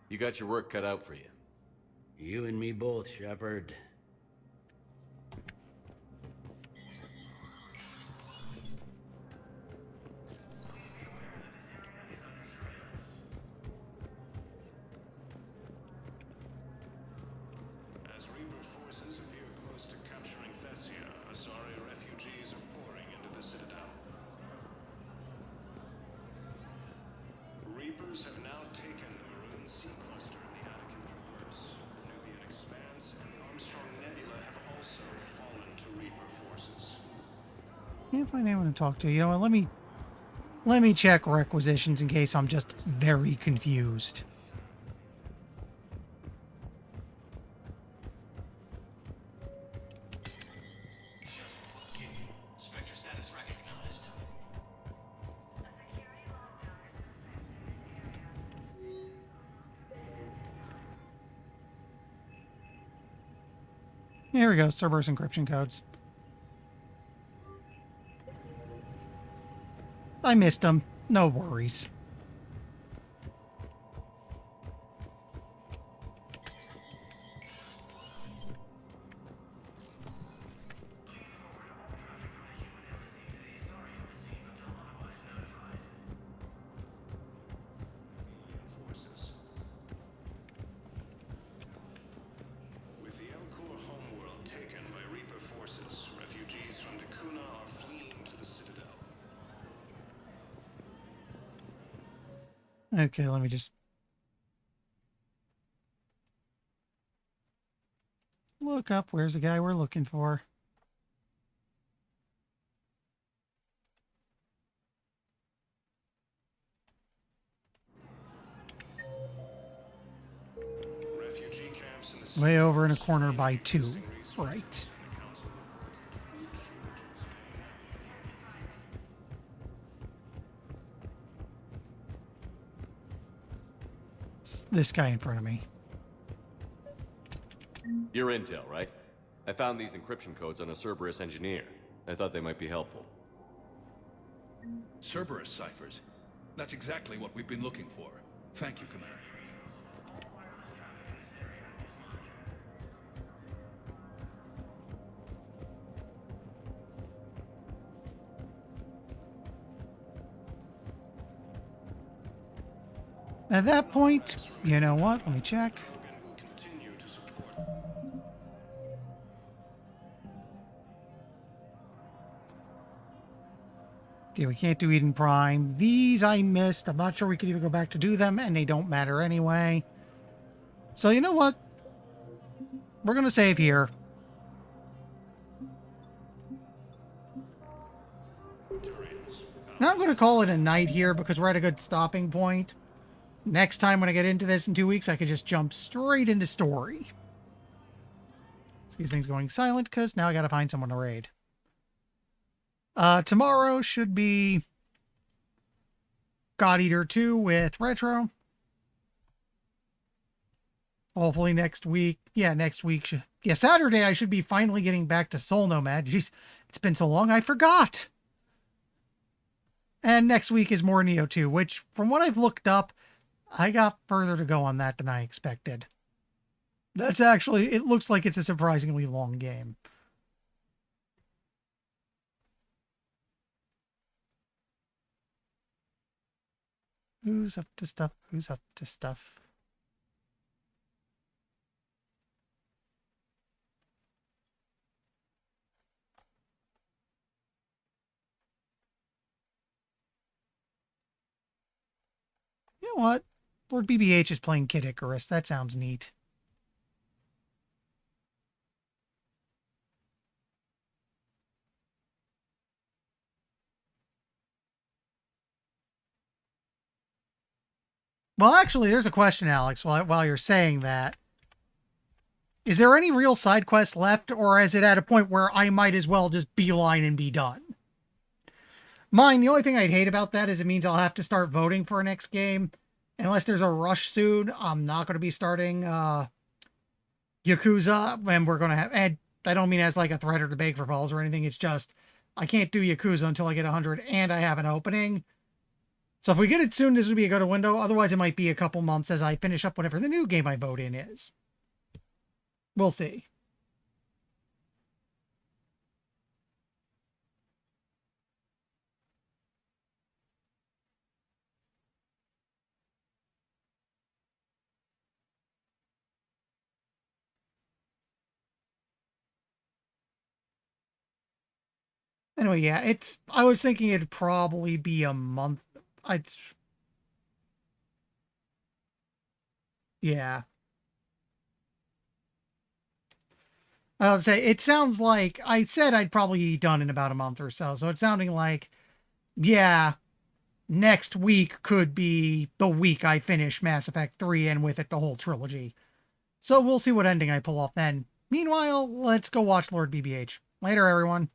You got your work cut out for you. You and me both, Shepard. As Reaper forces appear close to capturing Thessia, Asari refugees are pouring into the Citadel. Reapers have now taken the Maroon Sea Cluster in the Anakin Traverse. The Nubian Expanse and the Armstrong Nebula have also fallen to Reaper forces. Can't find anyone to talk to. You know what? Let me check requisitions in case I'm just very confused. Spectre status recognized. Here we go. Cerberus encryption codes. I missed them. No worries. Forces. With the Elcor homeworld taken by Reaper forces, refugees from Dakuna are fleeing to the Citadel. Okay, let me just look up. Where's the guy we're looking for? Refugee camps in the Way over in a corner by 2. Right. This guy in front of me. Your intel, right? I found these encryption codes on a Cerberus engineer. I thought they might be helpful. Cerberus ciphers. That's exactly what we've been looking for. Thank you, Commander. At that point, you know what? Let me check. Okay, we can't do Eden Prime. These I missed. I'm not sure we could even go back to do them, and they don't matter anyway. So you know what? We're going to save here. Now I'm going to call it a night here because we're at a good stopping point. next time when I get into this in 2 weeks, I could just jump straight into story. So these things going silent because now I got to find someone to raid. Tomorrow should be God Eater 2 with Retro. Hopefully next week. Yeah, next week. Saturday I should be finally getting back to Soul Nomad. Jeez, it's been so long I forgot. And next week is more Neo 2, which from what I've looked up, I got further to go on that than I expected. That's actually, it looks like it's a surprisingly long game. Who's up to stuff? Who's up to stuff? You know what? Lord BBH is playing Kid Icarus. That sounds neat. Well, actually, there's a question, Alex, while you're saying that. Is there any real side quests left, or is it at a point where I might as well just beeline and be done? Mine, the only thing I'd hate about that is it means I'll have to start voting for a next game. Unless there's a rush soon, I'm not going to be starting Yakuza, and we're going to have... And I don't mean as like a threat or to beg for balls or anything, it's just I can't do Yakuza until I get 100 and I have an opening. So if we get it soon, this would be a good window. Otherwise, it might be a couple months as I finish up whatever the new game I vote in is. We'll see. Anyway, yeah, I was thinking it'd probably be a month. Yeah. I would say, it sounds like, I said I'd probably be done in about a month or so. So it's sounding like, yeah, next week could be the week I finish Mass Effect 3 and with it the whole trilogy. So we'll see what ending I pull off then. Meanwhile, let's go watch Lord BBH. Later, everyone.